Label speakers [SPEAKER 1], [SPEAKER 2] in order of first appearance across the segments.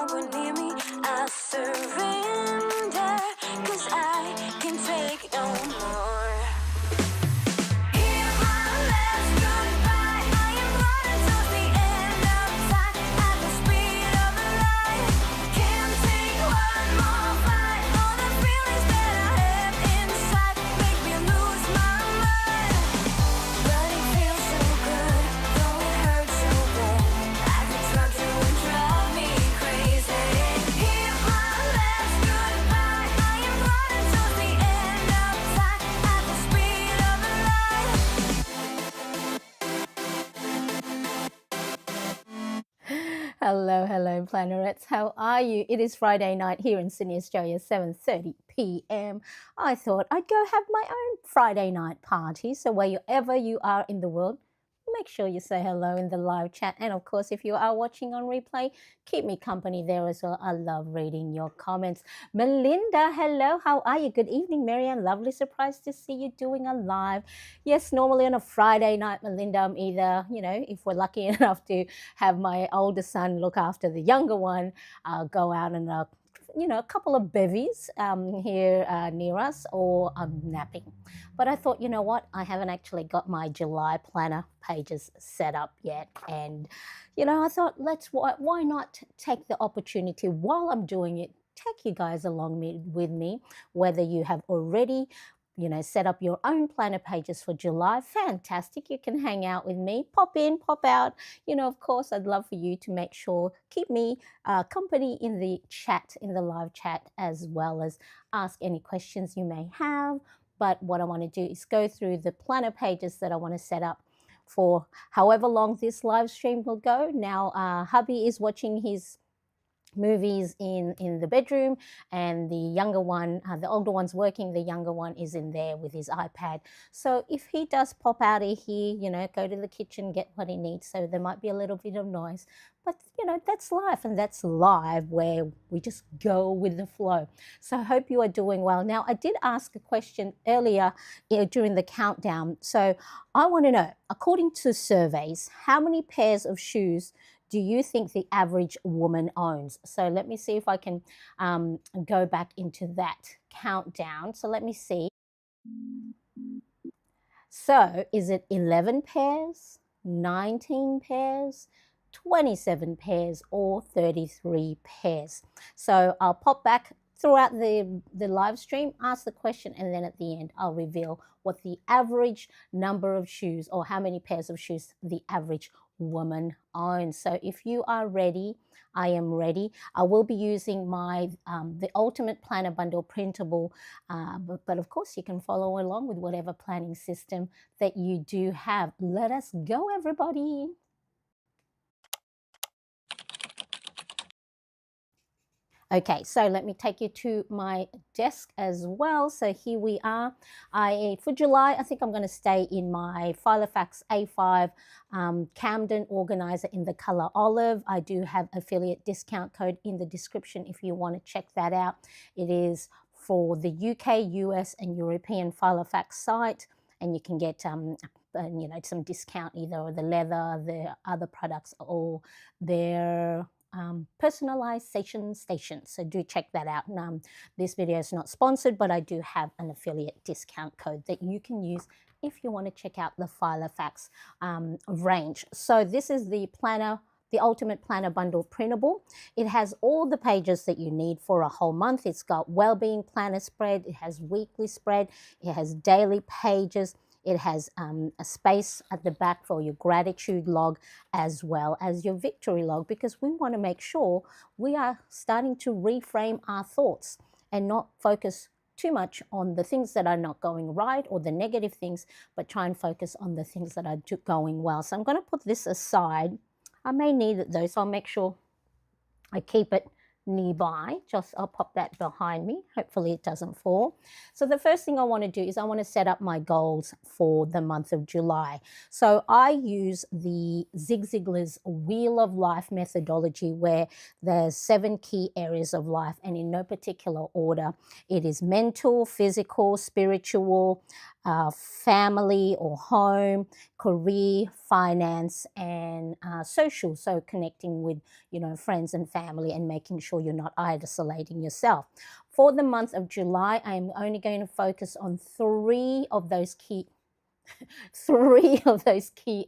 [SPEAKER 1] longer near me, I surrender, 'cause I can take no more. Hear my last goodbye. I am running towards the end of time at the speed of light. Can't take one more flight. All the feelings that I have inside make me lose my mind. But it feels so good, though it hurts so bad. Like a drug to drive me crazy. Hear my last goodbye. I am running towards the end of time at the speed of light.
[SPEAKER 2] Hello, Planets. How are you? It is Friday night here in Sydney, Australia, 7:30 p.m. I thought I'd go have my own Friday night party. So wherever you are in the world, make sure you say hello in the live chat. And of course, if you are watching on replay, keep me company there as well. I love reading your comments. Melinda, hello. How are you? Good evening, Marianne. Lovely surprise to see you doing a live. Yes, normally on a Friday night, Melinda, I'm either, if we're lucky enough to have my older son look after the younger one, go out and a couple of bevies here near us, or I'm napping. But I thought, you know what? I haven't actually got my July planner pages set up yet. And, I thought, why not take the opportunity while I'm doing it, take you guys along with me, whether you have already set up your own planner pages for July. Fantastic. You can hang out with me, pop in, pop out. Of course, I'd love for you to make sure, keep me company in the chat, in the live chat, as well as ask any questions you may have. But what I want to do is go through the planner pages that I want to set up for however long this live stream will go. Now, hubby is watching his movies in the bedroom, and the younger one, the older one's working, the younger one is in there with his iPad. So if he does pop out of here, go to the kitchen, get what he needs, so there might be a little bit of noise, but that's life, and that's live where we just go with the flow. So I hope you are doing well. Now, I did ask a question earlier during the countdown, so I want to know, according to surveys, how many pairs of shoes do you think the average woman owns? So let me see if I can go back into that countdown. So let me see. So is it 11 pairs, 19 pairs, 27 pairs, or 33 pairs? So I'll pop back throughout the live stream, ask the question, and then at the end I'll reveal what the average number of shoes, or how many pairs of shoes the average woman owns. So if you are ready, I am ready. I will be using my the Ultimate Planner Bundle Printable, but of course you can follow along with whatever planning system that you do have. Let us go, everybody. Okay, so let me take you to my desk as well. So here we are. For July, I think I'm going to stay in my Filofax A5 Camden organizer in the color olive. I do have affiliate discount code in the description if you want to check that out. It is for the UK, US, and European Filofax site, and you can get some discount, either the leather, the other products, or their personalization station. So do check that out. This video is not sponsored, but I do have an affiliate discount code that you can use if you want to check out the Filofax range. So this is the planner, the Ultimate Planner Bundle Printable. It has all the pages that you need for a whole month. It's got Wellbeing Planner spread, it has weekly spread, it has daily pages, it has a space at the back for your gratitude log as well as your victory log, because we want to make sure we are starting to reframe our thoughts and not focus too much on the things that are not going right or the negative things, but try and focus on the things that are going well. So I'm going to put this aside. I may need it though, so I'll make sure I keep it nearby. I'll pop that behind me. Hopefully it doesn't fall. So the first thing I want to do is I want to set up my goals for the month of July. So I use the Zig Ziglar's Wheel of Life methodology, where there's 7 key areas of life, and in no particular order. It is mental, physical, spiritual, family or home, career, finance, and social. So connecting with, friends and family and making sure you're not isolating yourself. For the month of July, I'm only going to focus on three of those key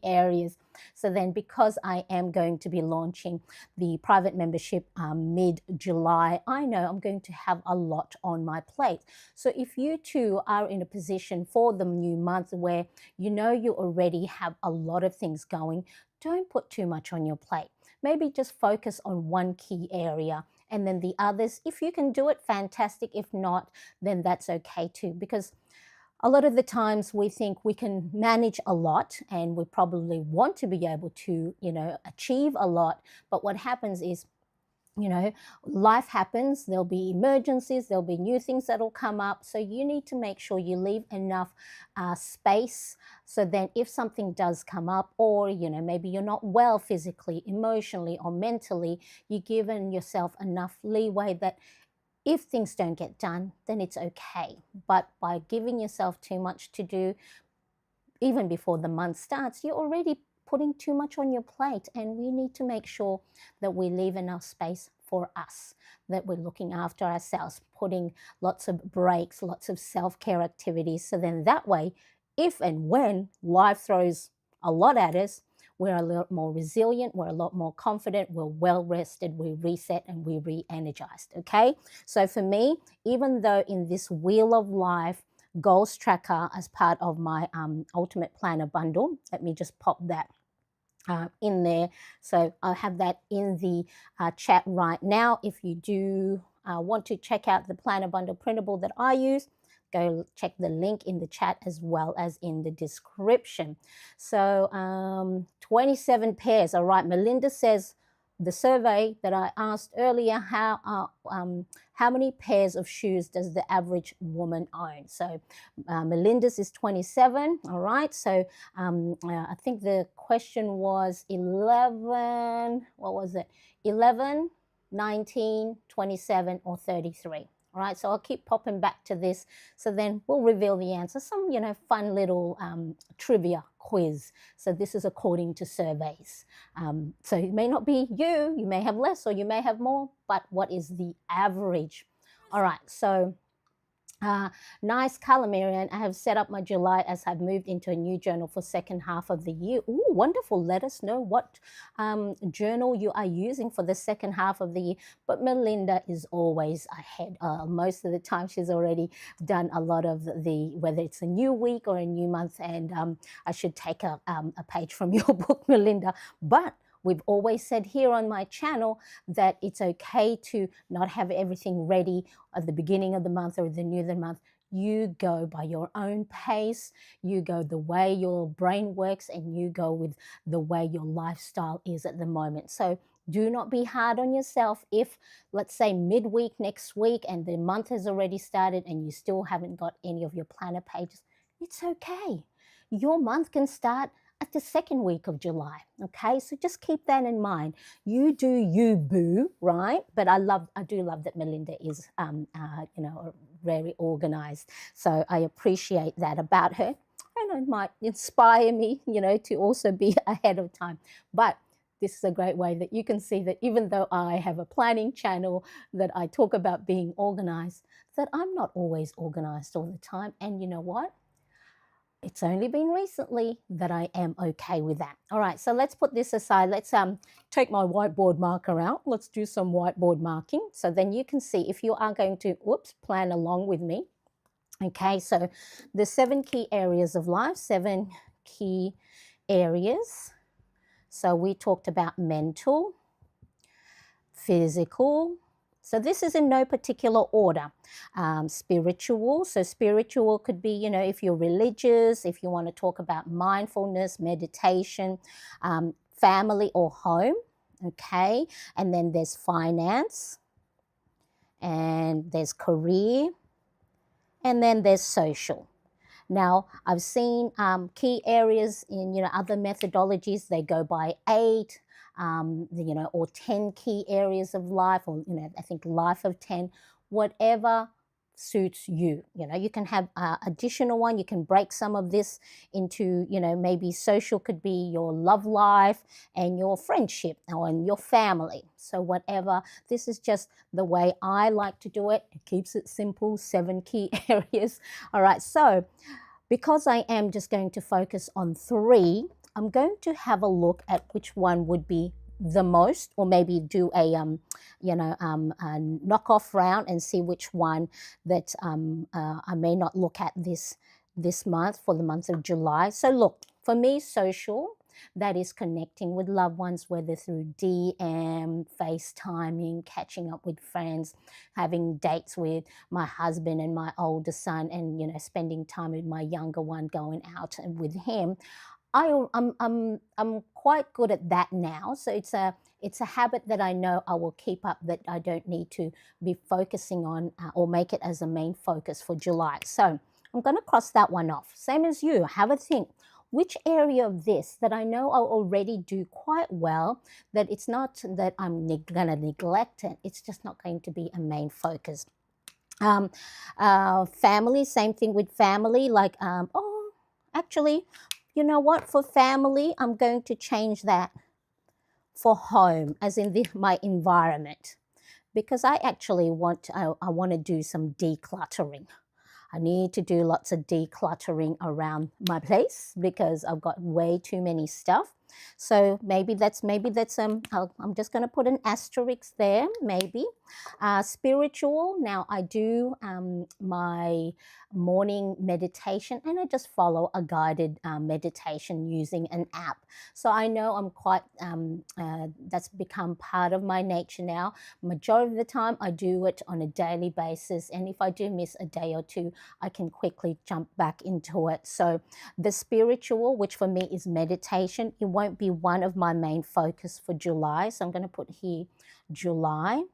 [SPEAKER 2] areas. So then, because I am going to be launching the private membership mid-July, I know I'm going to have a lot on my plate. So if you too are in a position for the new month where you already have a lot of things going, don't put too much on your plate. Maybe just focus on one key area, and then the others, if you can do it, fantastic. If not, then that's okay too, because a lot of the times we think we can manage a lot and we probably want to be able to, achieve a lot. But what happens is, life happens, there'll be emergencies, there'll be new things that'll come up. So you need to make sure you leave enough space, so then if something does come up, or, maybe you're not well physically, emotionally, or mentally, you've given yourself enough leeway that if things don't get done, then it's okay. But by giving yourself too much to do, even before the month starts, you're already putting too much on your plate. And we need to make sure that we leave enough space for us, that we're looking after ourselves, putting lots of breaks, lots of self-care activities. So then that way, if and when life throws a lot at us, we're a lot more resilient, we're a lot more confident, we're well rested, we reset, and we re-energized, okay? So for me, even though in this Wheel of Life goals tracker as part of my Ultimate Planner bundle, let me just pop that in there. So I'll have that in the chat right now. If you do want to check out the Planner Bundle Printable that I use, go check the link in the chat as well as in the description. So 27 pairs. All right, Melinda says the survey that I asked earlier, how many pairs of shoes does the average woman own? So Melinda's is 27. All right, so I think the question was 11, what was it? 11, 19, 27, or 33. All right, so I'll keep popping back to this. So then we'll reveal the answer. Some, fun little trivia quiz. So this is according to surveys. So it may not be you may have less or you may have more, but what is the average? All right, so nice color, Marianne. I have set up my July as I've moved into a new journal for second half of the year. Ooh, wonderful. Let us know what journal you are using for the second half of the year. But Melinda is always ahead. Most of the time she's already done a lot of whether it's a new week or a new month. And I should take a page from your book, Melinda. But we've always said here on my channel that it's okay to not have everything ready at the beginning of the month or the new of the month. You go by your own pace, you go the way your brain works, and you go with the way your lifestyle is at the moment. So do not be hard on yourself if, let's say, midweek next week and the month has already started and you still haven't got any of your planner pages. It's okay. Your month can start at the second week of July, okay? So just keep that in mind. You do you, boo, right? But I do love that Melinda is, very organized. So I appreciate that about her. And it might inspire me, to also be ahead of time. But this is a great way that you can see that even though I have a planning channel that I talk about being organized, that I'm not always organized all the time. And you know what? It's only been recently that I am okay with that. All right, so let's put this aside. Let's take my whiteboard marker out. Let's do some whiteboard marking. So then you can see if you are going to, plan along with me. Okay, so the 7 key areas of life, 7 key areas. So we talked about mental, physical. So this is in no particular order. Spiritual. So spiritual could be, if you're religious, if you want to talk about mindfulness, meditation, family or home. Okay. And then there's finance. And there's career. And then there's social. Now, I've seen key areas in, other methodologies. They go by 8. Or 10 key areas of life, or, I think life of 10, whatever suits you. You know, you can have additional one. You can break some of this into, you know, maybe social could be your love life and your friendship or and your family. So whatever, this is just the way I like to do it. It keeps it simple, 7 key areas. All right, so because I am just going to focus on 3, I'm going to have a look at which one would be the most, or maybe do a a knockoff round and see which one that I may not look at this month, for the month of July. So look, for me, social, that is connecting with loved ones, whether through DM, FaceTiming, catching up with friends, having dates with my husband and my older son, and you know, spending time with my younger one, going out and with him. I'm quite good at that now. So it's a habit that I know I will keep up, that I don't need to be focusing on or make it as a main focus for July. So I'm going to cross that one off. Same as you, have a think. Which area of this that I know I already do quite well, that it's not that I'm going to neglect it, it's just not going to be a main focus. Family, same thing with family, like, actually, you know what, for family, I'm going to change that for home, as in my environment, because I actually I want to do some decluttering. I need to do lots of decluttering around my place because I've got way too many stuff. So maybe that's I'm just going to put an asterisk there, maybe. Spiritual. Now I do my morning meditation, and I just follow a guided meditation using an app. So I know I'm quite that's become part of my nature now. Majority of the time I do it on a daily basis, and if I do miss a day or two, I can quickly jump back into it. So the spiritual, which for me is meditation, it won't be one of my main focus for July. So I'm going to put here July.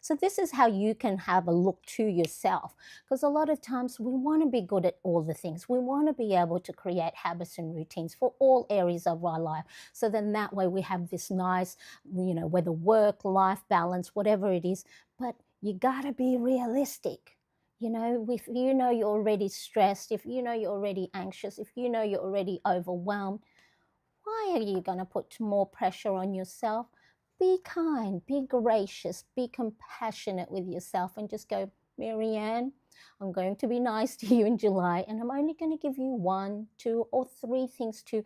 [SPEAKER 2] So this is how you can have a look to yourself, because a lot of times we want to be good at all the things. We want to be able to create habits and routines for all areas of our life. So then that way we have this nice, you know, whether work, life balance, whatever it is, but you got to be realistic. You know, if you know you're already stressed, if you know you're already anxious, if you know you're already overwhelmed, why are you going to put more pressure on yourself? Be kind, be gracious, be compassionate with yourself, and just go, Marianne, I'm going to be nice to you in July, and I'm only going to give you 1, 2, or 3 things to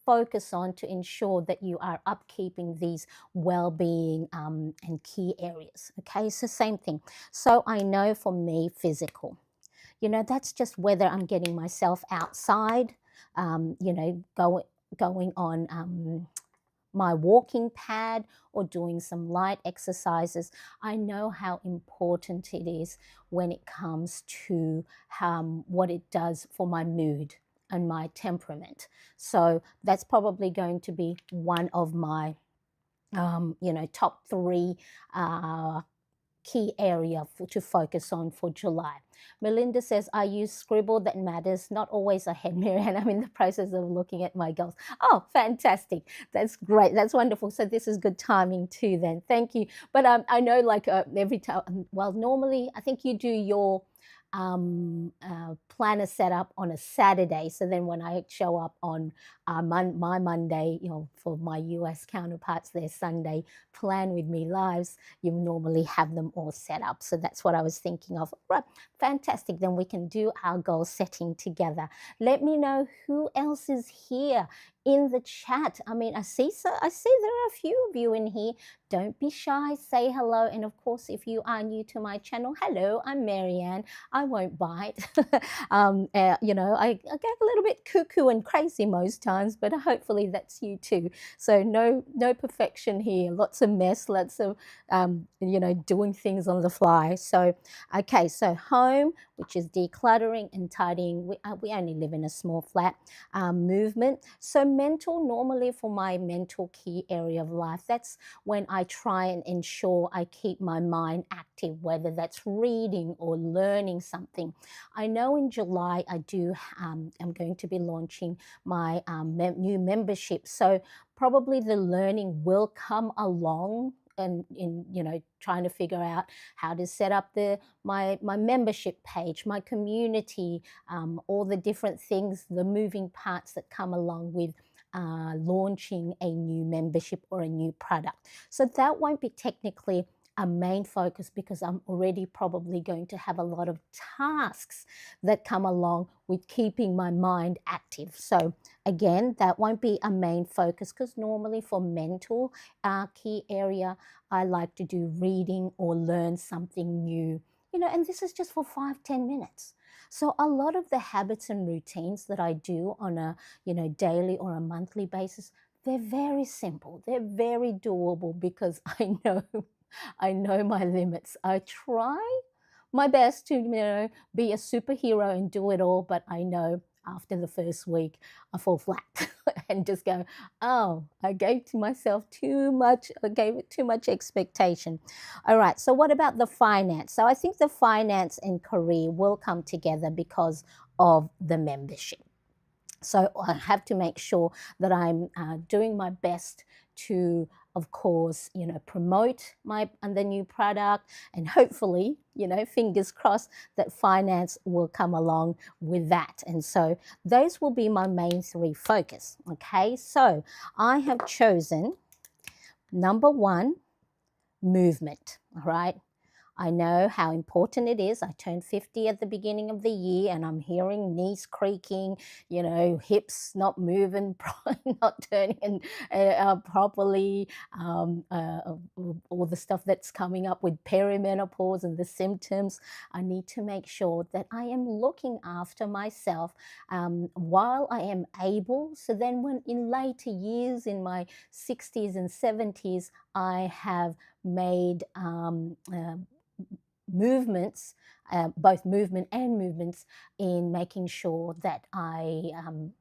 [SPEAKER 2] focus on to ensure that you are upkeeping these well-being and key areas. Okay, so same thing. So I know for me, physical, you know, that's just whether I'm getting myself outside, you know, going on my walking pad or doing some light exercises. I know how important it is when it comes to what it does for my mood and my temperament. So that's probably going to be one of my top 3 key area to focus on for July. Melinda says, I use Scribble, that matters. Not always ahead, Marianne. I'm in the process of looking at my goals. Oh, fantastic. That's great. That's wonderful. So this is good timing too then. Thank you. But I know, like, every time, well, normally I think you do your planner set up on a Saturday. So then when I show up on my Monday, you know, for my US counterparts, their Sunday plan with me lives, you normally have them all set up. So that's what I was thinking of. Right, fantastic. Then we can do our goal setting together. Let me know who else is here in the chat. I mean, I see there are a few of you in here. Don't be shy, say hello. And of course, if you are new to my channel, hello, I'm Marianne. I won't bite. You know, I get a little bit cuckoo and crazy most times, but hopefully that's you too. So no perfection here. Lots of mess, lots of, you know, doing things on the fly. So, okay, so home, which is decluttering and tidying. We only live in a small flat. Movement. So mental, normally for my mental key area of life, that's when I try and ensure I keep my mind active, whether that's reading or learning something. I know in July I do, I'm going to be launching my new membership. So probably the learning will come along and in trying to figure out how to set up my membership page, my community, all the different things, the moving parts that come along with launching a new membership or a new product. So that won't be technically a main focus because I'm already probably going to have a lot of tasks that come along with keeping my mind active. So again, that won't be a main focus because normally for mental key area, I like to do reading or learn something new, and this is just for 5-10 minutes. So a lot of the habits and routines that I do on a daily or a monthly basis, they're very simple. They're very doable because I know my limits. I try my best to be a superhero and do it all, but I know after the first week I fall flat and just go, oh, I gave to myself too much. I gave it too much expectation. All right. So what about the finance? So I think the finance and career will come together because of the membership. So I have to make sure that I'm doing my best to, of course, promote the new product, and hopefully, fingers crossed that finance will come along with that. And so those will be my main 3 focus. Okay, so I have chosen number 1, movement. All right. I know how important it is. I turned 50 at the beginning of the year and I'm hearing knees creaking, hips not moving, not turning properly, all the stuff that's coming up with perimenopause and the symptoms. I need to make sure that I am looking after myself while I am able. So then when in later years, in my 60s and 70s, I have made movements, both movement and movements, in making sure that I am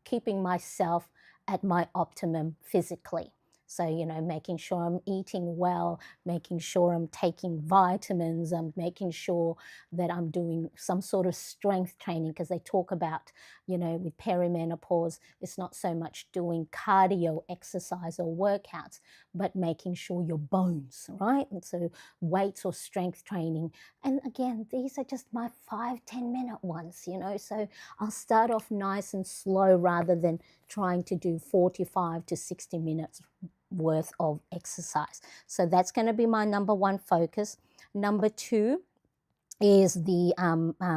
[SPEAKER 2] keeping myself at my optimum physically. So, making sure I'm eating well, making sure I'm taking vitamins, I'm making sure that I'm doing some sort of strength training because they talk about, with perimenopause, it's not so much doing cardio exercise or workouts, but making sure your bones, right? And so weights or strength training. And again, these are just my 5-10 minute ones, so I'll start off nice and slow rather than trying to do 45 to 60 minutes worth of exercise. So that's going to be my number 1 focus. Number 2 is the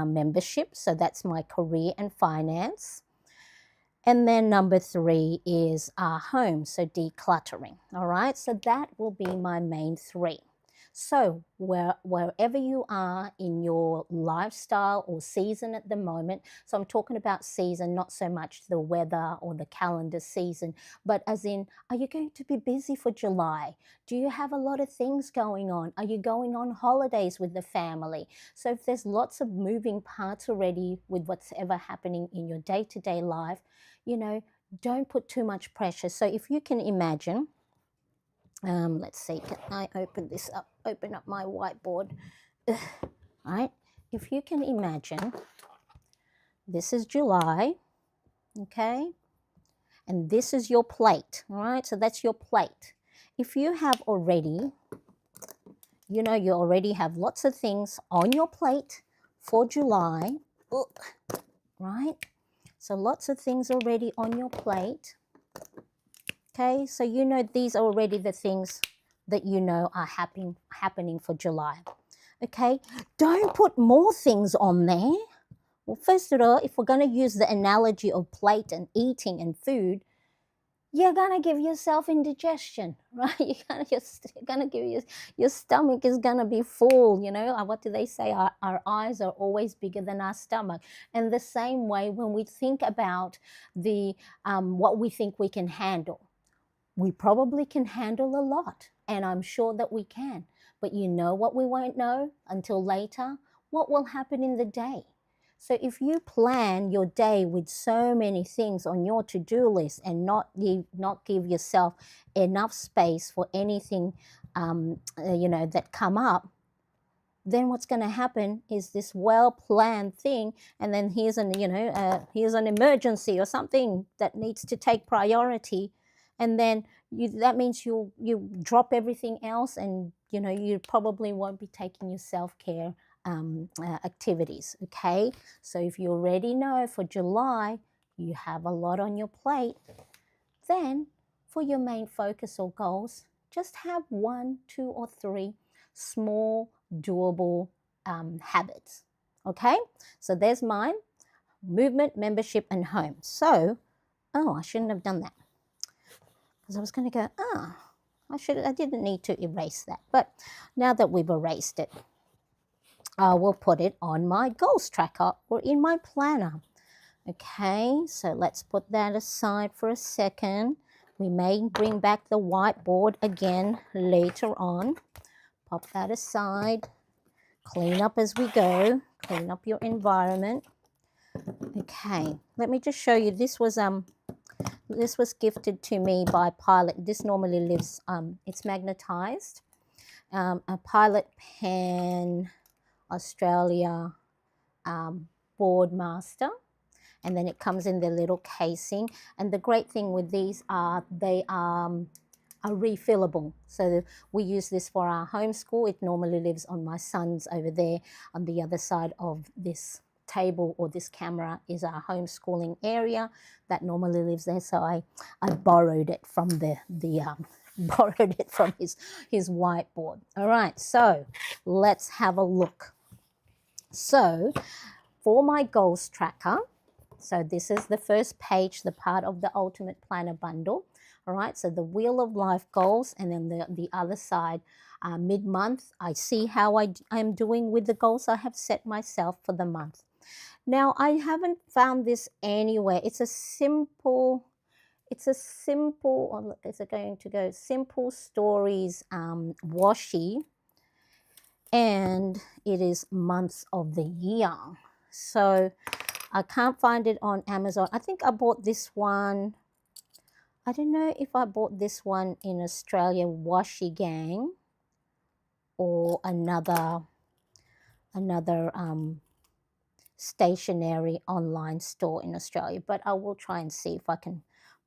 [SPEAKER 2] membership. So that's my career and finance. And then number 3 is our home, so decluttering. All right, so that will be my main 3. So wherever you are in your lifestyle or season at the moment, so I'm talking about season, not so much the weather or the calendar season, but as in, are you going to be busy for July? Do you have a lot of things going on? Are you going on holidays with the family? So if there's lots of moving parts already with what's ever happening in your day-to-day life, don't put too much pressure. So if you can imagine, let's see, can I open this up? Open up my whiteboard. Right? If you can imagine, this is July, okay? And this is your plate, all right? So that's your plate. If you have already, you already have lots of things on your plate for July, right? So lots of things already on your plate. Okay, so these are already the things that are happening for July. Okay, don't put more things on there. Well, first of all, if we're going to use the analogy of plate and eating and food, you're going to give yourself indigestion, right? You're going to give your stomach is going to be full, What do they say? Our eyes are always bigger than our stomach. And the same way when we think about the what we think we can handle, we probably can handle a lot, and I'm sure that we can. But what we won't know until later? What will happen in the day? So if you plan your day with so many things on your to-do list and not give yourself enough space for anything, that come up, then what's going to happen is this well-planned thing, and then here's an emergency or something that needs to take priority. and then that means you drop everything else, and you probably won't be taking your self-care activities. Okay, so if you already know for July you have a lot on your plate, then for your main focus or goals, just have 1, 2, or 3 small doable habits. Okay, so there's mine: movement, membership, and home. So, oh, I shouldn't have done that, because I was going to go, I didn't need to erase that. But now that we've erased it, I will put it on my goals tracker or in my planner. Okay, so let's put that aside for a second. We may bring back the whiteboard again later on. Pop that aside. Clean up as we go. Clean up your environment. Okay, let me just show you. This was gifted to me by Pilot. This normally lives, it's magnetized. A Pilot Pen Australia Boardmaster, and then it comes in their little casing. And the great thing with these are they are refillable. So we use this for our homeschool. It normally lives on my son's over there. On the other side of this table or this camera is our homeschooling area that normally lives there. So I borrowed it from borrowed it from his whiteboard. All right, so let's have a look. So for my goals tracker, so this is the first page, the part of the Ultimate Planner bundle. All right, so the Wheel of Life goals, and then the other side, mid-month, I see how I'm doing with the goals I have set myself for the month. Now, I haven't found this anywhere. It's a simple, is it going to go Simple Stories washi, and it is months of the year. So I can't find it on Amazon. I think I bought this one. I don't know if I bought this one in Australia, Washi Gang, or another stationery online store in Australia, but I will try and see if I can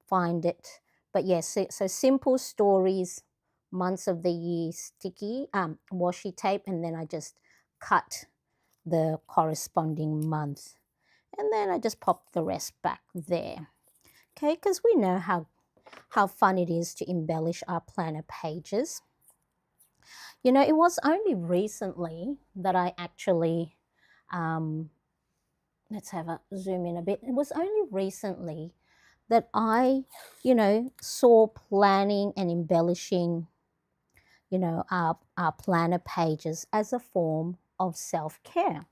[SPEAKER 2] find it. But yes, so Simple Stories, months of the year sticky washi tape, and then I just cut the corresponding month, and then I just pop the rest back there. Okay, because we know how fun it is to embellish our planner pages. It was only recently that I actually, let's have a zoom in a bit. It was only recently that I, saw planning and embellishing, our planner pages as a form of self-care.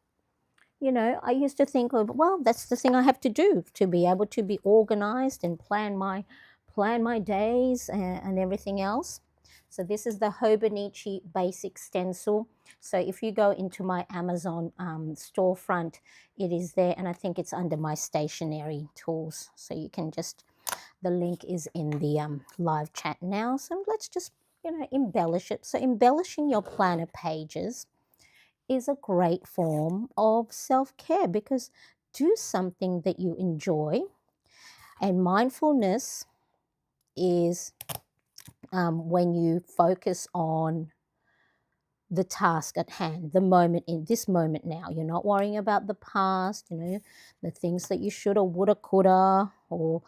[SPEAKER 2] I used to think of, well, that's the thing I have to do to be able to be organized and plan my days and everything else. So this is the Hobonichi Basic Stencil. So if you go into my Amazon storefront, it is there, and I think it's under my stationery tools. So you can just, the link is in the live chat now. So let's just, embellish it. So embellishing your planner pages is a great form of self-care, because do something that you enjoy. And mindfulness is when you focus on the task at hand, the moment, in this moment now. You're not worrying about the past, the things that you shoulda, woulda, coulda, or,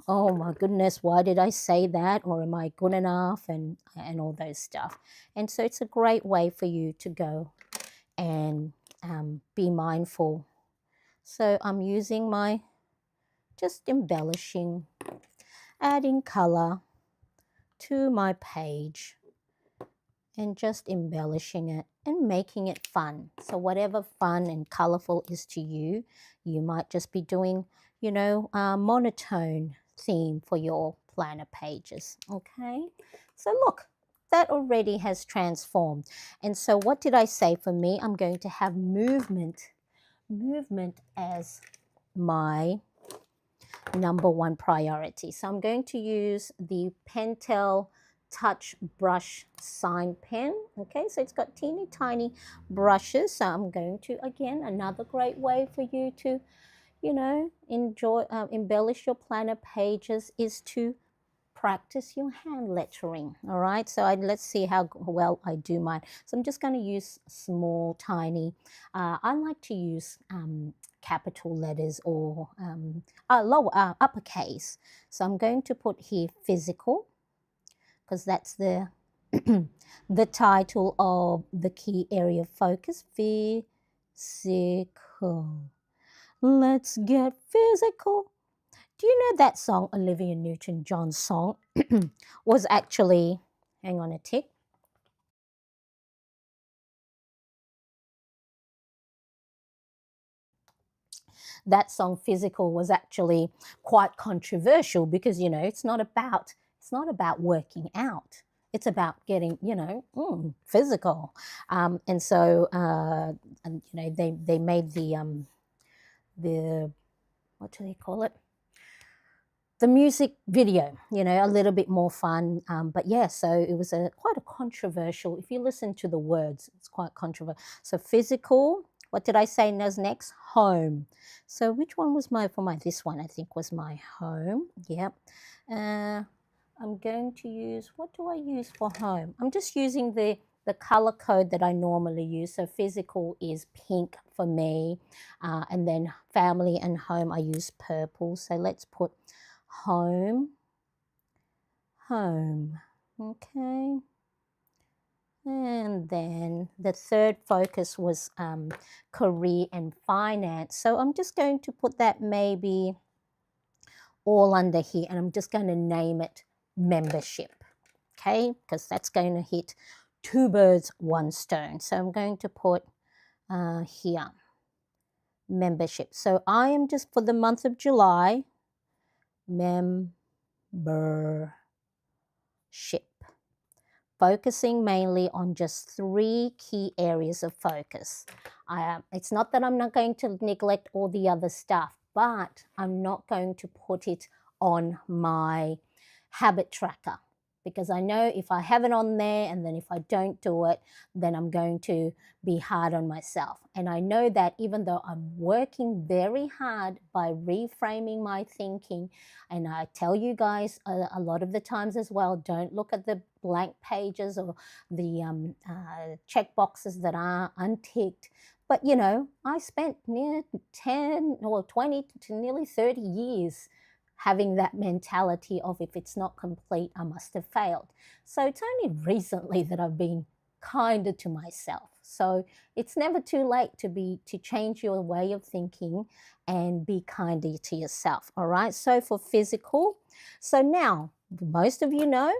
[SPEAKER 2] oh my goodness, why did I say that? Or am I good enough? And all those stuff. And so it's a great way for you to go and be mindful. So I'm using just embellishing, adding color to my page, and just embellishing it and making it fun. So whatever fun and colorful is to you, you might just be doing, a monotone theme for your planner pages. Okay, so look, that already has transformed. And so what did I say? For me, I'm going to have movement as my number one priority. So I'm going to use the Pentel Touch Brush Sign Pen. Okay, so it's got teeny tiny brushes. So I'm going to, again, another great way for you to, enjoy, embellish your planner pages is to practice your hand lettering. All right, so let's see how well I do mine. So I'm just going to use small, tiny. I like to use capital letters or uppercase. So I'm going to put here physical, because that's the the title of the key area of focus. Physical. Let's get physical. Do you know that song, Olivia Newton-John's song, was actually, hang on a tick, that song Physical was actually quite controversial because, you know, it's not about working out. It's about getting, physical. And so, and, you know, they made the, what do they call it? The music video, you know, a little bit more fun. But yeah, so it was quite a controversial, if you listen to the words, it's quite controversial. So physical, what did I say was next? Home. So which one was this one I think was my home. Yep. I'm going to use, what do I use for home? I'm just using the color code that I normally use. So physical is pink for me. And then family and home, I use purple. So let's put home, okay. And then the third focus was career and finance. So I'm just going to put that maybe all under here, and I'm just going to name it membership, okay, because that's going to hit two birds, one stone. So I'm going to put here, membership. So I am just, for the month of July, membership, focusing mainly on just 3 key areas of focus. It's not that I'm not going to neglect all the other stuff, but I'm not going to put it on my habit tracker, because I know if I have it on there and then if I don't do it, then I'm going to be hard on myself. And I know that even though I'm working very hard by reframing my thinking, and I tell you guys a lot of the times as well, don't look at the blank pages or the check boxes that are unticked. But, you know, I spent near 10 or 20 to nearly 30 years having that mentality of, if it's not complete, I must have failed. So it's only recently that I've been kinder to myself. So it's never too late to change your way of thinking and be kinder to yourself. All right. So for physical, so now most of you know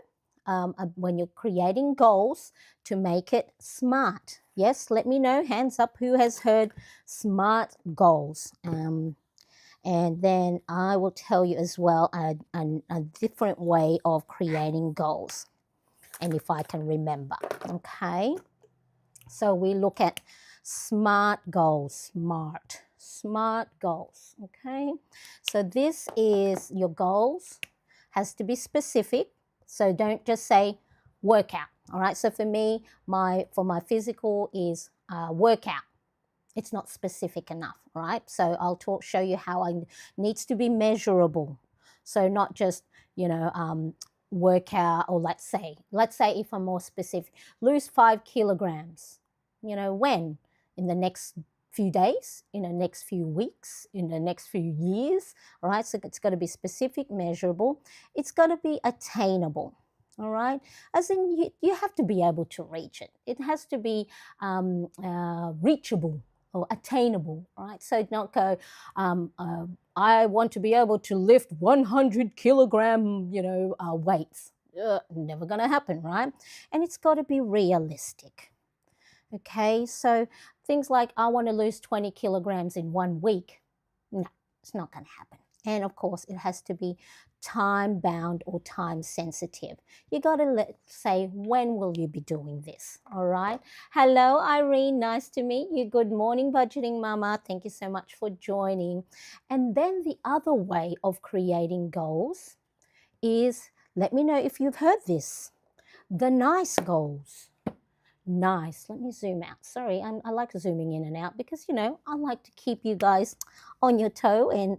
[SPEAKER 2] when you're creating goals, to make it SMART. Yes, let me know, hands up, who has heard SMART goals. And then I will tell you as well a different way of creating goals, and if I can remember. Okay, so we look at SMART goals. SMART goals. Okay, so this is your goals, has to be specific. So don't just say workout. All right, so for me, for my physical is workout. It's not specific enough, right? So I'll show you how it needs to be measurable. So not just, workout, or let's say if I'm more specific, lose 5 kilograms. You know, when? In the next few days, in the next few weeks, in the next few years, all right? So it's got to be specific, measurable. It's got to be attainable. All right, as in you have to be able to reach it. It has to be reachable or attainable, right? So not go, I want to be able to lift 100 kilogram, weights. Never going to happen, right? And it's got to be realistic. Okay, so things like, I want to lose 20 kilograms in 1 week. No, it's not going to happen. And of course, it has to be time bound or time sensitive. You got to say, when will you be doing this? All right. Hello, Irene. Nice to meet you. Good morning, Budgeting Mama. Thank you so much for joining. And then the other way of creating goals is, let me know if you've heard this, the NICE goals. Nice. Let me zoom out. Sorry, I like zooming in and out because, I like to keep you guys on your toe and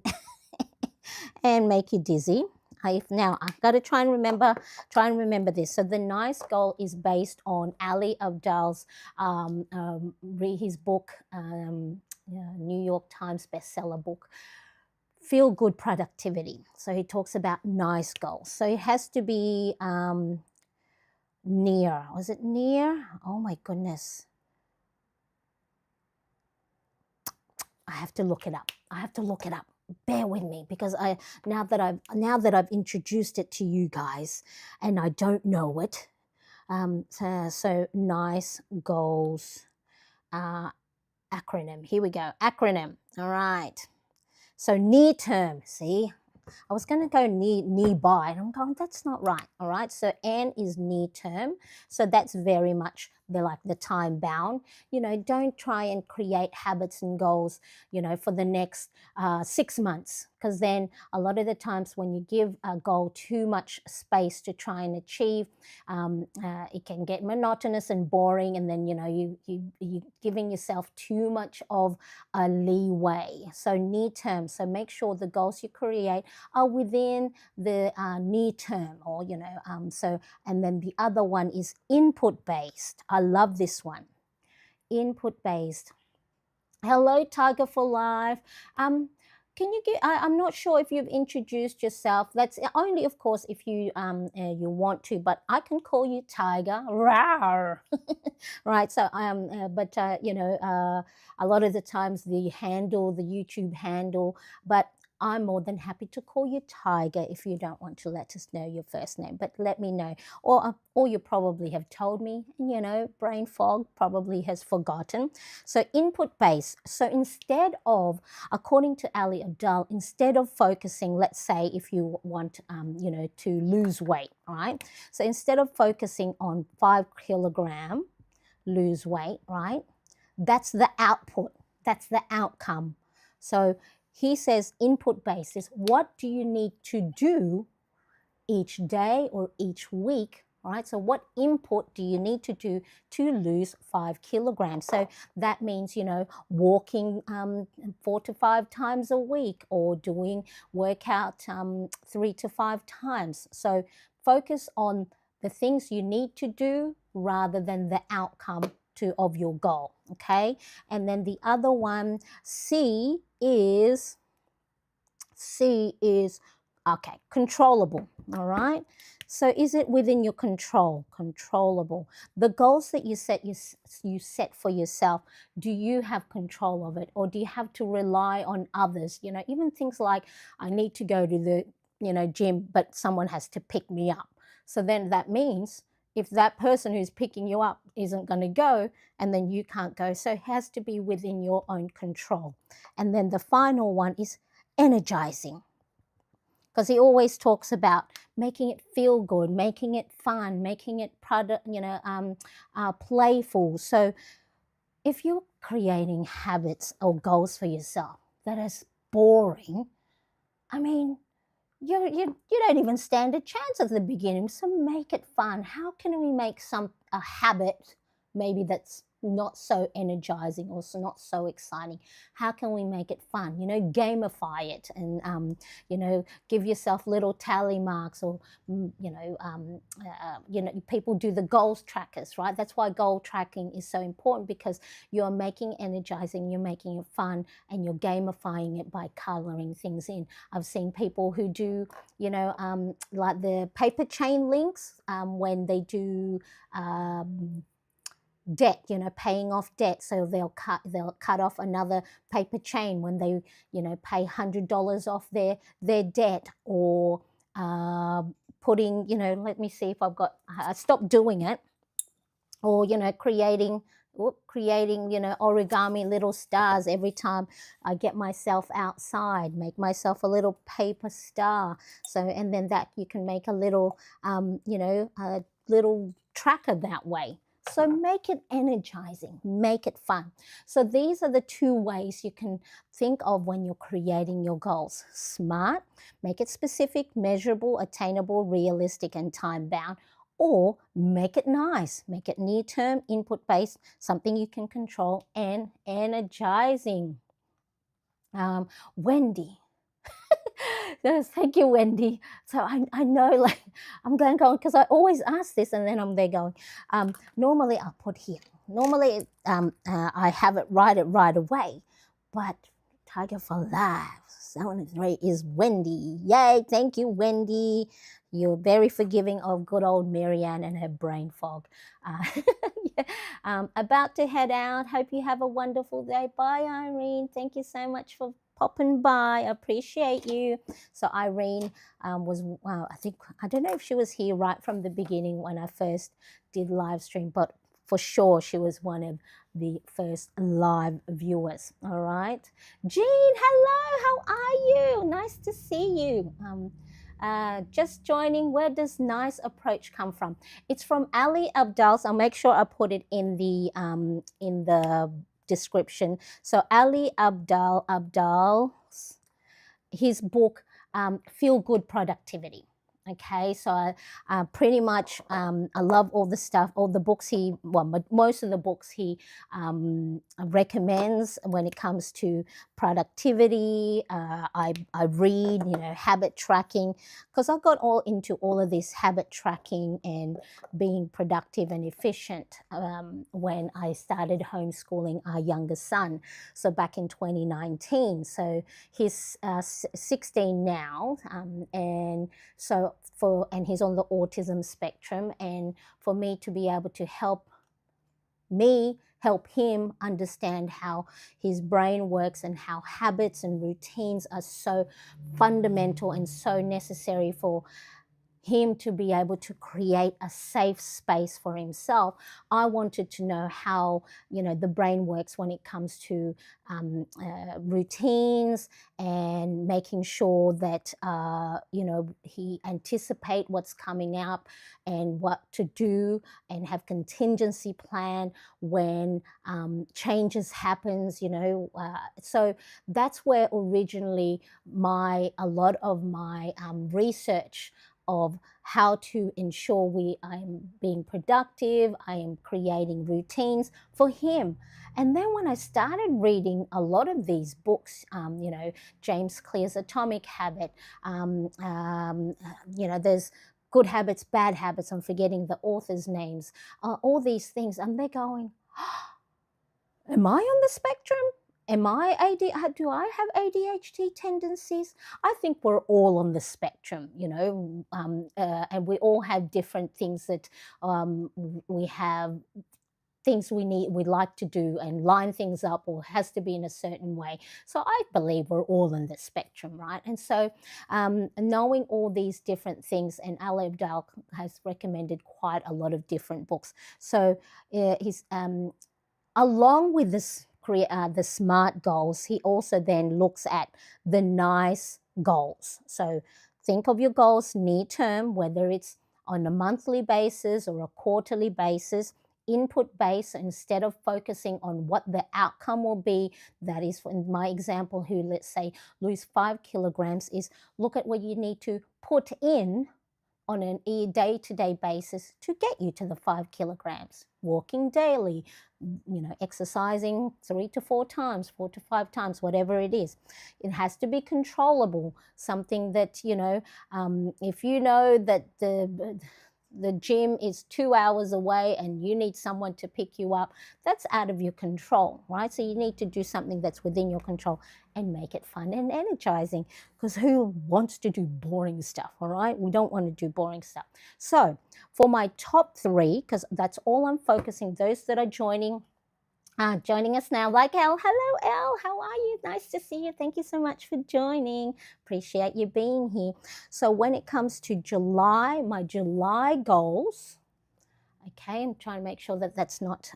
[SPEAKER 2] and make you dizzy. Now I've got to try and remember this. So the nice goal is based on Ali Abdaal's read his book, New York Times bestseller book, Feel Good Productivity. So he talks about nice goals. So it has to be near. Was it near? Oh my goodness. I have to look it up. Bear with me, because now that I've introduced it to you guys and I don't know it. So nice goals acronym. Here we go. Acronym. All right. So near term, see, I was going to go nearby, and I'm going, that's not right. All right. So N is near term. So that's very much the time bound. Don't try and create habits and goals, for the next 6 months, because then a lot of the times when you give a goal too much space to try and achieve, it can get monotonous and boring, and then you're giving yourself too much of a leeway. So near term. So make sure the goals you create are within the near term, or and then the other one is input based. I love this one. Input based. Hello, Tiger for Life. Can you get? I'm not sure if you've introduced yourself. That's only, of course, if you you want to. But I can call you Tiger. Rawr. Right. So but a lot of the times the YouTube handle, but I'm more than happy to call you Tiger if you don't want to let us know your first name. But let me know, or you probably have told me. Brain fog probably has forgotten. So input based. So instead of, according to Ali Abdaal, instead of focusing, let's say if you want, to lose weight, all right? So instead of focusing on 5 kilogram lose weight, right? That's the output. That's the outcome. So he says input based is, what do you need to do each day or each week? All right, so what input do you need to do to lose 5 kilograms? So that means, walking 4 to 5 times a week, or doing workout 3 to 5 times. So focus on the things you need to do rather than the outcome of your goal, okay? And then the other one, C is okay, controllable, all right? So is it within your control? Controllable. The goals that you set for yourself, do you have control of it, or do you have to rely on others? Even things like, I need to go to the gym, but someone has to pick me up. So then that means if that person who's picking you up isn't going to go, and then you can't go. So it has to be within your own control. And then the final one is energizing, because he always talks about making it feel good, making it fun, making it playful. So if you're creating habits or goals for yourself that is boring, I mean, you don't even stand a chance at the beginning. So make it fun. How can we make a habit maybe that's not so energizing or not so exciting? How can we make it fun? Gamify it, and give yourself little tally marks, or people do the goals trackers, right? That's why goal tracking is so important, because you're making energizing, you're making it fun, and you're gamifying it by coloring things in. I've seen people who do like the paper chain links, when they do debt, paying off debt. So they'll cut off another paper chain when they, pay $100 off their debt, or putting, let me see if I stopped doing it, or, creating, origami little stars every time I get myself outside, make myself a little paper star. So, and then that you can make a little, a little tracker that way. So make it energizing, make it fun. So these are the 2 ways you can think of when you're creating your goals. SMART, make it specific, measurable, attainable, realistic, and time-bound. Or make it nice, make it near-term, input-based, something you can control, and energizing. Wendy. Yes, thank you, Wendy. So I know, like, I'm going because I always ask this, and then I'm there going. Normally I'll put here. Normally I have it right away, but Tiger for Life 73 is Wendy. Yay! Thank you, Wendy. You're very forgiving of good old Marianne and her brain fog. Uh, yeah. About to head out. Hope you have a wonderful day. Bye, Irene. Thank you so much for popping by. I appreciate you. So Irene was, I think, I don't know if she was here right from the beginning when I first did live stream, but for sure she was one of the first live viewers. All right. Jean, hello. How are you? Nice to see you. Just joining. Where does nice approach come from? It's from Ali Abdal. So I'll make sure I put it in the description. So Ali Abdal's his book, Feel Good Productivity. Okay, so pretty much I love all the stuff, all the books most of the books he recommends when it comes to productivity. I read, habit tracking, because I got all into all of this habit tracking and being productive and efficient when I started homeschooling our youngest son. So back in 2019. So he's 16 now, and so he's on the autism spectrum, and for me to be able to help him understand how his brain works and how habits and routines are so fundamental and so necessary for him to be able to create a safe space for himself. I wanted to know how the brain works when it comes to routines and making sure that he anticipate what's coming up and what to do and have contingency plan when changes happens. So that's where originally a lot of my research of how to ensure I am being productive, I am creating routines for him. And then when I started reading a lot of these books, James Clear's Atomic Habit, there's Good Habits, Bad Habits, I'm forgetting the authors' names, all these things, and they're going, am I on the spectrum? Do I have ADHD tendencies? I think we're all on the spectrum, and we all have different things that we have things we like to do and line things up, or has to be in a certain way. So I believe we're all in the spectrum, right? And so knowing all these different things, and Ali Abdal has recommended quite a lot of different books. So he's along with the SMART goals, he also then looks at the NICE goals. So think of your goals near term, whether it's on a monthly basis or a quarterly basis, input based, instead of focusing on what the outcome will be. That is, in my example, who, let's say, lose 5 kilograms, is look at what you need to put in on a day-to-day basis to get you to the 5 kilograms. Walking daily, exercising 3 to 4 times, 4 to 5 times, whatever it is. It has to be controllable, something that, if you know that the gym is 2 hours away and you need someone to pick you up, that's out of your control, right? So you need to do something that's within your control and make it fun and energizing, because who wants to do boring stuff, all right? We don't want to do boring stuff. So for my top 3, because that's all I'm focusing, those that are joining us now, like Elle. Hello, Elle. How are you? Nice to see you. Thank you so much for joining. Appreciate you being here. So when it comes to July, my July goals, okay, I'm trying to make sure that that's not,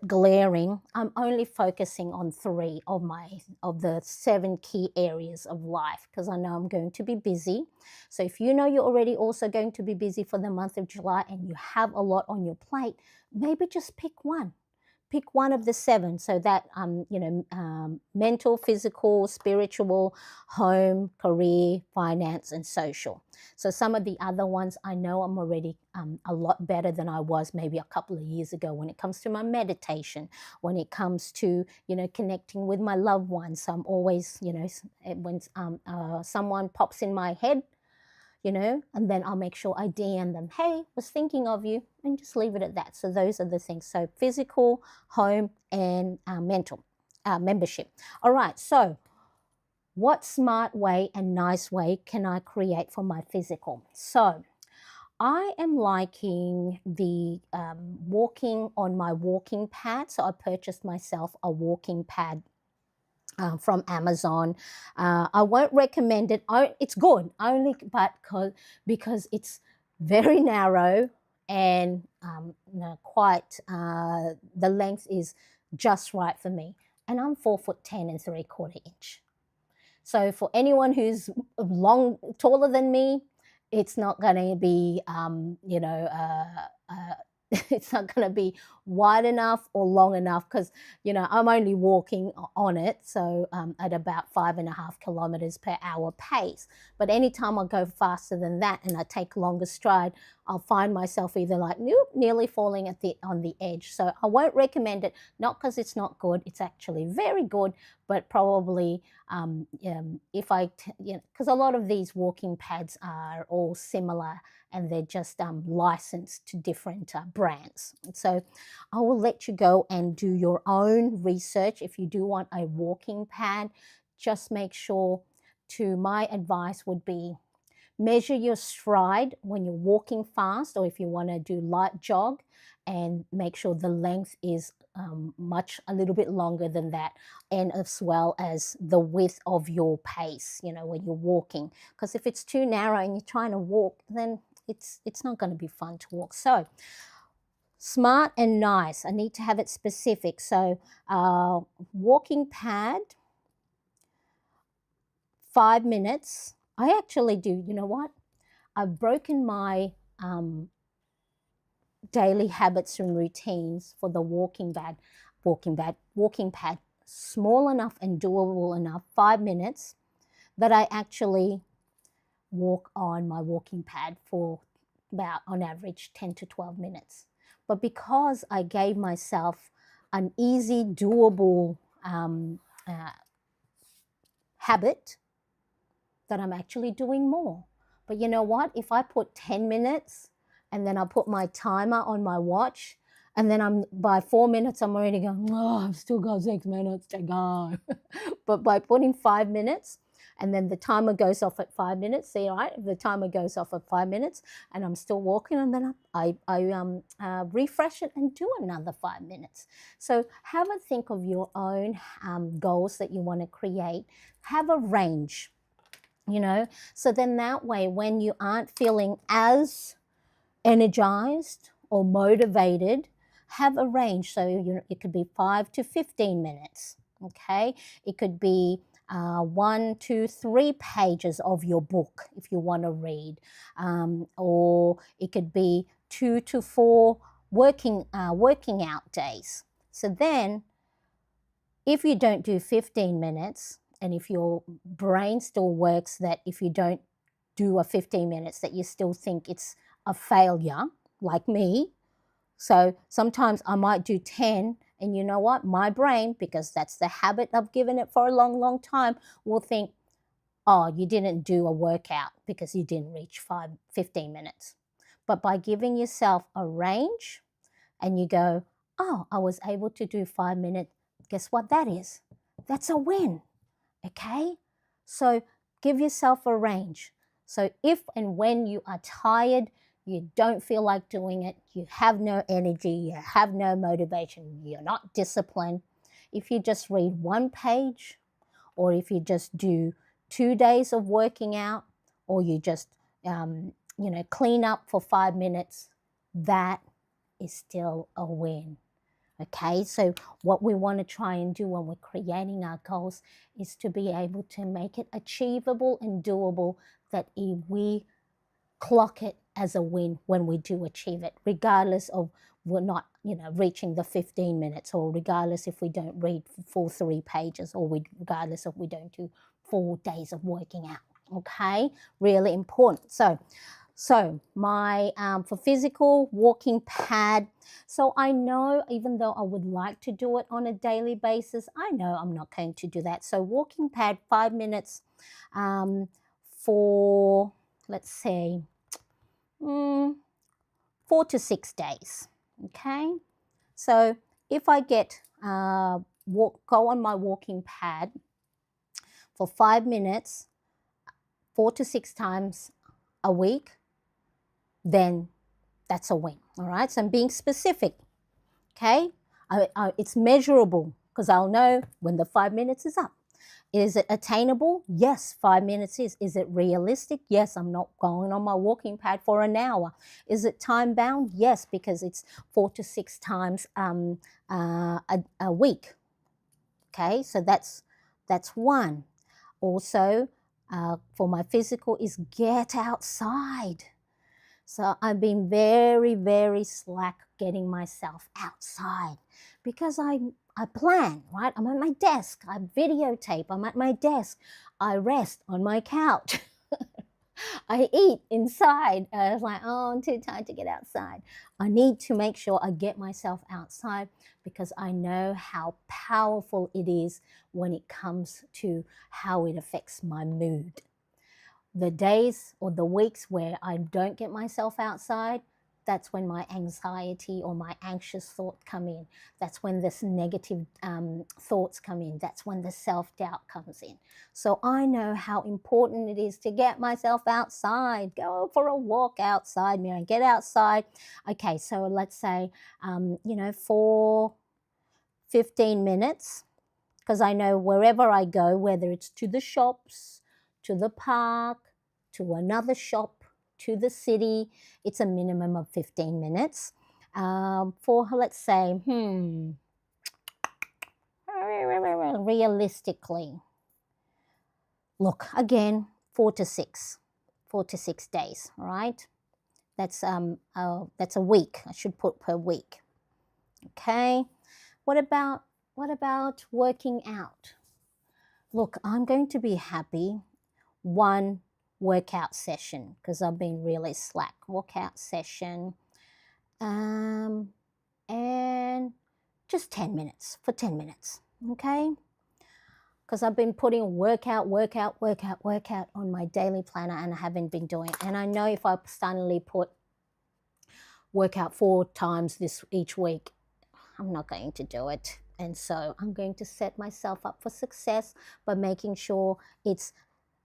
[SPEAKER 2] glaring. I'm only focusing on 3 of the 7 key areas of life, because I know I'm going to be busy. So if you know you're already also going to be busy for the month of July and you have a lot on your plate, maybe just pick one. pick one of the seven, so that mental, physical, spiritual, home, career, finance, and social. So some of the other ones, I know I'm already a lot better than I was maybe a couple of years ago when it comes to my meditation, when it comes to connecting with my loved ones. So I'm always, when someone pops in my head, and then I'll make sure I DM them, hey, was thinking of you, and just leave it at that. So those are the things. So physical, home, and mental membership. All right, so what smart way and nice way can I create for my physical? So I am liking the walking on my walking pad. So I purchased myself a walking pad from Amazon. I won't recommend it. It's good, only but because it's very narrow and quite the length is just right for me. And I'm 4'10" and 3/4 inch. So for anyone who's taller than me, it's not going to be, it's not going to be wide enough or long enough because, I'm only walking on it. So at about 5.5 kilometers per hour pace. But anytime I go faster than that and I take longer stride, I'll find myself either like nearly falling on the edge. So I won't recommend it, not because it's not good. It's actually very good, but probably if because a lot of these walking pads are all similar and they're just licensed to different brands. So I will let you go and do your own research. If you do want a walking pad, just make sure my advice would be measure your stride when you're walking fast, or if you want to do light jog, and make sure the length is a little bit longer than that, and as well as the width of your pace, when you're walking. Because if it's too narrow and you're trying to walk, then it's not going to be fun to walk. So smart and nice, I need to have it specific. So walking pad, 5 minutes. I actually do, you know what? I've broken my daily habits and routines for the walking pad, small enough and doable enough, 5 minutes, that I actually walk on my walking pad for about, on average, 10 to 12 minutes. But because I gave myself an easy, doable habit, that I'm actually doing more. But you know what? If I put 10 minutes and then I put my timer on my watch, and then by 4 minutes, I'm already going, oh, I've still got 6 minutes to go. But by putting 5 minutes, and then the timer goes off at 5 minutes, see, right? If the timer goes off at 5 minutes and I'm still walking, and then I refresh it and do another 5 minutes. So have a think of your own goals that you want to create. Have a range. So then that way, when you aren't feeling as energized or motivated, have a range. So it could be 5 to 15 minutes. Okay, it could be 1, 2, 3 pages of your book if you want to read, or it could be 2 to 4 working out days. So then, if you don't do 15 minutes, and if your brain still works that if you don't do a 15 minutes, that you still think it's a failure, like me. So sometimes I might do 10, and you know what? My brain, because that's the habit I've given it for a long, long time, will think, oh, you didn't do a workout because you didn't reach 15 minutes. But by giving yourself a range and you go, oh, I was able to do 5 minutes, guess what that is? That's a win. Okay, so give yourself a range. So if and when you are tired, you don't feel like doing it, you have no energy, you have no motivation, you're not disciplined, if you just read 1 page, or if you just do 2 days of working out, or you just clean up for 5 minutes, that is still a win. Okay, so what we want to try and do when we're creating our goals is to be able to make it achievable and doable, that if we clock it as a win when we do achieve it, regardless of we're not, reaching the 15 minutes, or regardless if we don't read full 3 pages, or regardless if we don't do 4 days of working out. Okay, really important. So my for physical, walking pad. So I know, even though I would like to do it on a daily basis, I know I'm not going to do that. So walking pad, 5 minutes for, let's say, 4 to 6 days. Okay, so if I get go on my walking pad for 5 minutes 4 to 6 times a week, then that's a win. All right, so I'm being specific. Okay, it's measurable, because I'll know when the 5 minutes is up. Is it attainable? Yes, 5 minutes is. Is it realistic? Yes, I'm not going on my walking pad for an hour. Is it time bound? Yes, because it's 4 to 6 times a week. Okay, so that's one. Also, for my physical is get outside. So I've been very, very slack getting myself outside, because I plan, right? I'm at my desk, I videotape, I'm at my desk, I rest on my couch. I eat inside. I was like, oh, I'm too tired to get outside. I need to make sure I get myself outside, because I know how powerful it is when it comes to how it affects my mood. The days or the weeks where I don't get myself outside, that's when my anxiety or my anxious thoughts come in. That's when this negative thoughts come in. That's when the self-doubt comes in. So I know how important it is to get myself outside. Go for a walk outside, Miriam. Get outside. Okay, so let's say, for 15 minutes, because I know wherever I go, whether it's to the shops, to the park, to another shop, to the city, it's a minimum of 15 minutes. For, let's say, realistically, look, again, 4 to 6 days, all right? That's a week. I should put per week. Okay. What about working out? Look, I'm going to be happy one workout session, because I've been really slack. Workout session, and just 10 minutes, for 10 minutes, okay? Because I've been putting workout on my daily planner, and I haven't been doing it. And I know if I suddenly put workout 4 times each week, I'm not going to do it. And so I'm going to set myself up for success by making sure it's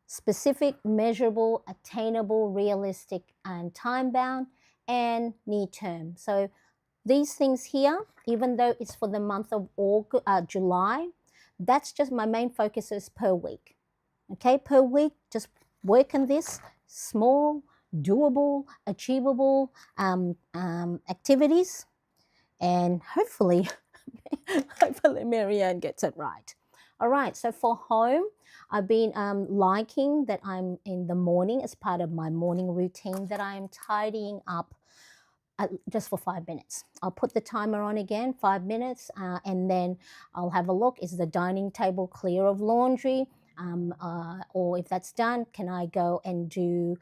[SPEAKER 2] specific, measurable, attainable, realistic, and time-bound, and near-term. So these things here, even though it's for the month of July, that's just my main focus is per week. Okay, per week, just work on this small, doable, achievable activities, and hopefully Marianne gets it right. All right, so for home, I've been liking that I'm in the morning, as part of my morning routine, that I am tidying up just for 5 minutes. I'll put the timer on again, 5 minutes, and then I'll have a look. Is the dining table clear of laundry? Or if that's done, can I go and do,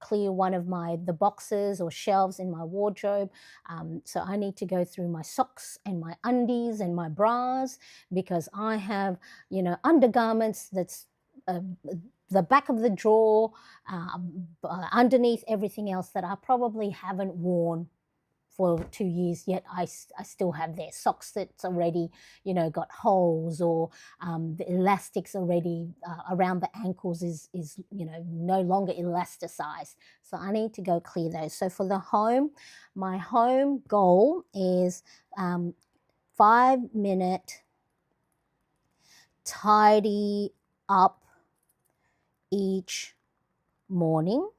[SPEAKER 2] clear one of the boxes or shelves in my wardrobe? So I need to go through my socks and my undies and my bras, because I have, undergarments that's the back of the drawer, underneath everything else, that I probably haven't worn for 2 years yet. I still have their socks that's already, got holes, or the elastics already around the ankles is no longer elasticized. So I need to go clear those. So for the home, my home goal is 5-minute tidy up each morning.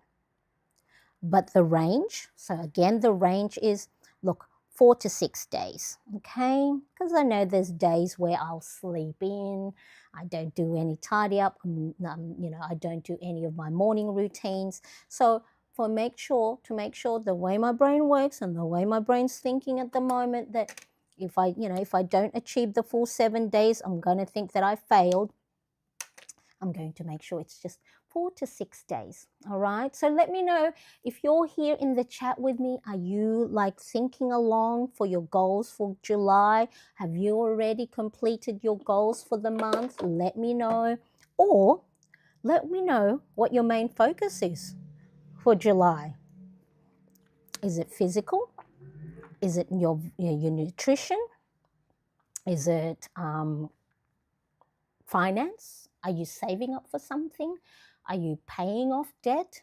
[SPEAKER 2] But the range, so again, the range is, look, 4 to 6 days, okay? Because I know there's days where I'll sleep in, I don't do any tidy up, I don't do any of my morning routines. So to make sure the way my brain works and the way my brain's thinking at the moment, that if I don't achieve the full 7 days, I'm going to think that I failed. I'm going to make sure it's just 4 to 6 days. All right. So let me know if you're here in the chat with me. Are you like thinking along for your goals for July? Have you already completed your goals for the month? Let me know. Or let me know what your main focus is for July. Is it physical? Is it your nutrition? Is it finance? Are you saving up for something? Are you paying off debt?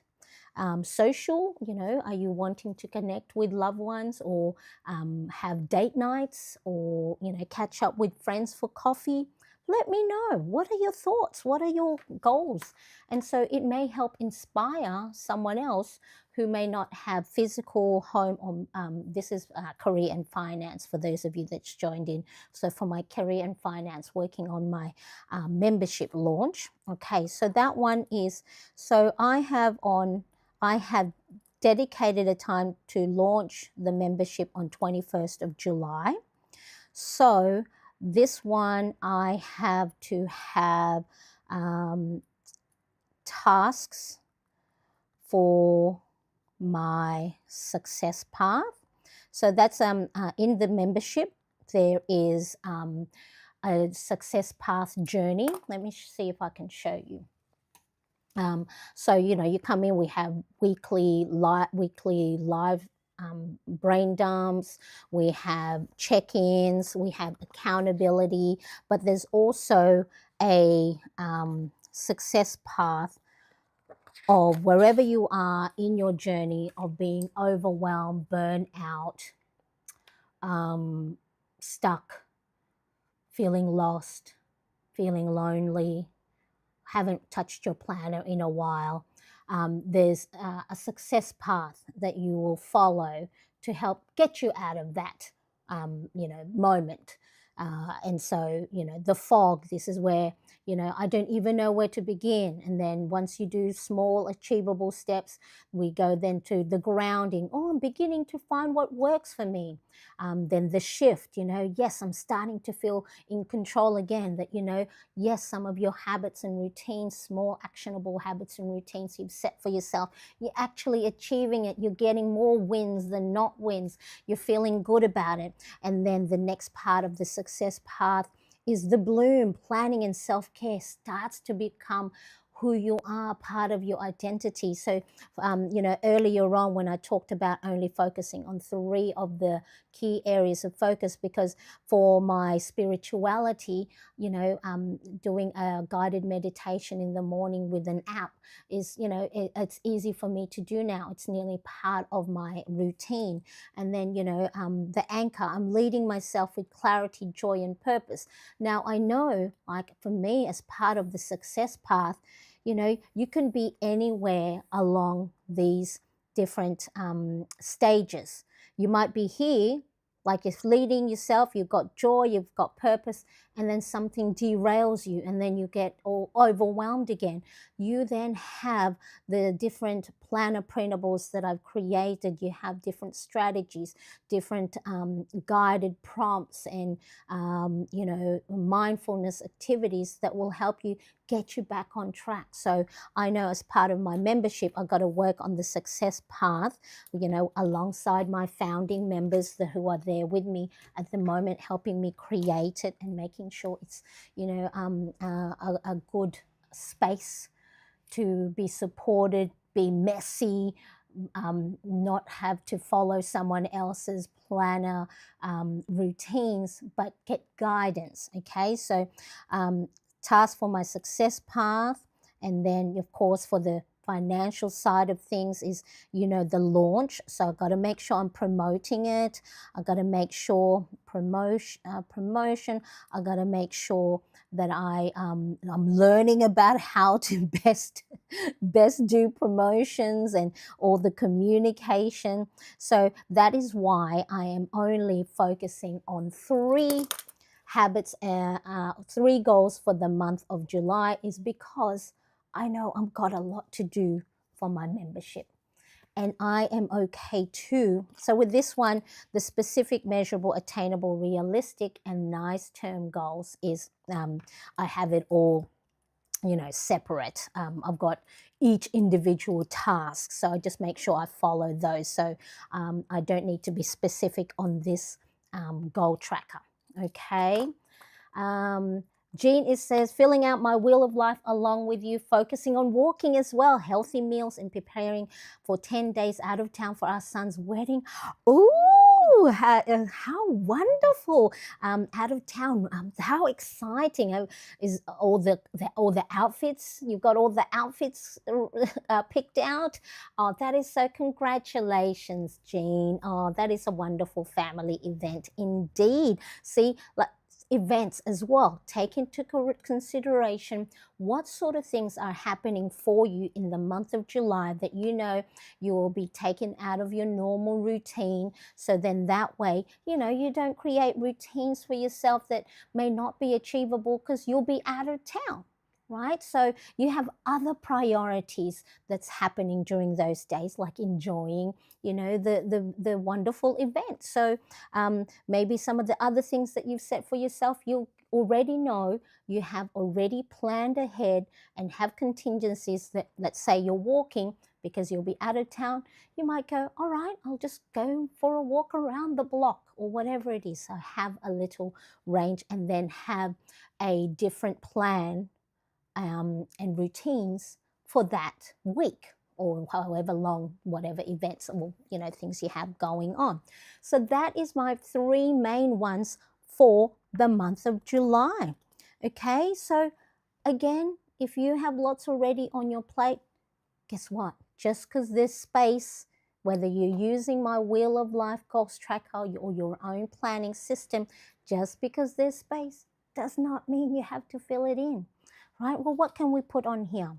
[SPEAKER 2] Social, are you wanting to connect with loved ones, or have date nights, or catch up with friends for coffee? Let me know. What are your thoughts? What are your goals? And so it may help inspire someone else who may not have physical home. Or this is career and finance for those of you that's joined in. So for my career and finance, working on my membership launch. Okay, so that one is, so I have dedicated a time to launch the membership on 21st of July. So this one I have to have tasks for my success path. So that's in the membership, there is a success path journey. Let me see if I can show you. So you come in, we have weekly live brain dumps, we have check-ins, we have accountability, but there's also a success path of wherever you are in your journey of being overwhelmed, burnt out, stuck, feeling lost, feeling lonely, haven't touched your planner in a while. There's a success path that you will follow to help get you out of that, moment. And so, the fog, this is where, I don't even know where to begin. And then once you do small achievable steps, we go then to the grounding. Oh, I'm beginning to find what works for me. Then the shift, yes, I'm starting to feel in control again, that, yes, some of your habits and routines, small actionable habits and routines you've set for yourself, you're actually achieving it. You're getting more wins than not wins. You're feeling good about it. And then the next part of the success path is the bloom. Planning and self-care starts to become who you are, part of your identity. So, earlier on when I talked about only focusing on 3 of the key areas of focus, because for my spirituality, doing a guided meditation in the morning with an app is, it's easy for me to do now. It's nearly part of my routine. And then, the anchor, I'm leading myself with clarity, joy, and purpose. Now, I know, like for me, as part of the success path, you can be anywhere along these different stages. You might be here, like it's leading yourself, you've got joy, you've got purpose, and then something derails you, and then you get all overwhelmed again. You then have the different planner printables that I've created. You have different strategies, different guided prompts, and mindfulness activities that will help you get you back on track. So I know as part of my membership, I've got to work on the success path, alongside my founding members who are there with me at the moment, helping me create it and making sure it's, a good space to be supported, be messy, not have to follow someone else's planner routines, but get guidance. Okay, so task for my success path, and then of course for the financial side of things is the launch. So I've got to make sure I'm promoting it. I've got to make sure promotion. I've got to make sure that I'm learning about how to best do promotions and all the communication. So that is why I am only focusing on 3 habits, 3 goals for the month of July, is because I know I've got a lot to do for my membership. and I am okay too. So with this one, the specific, measurable, attainable, realistic, and nice term goals is I have it all, separate. I've got each individual task, so I just make sure I follow those. So I don't need to be specific on this goal tracker. Okay. Jean says, filling out my wheel of life along with you, focusing on walking as well, healthy meals, and preparing for 10 days out of town for our son's wedding. Ooh, how wonderful! Out of town, how exciting! Is all the outfits? You've got all the outfits picked out. Oh, that is so. Congratulations, Jean. Oh, that is a wonderful family event indeed. See, like events as well. Take into consideration what sort of things are happening for you in the month of July that you will be taken out of your normal routine. So then that way, you don't create routines for yourself that may not be achievable because you'll be out of town. Right? So you have other priorities that's happening during those days, like enjoying, the wonderful event. So maybe some of the other things that you've set for yourself, you already know, you have already planned ahead and have contingencies that, let's say you're walking because you'll be out of town, you might go, all right, I'll just go for a walk around the block or whatever it is. So have a little range and then have a different plan and routines for that week or however long, whatever events or things you have going on. So that is my 3 main ones for the month of July. Okay, so again, if you have lots already on your plate, guess what? Just because there's space, whether you're using my Wheel of Life Goals Tracker or your own planning system, just because there's space does not mean you have to fill it in. Right, well, what can we put on here?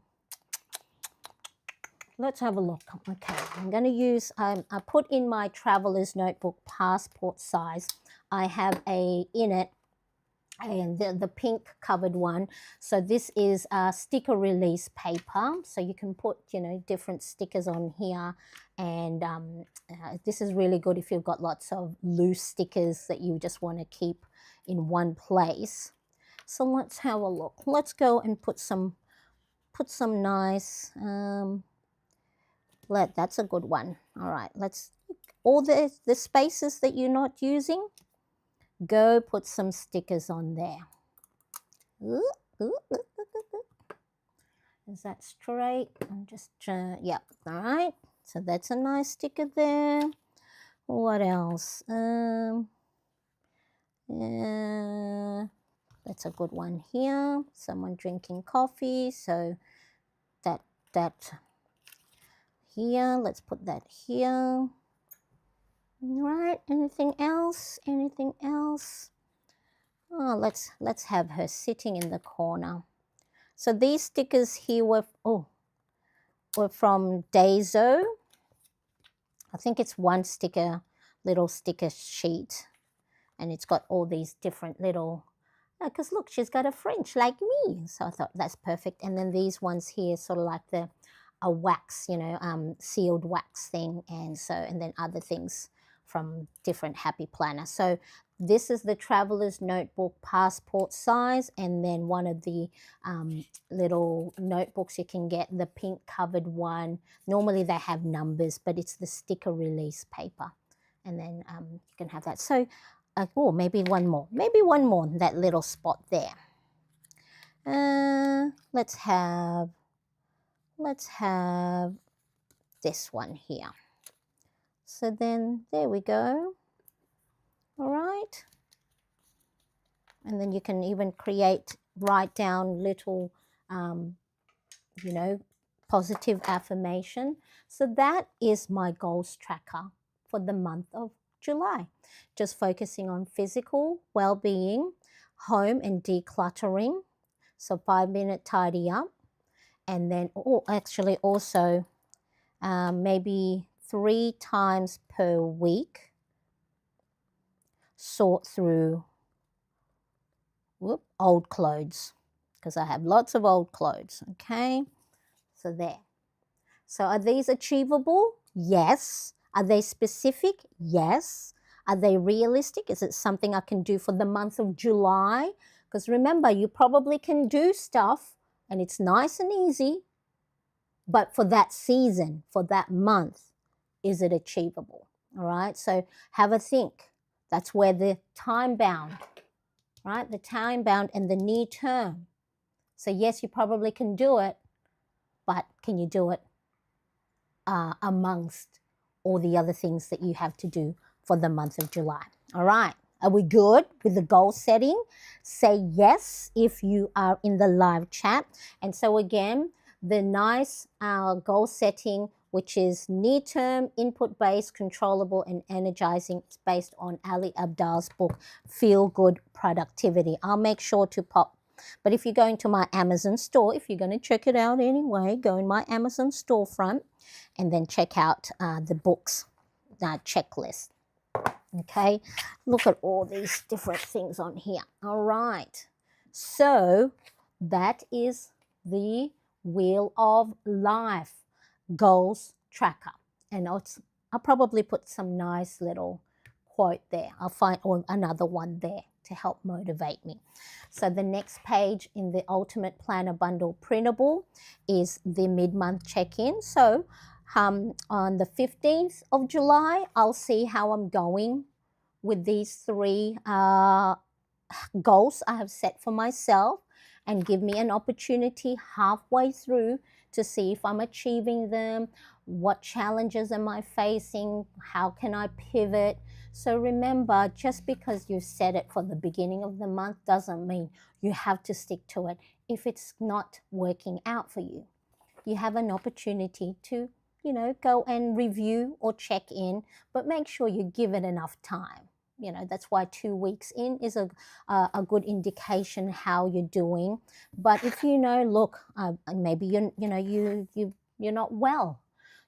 [SPEAKER 2] Let's have a look. Okay, I'm going to use, I put in my traveler's notebook passport size. I have in it, and the pink covered one. So this is sticker release paper. So you can put, different stickers on here. And this is really good if you've got lots of loose stickers that you just want to keep in one place. So let's have a look. Let's go and put some nice, that's a good one. All right, let's, all the spaces that you're not using, go put some stickers on there. Is that straight? I'm just, yeah, all right. So that's a nice sticker there. What else? That's a good one here. Someone drinking coffee. So that here. Let's put that here. All right. Anything else? Anything else? Oh, let's have her sitting in the corner. So these stickers here were from Daiso. I think it's one little sticker sheet, and it's got all these different little. Because look, she's got a French like me. So I thought that's perfect. And then these ones here, sort of like a wax, sealed wax thing. And then other things from different Happy Planner. So this is the Traveler's Notebook passport size. And then one of the little notebooks you can get, the pink covered one. Normally they have numbers, but it's the sticker release paper. And then you can have that. So maybe one more, that little spot there. Let's have this one here. So then there we go. All right. And then you can even write down little, positive affirmation. So that is my goals tracker for the month of July. Just focusing on physical well-being, home and decluttering. So 5-minute tidy up. And then actually also maybe 3 times per week sort through old clothes, because I have lots of old clothes. Okay, so there. So are these achievable? Yes. Are they specific? Yes. Are they realistic? Is it something I can do for the month of July? Because remember, you probably can do stuff and it's nice and easy, but for that season, for that month, is it achievable? All right. So have a think. That's where the time bound, right? The time bound and the near term. So, yes, you probably can do it, but can you do it amongst all the other things that you have to do for the month of July? All right. Are we good with the goal setting? Say yes if you are in the live chat. And so, again, the nice goal setting, which is near term, input based, controllable, and energizing, is based on Ali Abdal's book, Feel Good Productivity. I'll make sure to pop. But if you're going to my Amazon store, if you're going to check it out anyway, go in my Amazon storefront and then check out the books checklist. Okay, look at all these different things on here. All right, so that is the Wheel of Life goals tracker, and I'll probably put some nice little quote there. I'll find or another one there to help motivate me. So the next page in the Ultimate Planner Bundle Printable is the mid-month check-in. So on the 15th of July, I'll see how I'm going with these three goals I have set for myself and give me an opportunity halfway through to see if I'm achieving them, what challenges am I facing, how can I pivot. So remember, just because you set it for the beginning of the month doesn't mean you have to stick to it if it's not working out for you. You have an opportunity to, go and review or check in, but make sure you give it enough time. That's why 2 weeks in is a good indication how you're doing. But if look, maybe you're not well,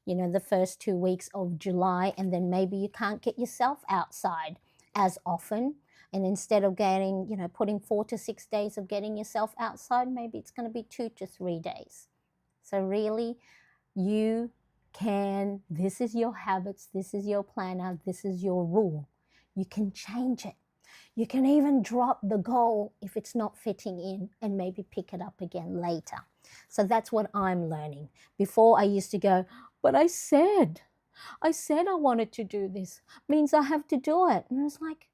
[SPEAKER 2] the first 2 weeks of July, and then maybe you can't get yourself outside as often. And instead of putting 4 to 6 days of getting yourself outside, maybe it's going to be 2 to 3 days. So really, this is your habits, this is your planner, this is your rule. You can change it. You can even drop the goal if it's not fitting in and maybe pick it up again later. So that's what I'm learning. Before I used to go, but I said I wanted to do this. Means I have to do it. And I was like,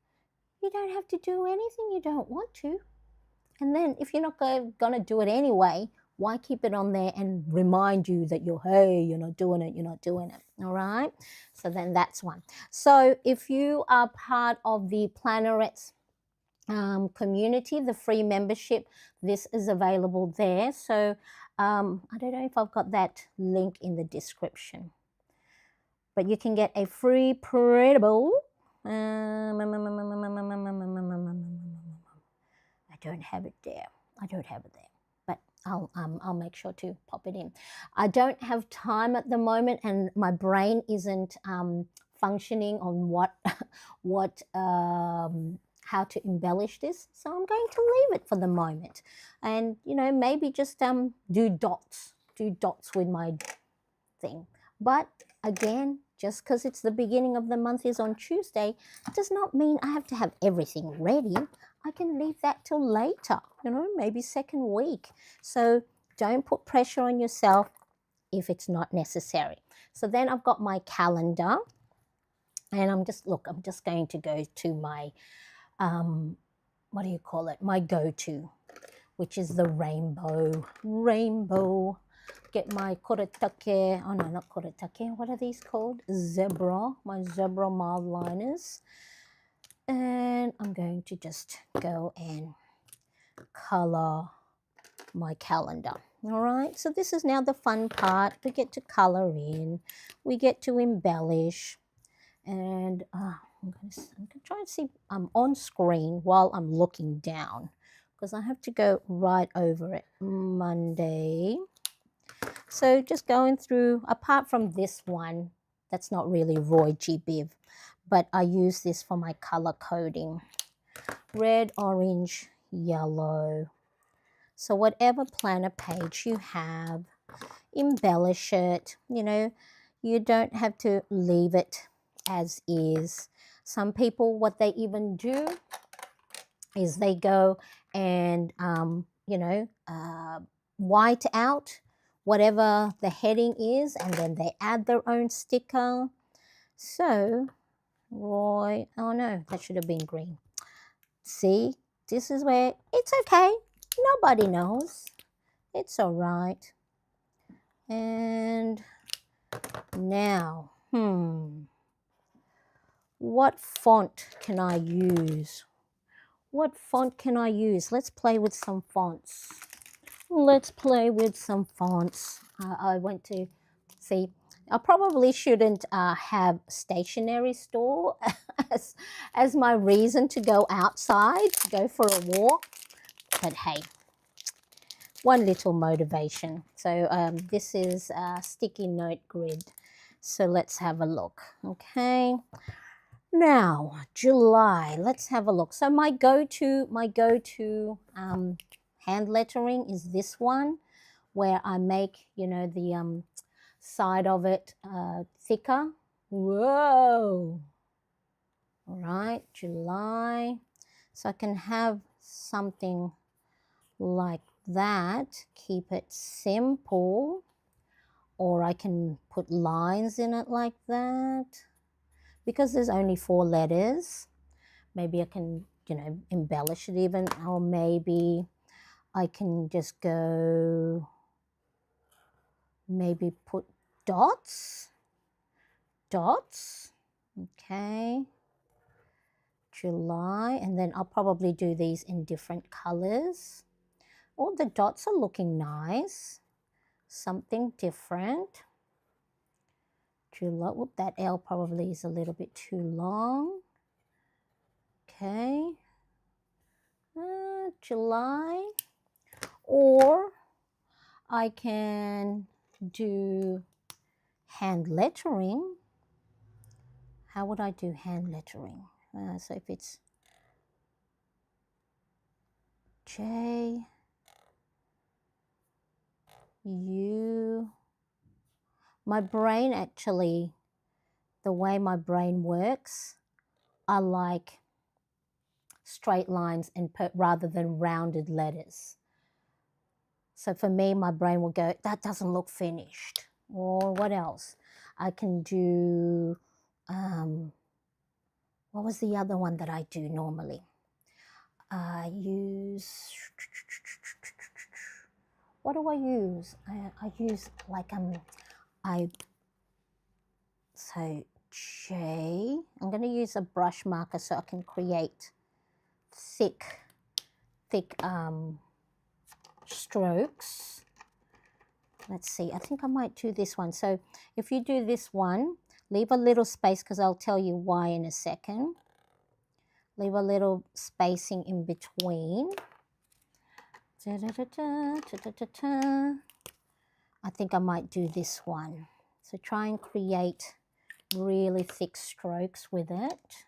[SPEAKER 2] you don't have to do anything you don't want to. And then if you're not going to do it anyway, why keep it on there and remind you that you're not doing it. All right. So then that's one. So if you are part of the Plannerettes community, the free membership, this is available there. So I don't know if I've got that link in the description, but you can get a free printable. I don't have it there. But I'll make sure to pop it in. I don't have time at the moment, and my brain isn't functioning on how to embellish this. So I'm going to leave it for the moment, and maybe just do dots with my thing. But again, just because it's the beginning of the month is on Tuesday does not mean I have to have everything ready. I can leave that till later, maybe second week. So don't put pressure on yourself if it's not necessary. So then I've got my calendar, and I'm just going to go to my, my go-to, which is the rainbow. Get my koretake, oh no, not koretake, what are these called? My zebra mild liners. And I'm going to just go and color my calendar. All right, so this is now the fun part. We get to color in, we get to embellish, and I'm going to try and see on screen while I'm looking down, because I have to go right over it. Monday. So just going through, apart from this one, that's not really Roy G. Biv, but I use this for my color coding. Red, orange, yellow. So whatever planner page you have, embellish it. You don't have to leave it as is. Some people, what they even do is they go and, white out whatever the heading is, and then they add their own sticker. So, Roy, oh no, that should have been green. See, this is where it's okay. Nobody knows. It's all right. And now, what font can I use? What font can I use? Let's play with some fonts. Let's play with some fonts. I went to see. I probably shouldn't have stationery store as my reason to go outside, to go for a walk. But hey, one little motivation. So this is a sticky note grid. So let's have a look. Okay. Now, July. Let's have a look. So my go-to hand lettering is this one, where I make, the side of it thicker. Whoa. All right, July. So I can have something like that. Keep it simple. Or I can put lines in it like that. Because there's only 4 letters, maybe I can, embellish it even, or maybe I can just go, maybe put dots. Okay, July, and then I'll probably do these in different colors. Oh, the dots are looking nice. Something different. July, whoop, that L probably is a little bit too long. Okay, July. Or I can do hand lettering. How would I do hand lettering? So if it's J, U, my brain actually, the way my brain works, I like straight lines and rather than rounded letters. So for me, my brain will go, that doesn't look finished. Or what else? I can do, what was the other one that I do normally? I use, what do I use? I use like, so J, I'm going to use a brush marker so I can create thick strokes. Let's see, I think I might do this one. So if you do this one, leave a little space because I'll tell you why in a second. Leave a little spacing in between. I think I might do this one. So try and create really thick strokes with it.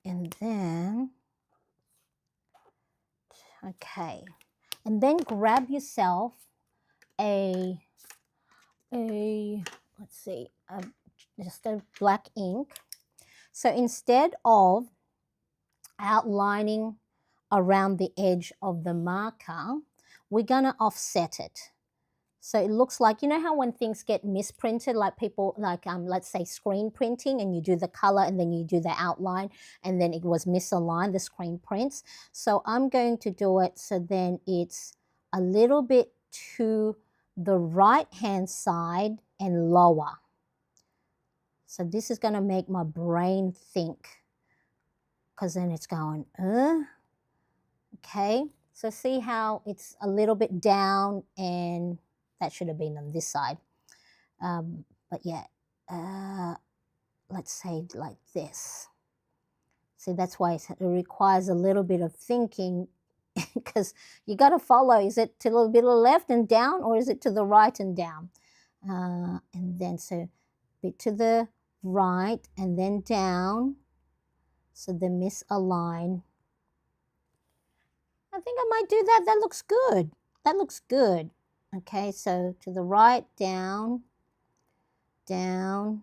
[SPEAKER 2] And then, okay. And then grab yourself let's see, just a black ink. So instead of outlining around the edge of the marker, we're going to offset it. So it looks like, you know how when things get misprinted, like people, like let's say screen printing, and you do the color and then you do the outline and then it was misaligned, the screen prints. So I'm going to do it so then it's a little bit to the right hand side and lower. So this is going to make my brain think, because then it's going, okay. So see how it's a little bit down, and that should have been on this side. But yeah, let's say like this. See, that's why it requires a little bit of thinking, because you got to follow. Is it to a little bit of the left and down, or is it to the right and down? And then so a bit to the right and then down. So the misalign. I think I might do that. That looks good. That looks good. Okay, so to the right, down, down,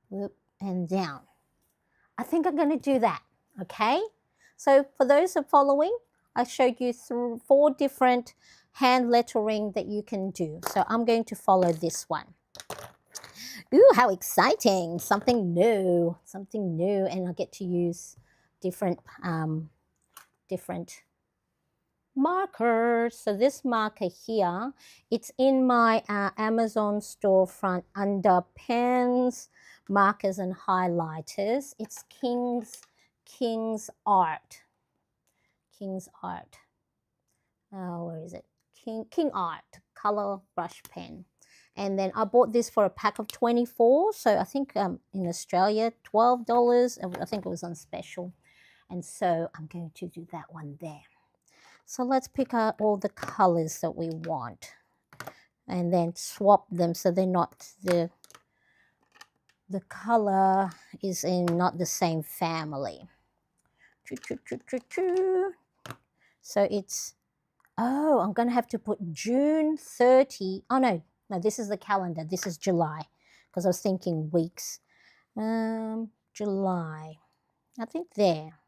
[SPEAKER 2] whoop, and down. I think I'm going to do that, okay? So for those who are following, I showed you 4 different hand lettering that you can do. So I'm going to follow this one. Ooh, how exciting. Something new, and I get to use different markers. So this marker here, it's in my Amazon storefront under pens, markers, and highlighters. It's King's Art. King's Art. Oh, where is it? King Art color brush pen. And then I bought this for a pack of 24. So I think in Australia, $12. I think it was on special. And so I'm going to do that one there. So let's pick out all the colors that we want and then swap them so they're not the color is in not the same family. So it's, oh, I'm going to have to put June 30. Oh, no, this is the calendar. This is July because I was thinking weeks. July. I think there.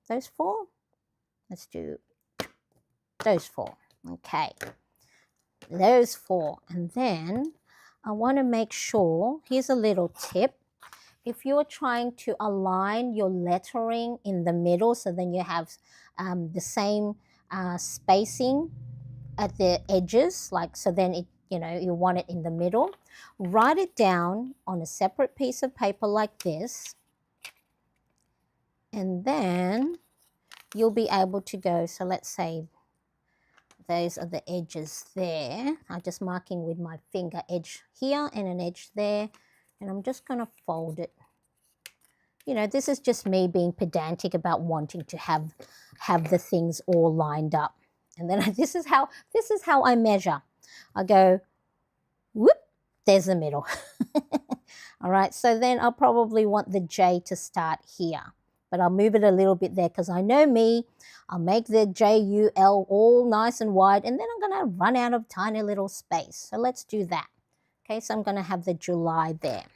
[SPEAKER 2] Those 4? Let's do those 4. Okay. Those 4. And then I want to make sure, here's a little tip. If you're trying to align your lettering in the middle so then you have the same spacing at the edges, like so then it, you want it in the middle, write it down on a separate piece of paper like this, and then you'll be able to go, so let's say those are the edges there. I'm just marking with my finger edge here and an edge there, and I'm just going to fold it. This is just me being pedantic about wanting to have the things all lined up. And then this is how I measure. I go, whoop, there's the middle. All right, so then I'll probably want the J to start here. But I'll move it a little bit there because I know me. I'll make the J-U-L all nice and wide, and then I'm going to run out of tiny little space. So let's do that. Okay, so I'm going to have the July there.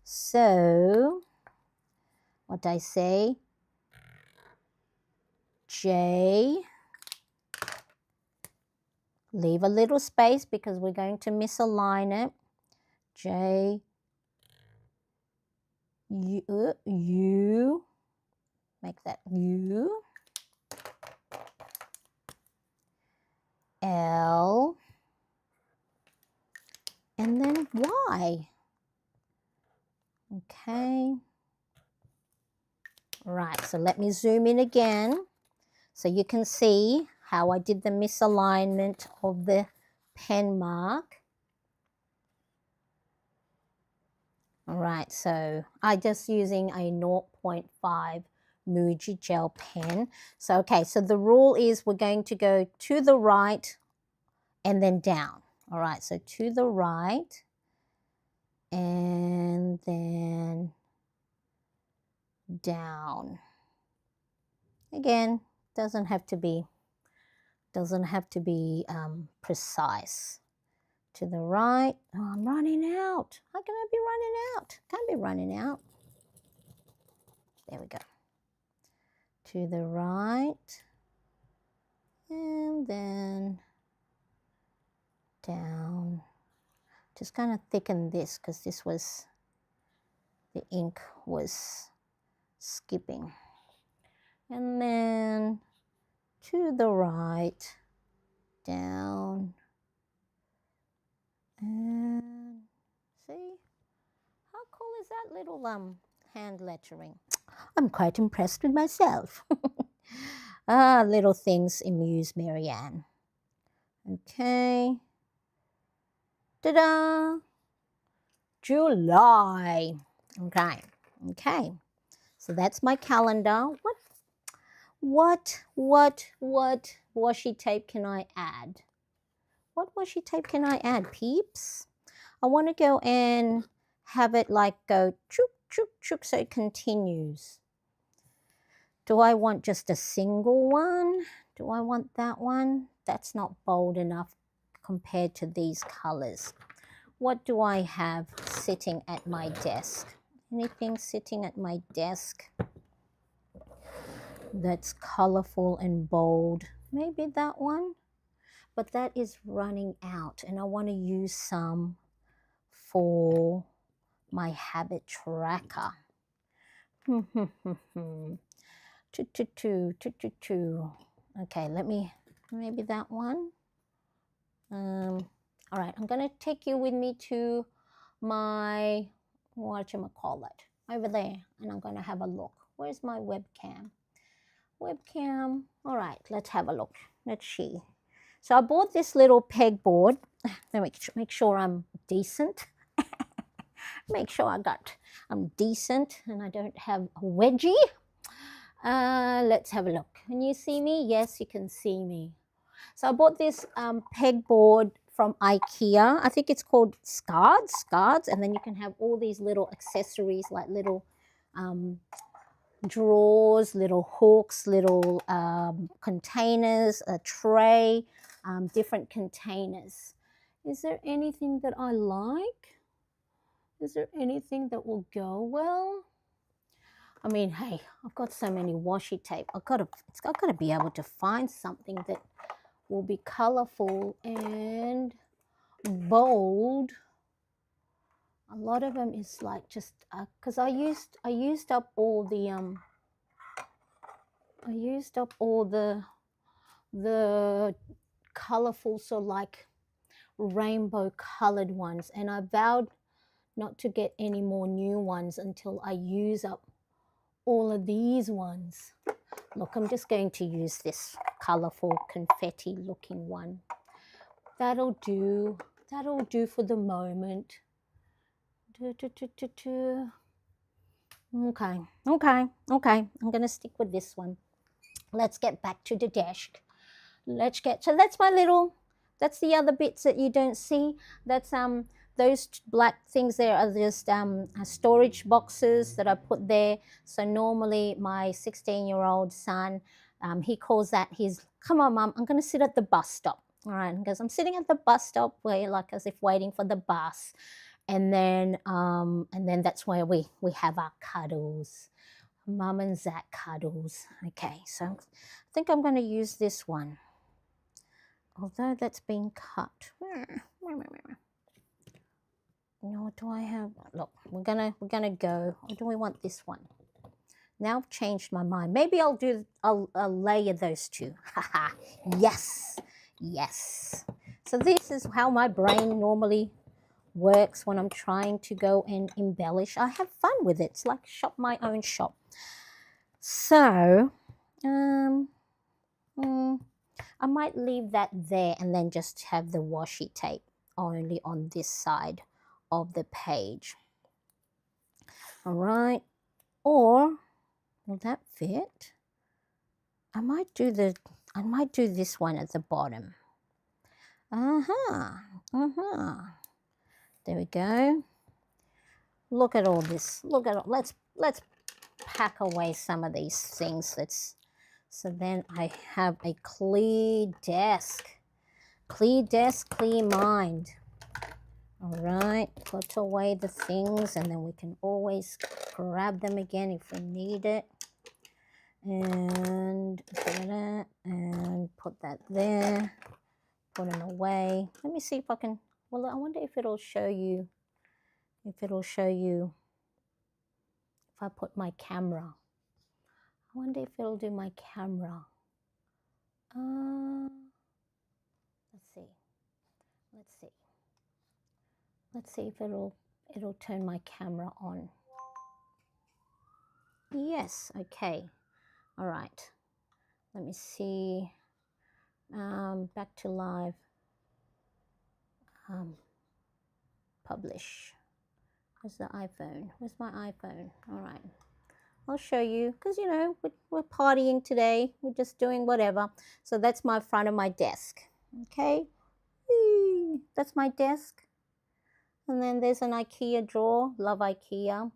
[SPEAKER 2] So what did I say? J. Leave a little space because we're going to misalign it. J. U. Make that U. L. And then Y. Okay. Right, so let me zoom in again so you can see how I did the misalignment of the pen mark. All right, so I'm just using a 0.5 Muji gel pen. So, okay, so the rule is we're going to go to the right and then down. All right, so to the right and then down. Again, doesn't have to be precise. To the right. Oh, I'm running out. How can I be running out? Can't be running out. There we go. To the right. And then down. Just kind of thicken this because the ink was skipping. And then to the right, down. And see, how cool is that little hand lettering? I'm quite impressed with myself. Little things amuse Marianne. Okay. Ta-da! July. Okay. So that's my calendar. What washi tape can I add? What washi tape can I add, peeps? I want to go and have it like go choop, choop, choop so it continues. Do I want just a single one? Do I want that one? That's not bold enough compared to these colors. What do I have sitting at my desk? Anything sitting at my desk that's colorful and bold? Maybe that one, but that is running out, and I want to use some for my habit tracker. Okay, maybe that one. All right, I'm gonna take you with me to my, whatchamacallit, over there, and I'm gonna have a look. Where's my webcam? Webcam. All right, let's have a look. Let's see. So I bought this little pegboard. Let me make sure I'm decent. Make sure I'm decent and I don't have a wedgie. Let's have a look. Can you see me? Yes, you can see me. So I bought this pegboard from IKEA. I think it's called Scards, and then you can have all these little accessories like little drawers, little hooks, little containers, a tray, different containers. Is there anything that I like? Is there anything that will go well? I mean, hey, I've got so many washi tape. I've got to be able to find something that will be colorful and bold. A lot of them is like just because I used up all the colorful, so like rainbow colored ones, and I vowed not to get any more new ones until I use up all of these ones. Look, I'm just going to use this colorful confetti looking one. That'll do for the moment. Okay, I'm gonna stick with this one. Let's get back to the desk. So that's the other bits that you don't see. That's those black things there are just storage boxes that I put there. So normally my 16-year-old son, he calls that his, come on mum, I'm going to sit at the bus stop. All right, because I'm sitting at the bus stop where, like, as if waiting for the bus. And then that's where we have our cuddles. Mum and Zach cuddles. Okay, so I think I'm going to use this one. Although that's been cut. What do I have? Look, we're gonna go. Or do we want this one? Now I've changed my mind. Maybe I'll layer those two. Haha. Yes. So this is how my brain normally works when I'm trying to go and embellish. I have fun with it. It's like shop my own shop. So, I might leave that there and then just have the washi tape only on this side of the page. All right. Or will that fit? I might do this one at the bottom. There we go. Look at all this. Let's pack away some of these things. So then I have a clear desk. Clear desk, clear mind. All right, put away the things and then we can always grab them again if we need it. And put that there. Put them away. Let me see if I can, well, I wonder if it'll show you, if I put my camera. I wonder if it'll do my camera. Let's see if it'll turn my camera on. Yes, okay. All right. Let me see. Back to live. Publish. Where's the iPhone? Where's my iPhone? All right. I'll show you because, you know, we're partying today. We're just doing whatever. So that's my front of my desk. Okay. Whee! That's my desk. And then there's an IKEA drawer. Love IKEA.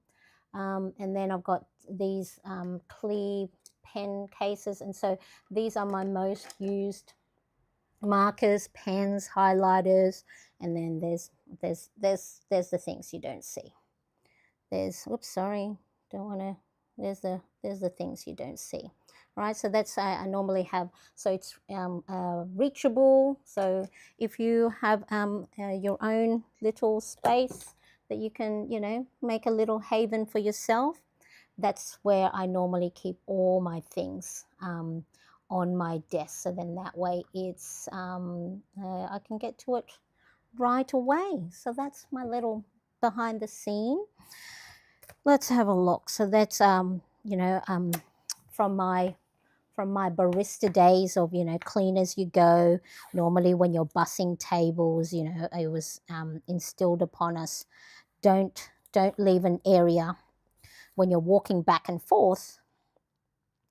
[SPEAKER 2] And then I've got these clear pen cases. And so these are my most used markers, pens, highlighters. And then there's there's the things you don't see. There's, whoops, sorry, don't want to, there's the things you don't see. Right, so that's I normally have, so it's reachable. So if you have your own little space that you can, make a little haven for yourself, that's where I normally keep all my things on my desk. So then that way it's I can get to it right away. So that's my little behind the scene. Let's have a look. So that's from my barista days of clean as you go. Normally when you're bussing tables, it was instilled upon us, don't leave an area when you're walking back and forth.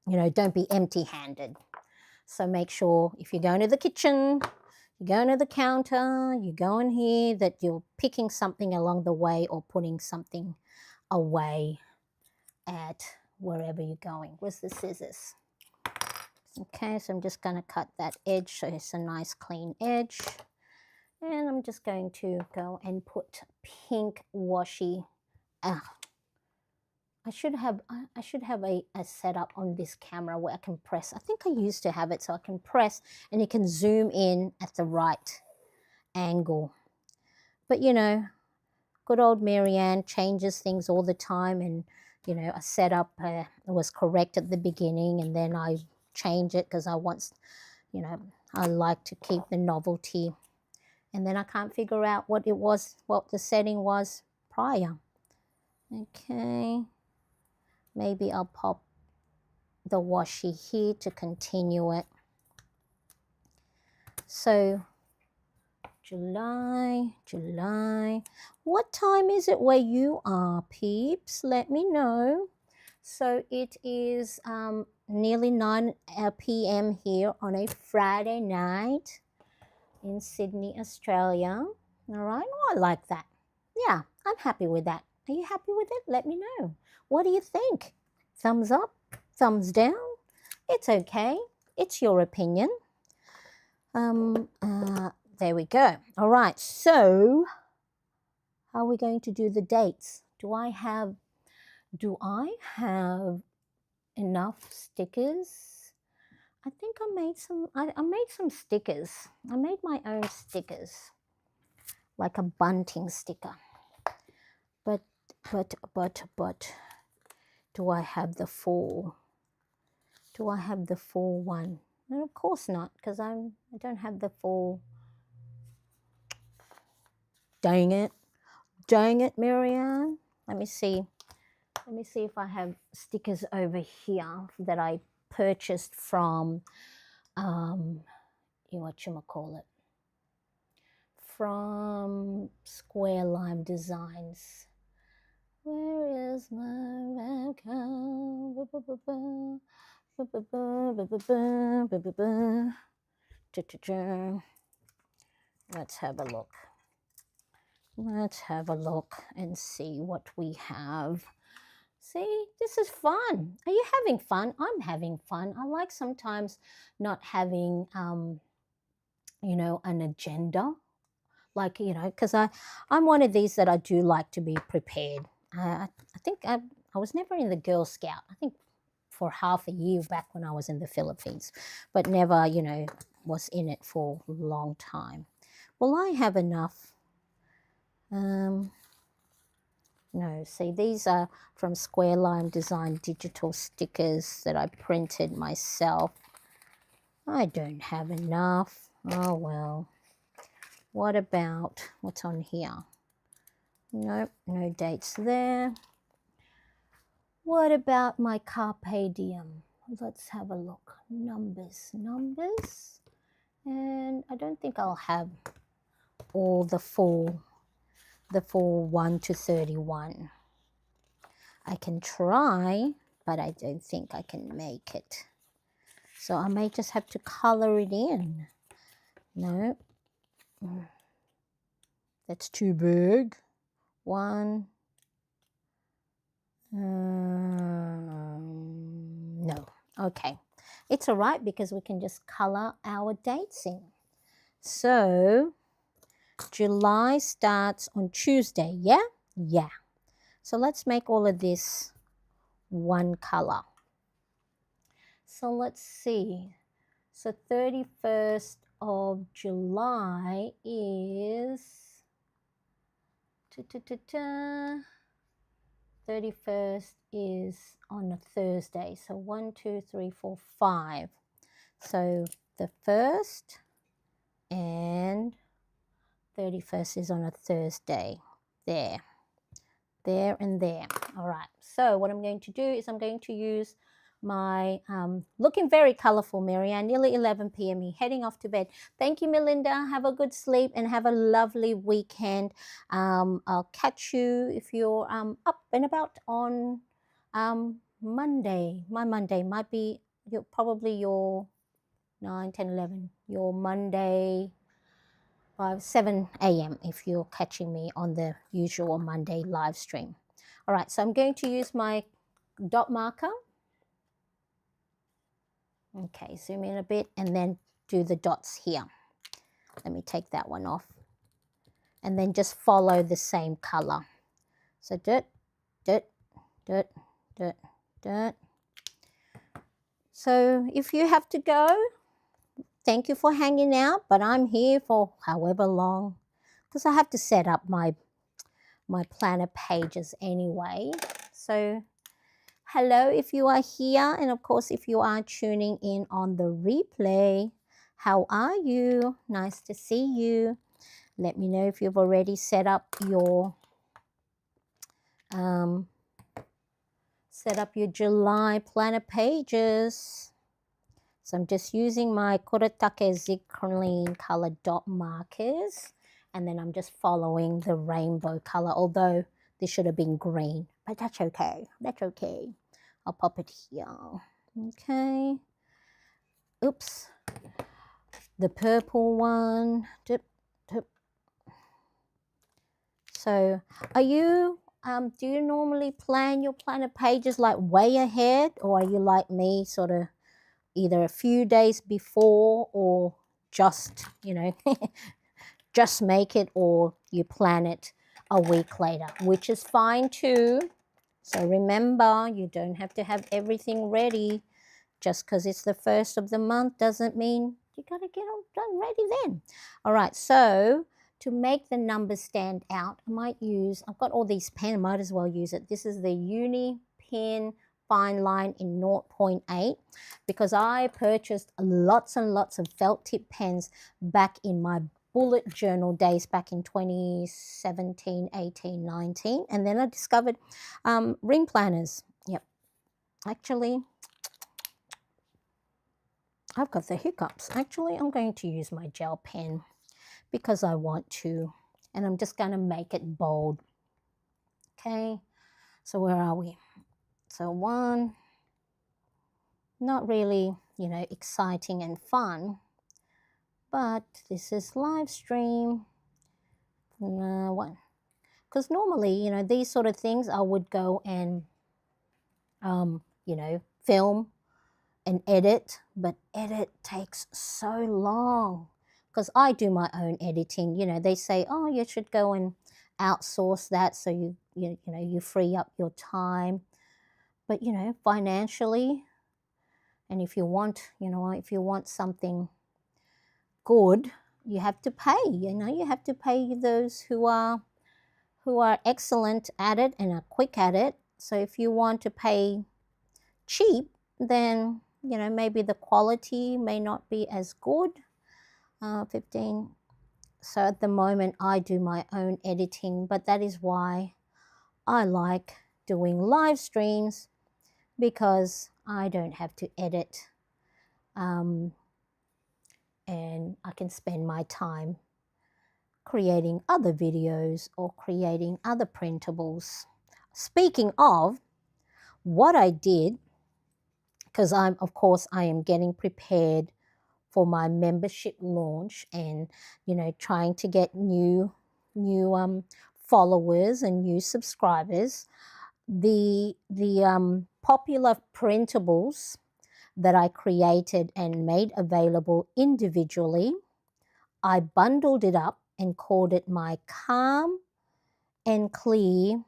[SPEAKER 2] Don't be empty handed. So make sure if you're going to the kitchen, you're going to the counter, you're going here, that you're picking something along the way or putting something away at wherever you're going. Where's the scissors? Okay, so I'm just going to cut that edge so it's a nice clean edge. And I'm just going to go and put pink washi. I should have a setup on this camera where I can press. I think I used to have it so I can press and you can zoom in at the right angle. But good old Marianne changes things all the time, and a setup was correct at the beginning and then I change it because I want, I like to keep the novelty, and then I can't figure out what the setting was prior. Okay, maybe I'll pop the washi here to continue it. So July. What time is it where you are, peeps? Let me know. So it is nearly 9 p.m. here on a Friday night in Sydney, Australia. All right, oh, I like that. Yeah, I'm happy with that. Are you happy with it? Let me know. What do you think? Thumbs up, thumbs down? It's okay. It's your opinion. There we go. All right, so how are we going to do the dates? Do I have enough stickers? I think I made some stickers. I made my own stickers, like a bunting sticker. But do I have the full? Do I have the full one? No, of course not, because I don't have the full. Dang it, Marianne. Let me see if I have stickers over here that I purchased from whatchamacallit, from Square Lime Designs. Where is my webcam? Let's have a look. Let's have a look and see what we have. See, this is fun. Are you having fun? I'm having fun. I like sometimes not having, an agenda. Like, because I'm one of these that I do like to be prepared. I think I was never in the Girl Scout. I think for half a year back when I was in the Philippines, but never, was in it for a long time. Well, I have enough. No, see, these are from Square Lime Design digital stickers that I printed myself. I don't have enough. Oh, well. What about, what's on here? Nope, no dates there. What about my Carpe Diem? Let's have a look. Numbers. And I don't think I'll have all the full 1 to 31. I can try, but I don't think I can make it. So I may just have to color it in. No, that's too big. One. No. Okay. It's all right because we can just color our dates in. So July starts on Tuesday, yeah? Yeah. So let's make all of this one color. So let's see. So 31st of July is 31st is on a Thursday. So 1, 2, 3, 4, 5. So the 1st and 31st is on a Thursday. There and there. All right. So what I'm going to do is I'm going to use my looking very colorful, Marianne, nearly 11 p.m. heading off to bed. Thank you, Melinda. Have a good sleep and have a lovely weekend. I'll catch you if you're up and about on Monday. My Monday might be probably your 9, 10, 11, your Monday 5, 7 a.m. if you're catching me on the usual Monday live stream. All right, so I'm going to use my dot marker. Okay, zoom in a bit and then do the dots here. Let me take that one off. And then just follow the same color. So dirt, dirt, dirt, dirt, dirt. So if you have to go, thank you for hanging out, but I'm here for however long because I have to set up my planner pages anyway. So hello if you are here, and of course if you are tuning in on the replay, how are you? Nice to see you. Let me know if you've already set up your July planner pages. So I'm just using my Kuretake Zirconium color dot markers, and then I'm just following the rainbow color, although this should have been green, but that's okay. That's okay. I'll pop it here. Okay. Oops. The purple one. Dip, dip. So are you, do you normally plan your planner pages like way ahead, or are you like me, sort of either a few days before or just, just make it, or you plan it a week later, which is fine too. So remember, you don't have to have everything ready. Just because it's the first of the month doesn't mean you got to get it done ready then. All right, so to make the numbers stand out, I've got all these pens, might as well use it. This is the Uni Pen Fine Line in 0.8 because I purchased lots and lots of felt tip pens back in my bullet journal days back in 2017, 18, 19. And then I discovered ring planners. Yep. Actually, I've got the hiccups. Actually, I'm going to use my gel pen because I want to. And I'm just going to make it bold. Okay. So where are we? So 1, not really, exciting and fun. But this is live stream. 1. Because normally, these sort of things I would go and, film and edit, but edit takes so long because I do my own editing. They say, oh, you should go and outsource that so you free up your time. But, financially, and if you want something good, you have to pay. You have to pay those who are excellent at it and are quick at it. So if you want to pay cheap, then maybe the quality may not be as good. 15. So at the moment I do my own editing, but that is why I like doing live streams, because I don't have to edit, and I can spend my time creating other videos or creating other printables. Speaking of what I did, because I am getting prepared for my membership launch and trying to get new followers and new subscribers. The popular printables that I created and made available individually, I bundled it up and called it my Calm and Clear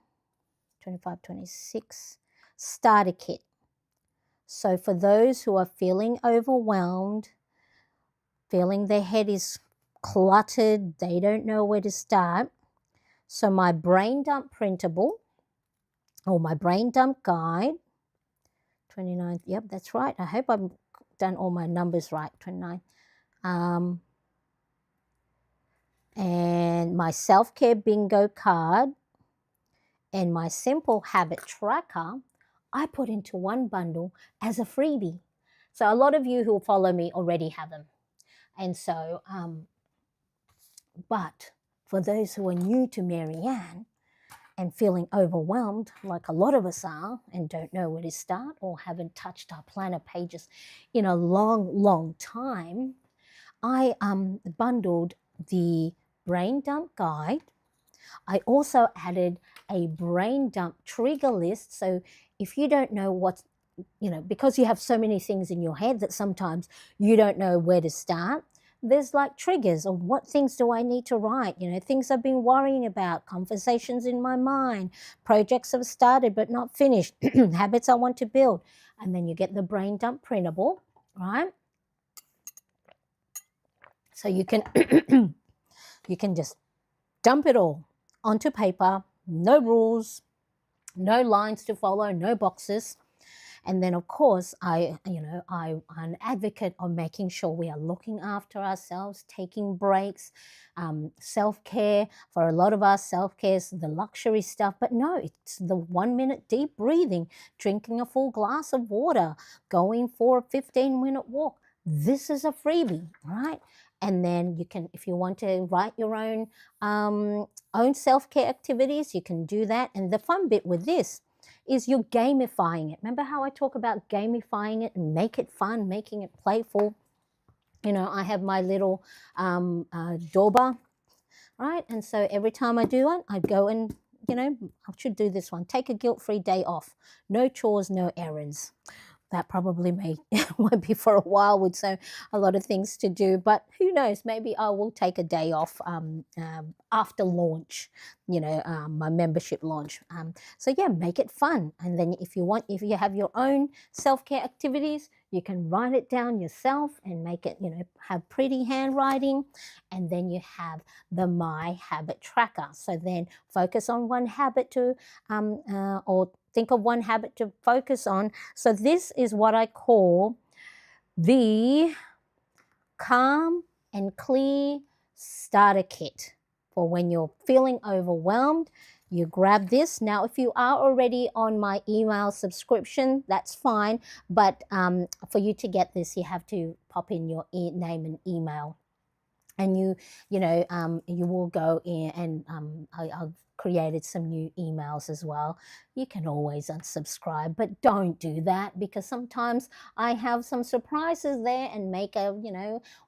[SPEAKER 2] 25-26 starter kit. So for those who are feeling overwhelmed, feeling their head is cluttered, they don't know where to start, so my brain dump printable or my brain dump guide, 29th, yep, that's right. I hope I've done all my numbers right, 29. And my self-care bingo card and my simple habit tracker, I put into one bundle as a freebie. So a lot of you who follow me already have them. And so, but for those who are new to Marianne and feeling overwhelmed, like a lot of us are, and don't know where to start or haven't touched our planner pages in a long, long time, I bundled the brain dump guide. I also added a brain dump trigger list. So if you don't know what's, because you have so many things in your head that sometimes you don't know where to start, there's like triggers of what things do I need to write, things I've been worrying about, conversations in my mind, projects I've started but not finished, habits I want to build. And then you get the brain dump printable, right? So you can you can just dump it all onto paper, no rules, no lines to follow, no boxes. And then, of course, I'm an advocate of making sure we are looking after ourselves, taking breaks, self-care. For a lot of us, self-care is the luxury stuff, but no, it's the 1 minute deep breathing, drinking a full glass of water, going for a 15-minute walk. This is a freebie, right? And then you can, if you want to write your own self-care activities, you can do that. And the fun bit with this is you're gamifying it. Remember how I talk about gamifying it and make it fun, making it playful? I have my little doorbell, right? And so every time I do one, I go and, I should do this one. Take a guilt-free day off. No chores, no errands. That probably won't be for a while with a lot of things to do, but who knows, maybe I will take a day off after launch, my membership launch. So yeah, make it fun. And then if you have your own self-care activities, you can write it down yourself and make it, have pretty handwriting. And then you have the My Habit Tracker. So then focus on one habit or think of one habit to focus on. So this is what I call the Calm and Clear Starter Kit for when you're feeling overwhelmed. You grab this. Now, if you are already on my email subscription, that's fine. But for you to get this, you have to pop in your name and email. And you will go in and I've created some new emails as well. You can always unsubscribe, but don't do that, because sometimes I have some surprises there and make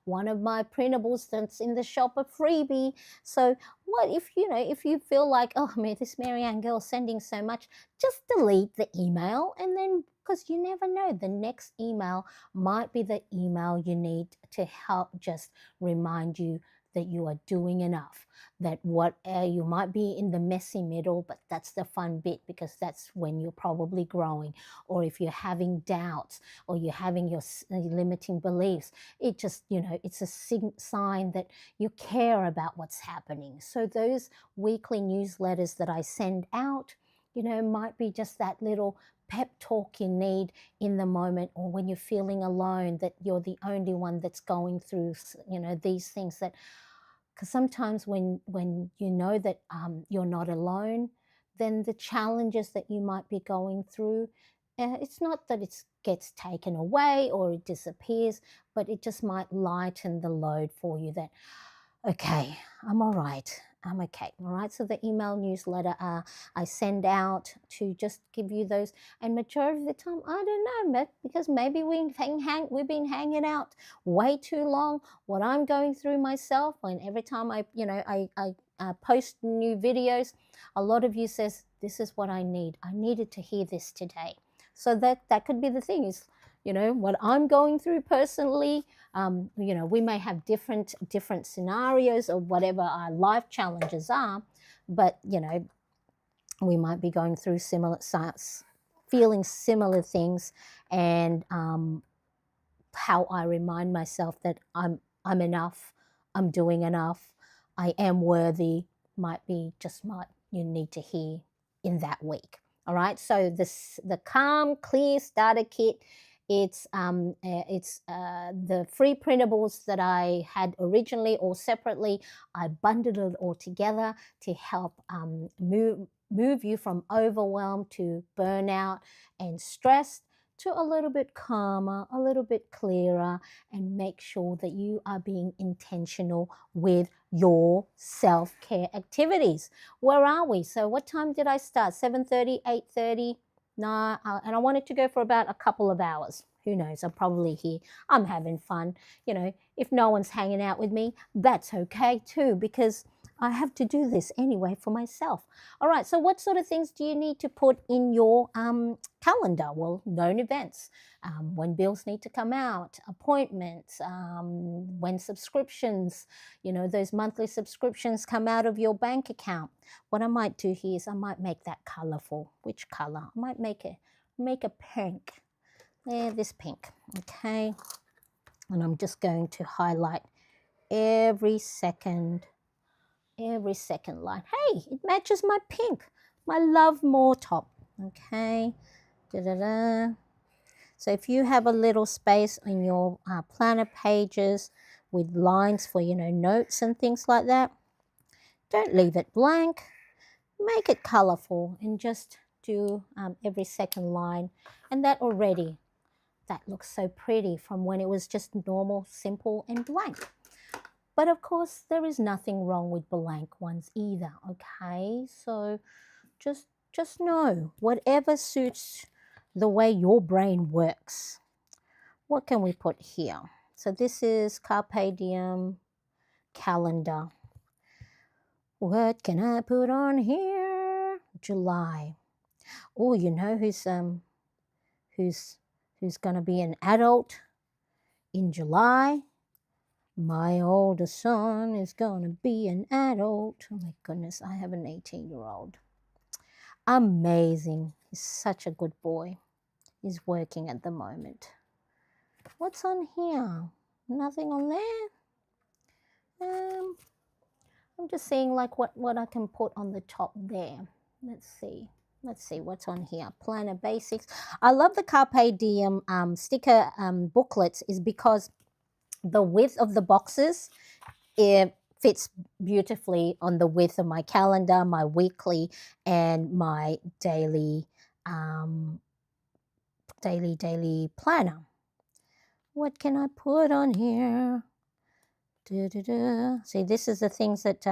[SPEAKER 2] one of my printables that's in the shop a freebie. So what if you feel like, oh man, this Marianne girl sending so much, just delete the email, and then, because you never know, the next email might be the email you need to help just remind you that you are doing enough, that you might be in the messy middle, but that's the fun bit, because that's when you're probably growing. Or if you're having doubts or you're having your limiting beliefs, it just, it's a sign that you care about what's happening. So those weekly newsletters that I send out, might be just that little pep talk you need in the moment, or when you're feeling alone, that you're the only one that's going through, these things. That, because sometimes when you know that you're not alone, then the challenges that you might be going through, it's not that it gets taken away or it disappears, but it just might lighten the load for you, that, okay, I'm all right. I'm okay. All right. So the email newsletter I send out to just give you those. And majority of the time, I don't know, because maybe we've been hanging out way too long. What I'm going through myself, and every time I post new videos, a lot of you says, this is what I need. I needed to hear this today. So that could be the thing, is what I'm going through personally. We may have different scenarios or whatever our life challenges are, but we might be going through feeling similar things, and how I remind myself that I'm enough, I'm doing enough, I am worthy, might be just what you need to hear in that week. All right. So the Calm Clear Starter Kit. It's the free printables that I had originally or separately. I bundled it all together to help move you from overwhelm to burnout and stress to a little bit calmer, a little bit clearer, and make sure that you are being intentional with your self-care activities. Where are we? So what time did I start? 7:30, 8:30? No, and I wanted to go for about a couple of hours. Who knows? I'm probably here. I'm having fun. If no one's hanging out with me, that's okay too, because I have to do this anyway for myself. All right, so what sort of things do you need to put in your calendar? Well, known events, when bills need to come out, appointments, when subscriptions, those monthly subscriptions come out of your bank account. What I might do here is I might make that colorful. Which color? I might make a pink. There, this pink. Okay, and I'm just going to highlight every second line. Hey, it matches my pink, my Love More top. Okay, da-da-da. So if you have a little space in your planner pages with lines for notes and things like that, don't leave it blank. Make it colorful and just do every second line. And that looks so pretty from when it was just normal, simple, and blank. But of course, there is nothing wrong with blank ones either, okay? So just know, whatever suits the way your brain works. What can we put here? So this is Carpe Diem calendar. What can I put on here? July. Oh, you know who's going to be an adult in July? My oldest son is gonna be an adult. Oh my goodness, I have an 18-year-old. Amazing. He's such a good boy. He's working at the moment. What's on here? Nothing on there? I'm just seeing like what I can put on the top there. Let's see what's on here. Planner basics. I love the Carpe Diem sticker booklets is because the width of the boxes, it fits beautifully on the width of my calendar, my weekly, and my daily planner. What can I put on here? See, this is the things that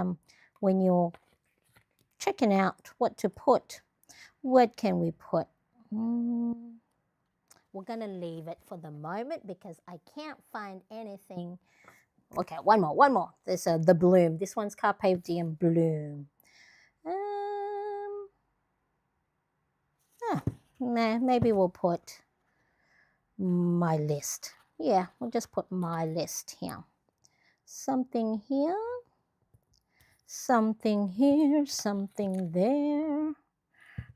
[SPEAKER 2] when you're checking out what to put, what can we put? We're going to leave it for the moment because I can't find anything. Okay, one more. There's the bloom. This one's Carpe Diem bloom. Maybe we'll put my list. Yeah, we'll just put my list here. Something here, something here, something there,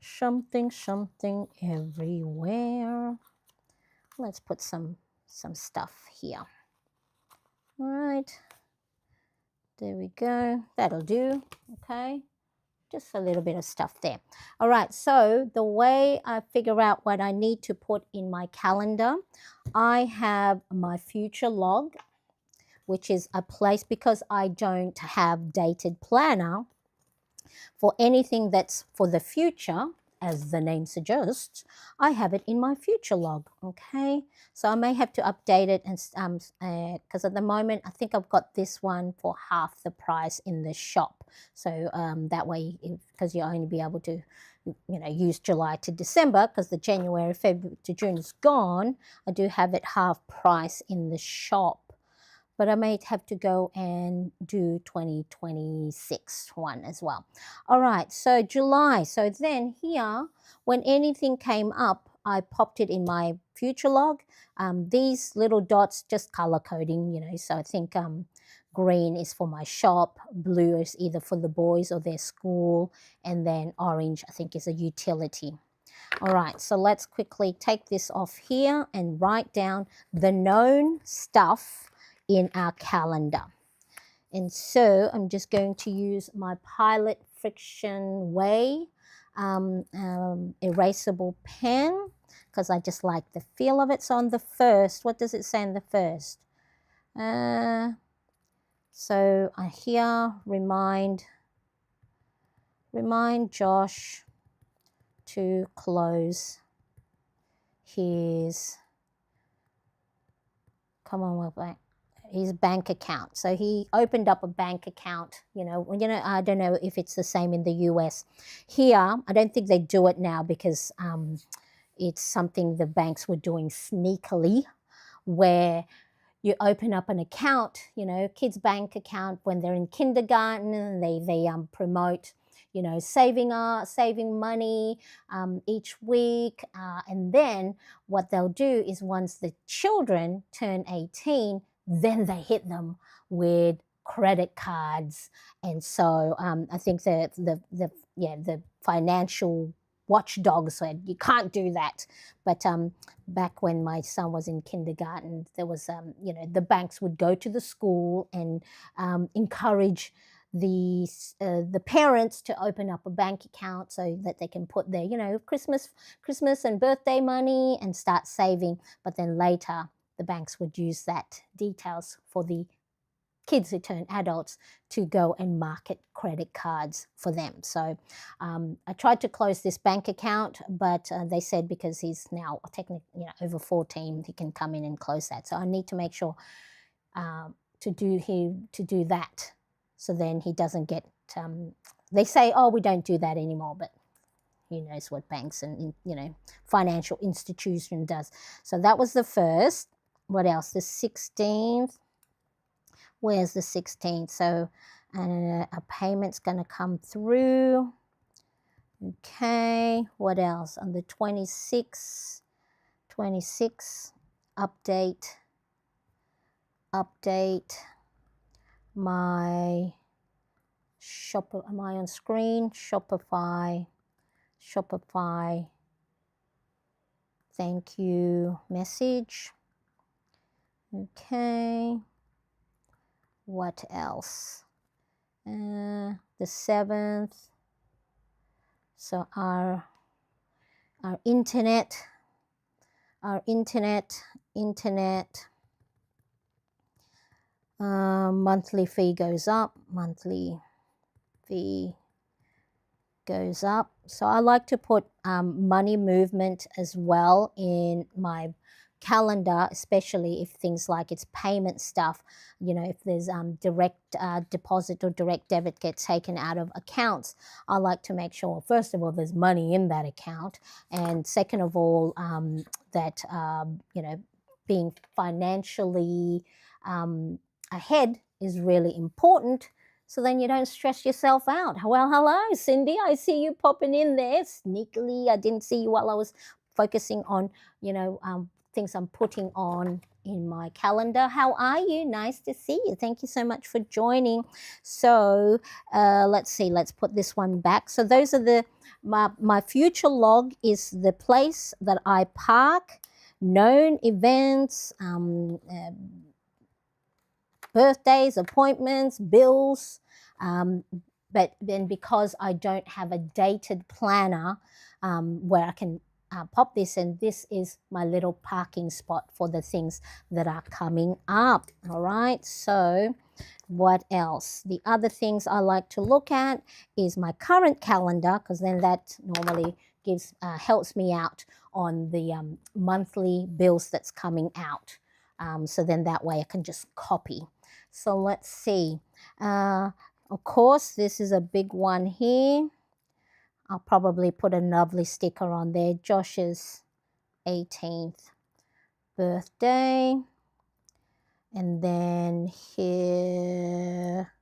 [SPEAKER 2] something everywhere. Let's put some stuff here. All right, there we go. That'll do. Okay, just a little bit of stuff there. All right, so the way I figure out what I need to put in my calendar, I have my future log, which is a place, because I don't have dated planner for anything that's for the future, as the name suggests. I have it in my future log. Okay, so I may have to update it, and because at the moment I think I've got this one for half the price in the shop. So that way, because you only be able to use July to December, because the January, February to June is gone, I do have it half price in the shop. But I may have to go and do 2026 one as well. All right, so July. So then here, when anything came up, I popped it in my future log. These little dots, just color coding, you know, so I think green is for my shop, blue is either for the boys or their school, and then orange I think is a utility. All right, so let's quickly take this off here and write down the known stuff in our calendar. And so I'm just going to use my Pilot Friction Way erasable pen because I just like the feel of it. So on the first, what does it say on the first? So I here remind Josh to close his, come on, well, back, his bank account. So he opened up a bank account, you know, I don't know if it's the same in the US. Here, I don't think they do it now because it's something the banks were doing sneakily, where you open up an account, you know, kids' bank account when they're in kindergarten, and they promote, you know, saving money each week. And then what they'll do is once the children turn 18, then they hit them with credit cards. And so I think the financial watchdog said you can't do that. But back when my son was in kindergarten, there was you know, the banks would go to the school and encourage the parents to open up a bank account so that they can put their, you know, Christmas and birthday money and start saving. But then later the banks would use that details for the kids who turn adults to go and market credit cards for them. So I tried to close this bank account, but they said because he's now technically, you know, over 14, he can come in and close that. So I need to make sure to do that, so then he doesn't get. They say, oh, we don't do that anymore, but who knows what banks and, you know, financial institution does. So that was the first. What else? The 16th. Where's the 16th? So a payment's going to come through. Okay, what else? On the 26th, update my shopper. Am I on screen? Shopify, thank you message. Okay. What else? The 7th. So our internet monthly fee goes up. So I like to put money movement as well in my calendar, especially if things like it's payment stuff, you know, if there's direct deposit or direct debit gets taken out of accounts. I like to make sure, first of all, there's money in that account, and second of all, that you know, being financially ahead is really important, so then you don't stress yourself out. Well, hello, Cindy. I see you popping in there sneakily. I didn't see you while I was focusing on, you know, things I'm putting on in my calendar. How are you? Nice to see you. Thank you so much for joining. So let's see. Let's put this one back. So those are my future log is the place that I park, known events, birthdays, appointments, bills. But then because I don't have a dated planner where I can pop this, and this is my little parking spot for the things that are coming up. All right, so what else? The other things I like to look at is my current calendar, because then that normally gives helps me out on the monthly bills that's coming out. So then that way I can just copy. So let's see. Of course, this is a big one here. I'll probably put a lovely sticker on there. Josh's 18th birthday. And then here,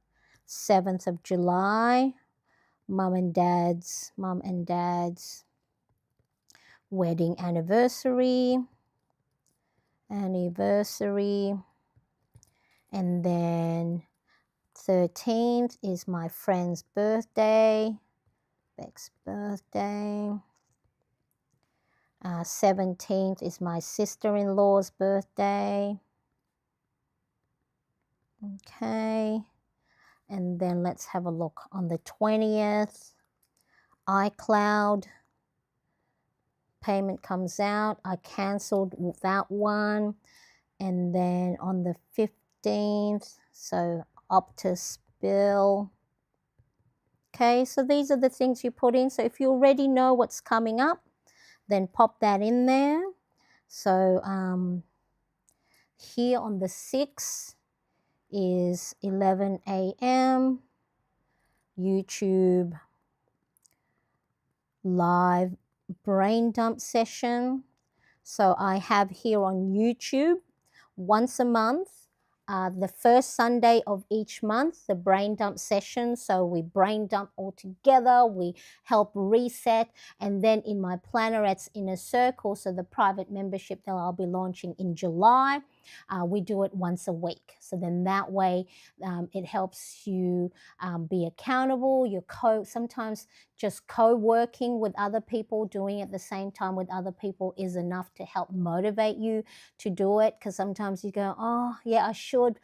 [SPEAKER 2] 7th of July, mum and dad's wedding anniversary, and then 13th is my friend's birthday, Beck's birthday. 17th is my sister-in-law's birthday. Okay, and then let's have a look on the 20th. iCloud payment comes out. I cancelled that one. And then on the 15th, so Optus bill. Okay, so these are the things you put in. So if you already know what's coming up, then pop that in there. So here on the 6th is 11 a.m. YouTube live brain dump session. So I have here on YouTube once a month, the first Sunday of each month, the brain dump session. So we brain dump all together, we help reset, and then in my Plannerettes Inner Circle, so the private membership that I'll be launching in July, we do it once a week. So then that way it helps you be accountable. You're sometimes just co-working with other people, doing it at the same time with other people is enough to help motivate you to do it, because sometimes you go, oh yeah, I should,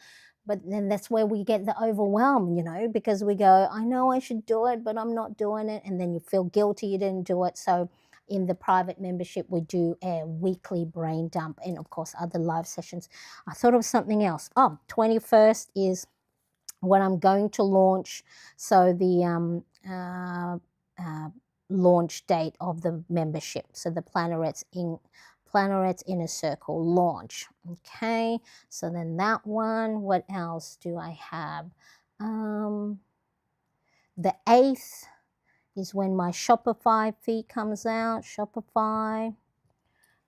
[SPEAKER 2] but then that's where we get the overwhelm, you know, because we go, I know I should do it, but I'm not doing it, and then you feel guilty you didn't do it. So in the private membership, we do a weekly brain dump and, of course, other live sessions. I thought of something else. Oh, 21st is when I'm going to launch. So the launch date of the membership. So the Plannerettes Inner Circle launch. Okay, so then that one. What else do I have? The 8th is when my Shopify fee comes out. Shopify.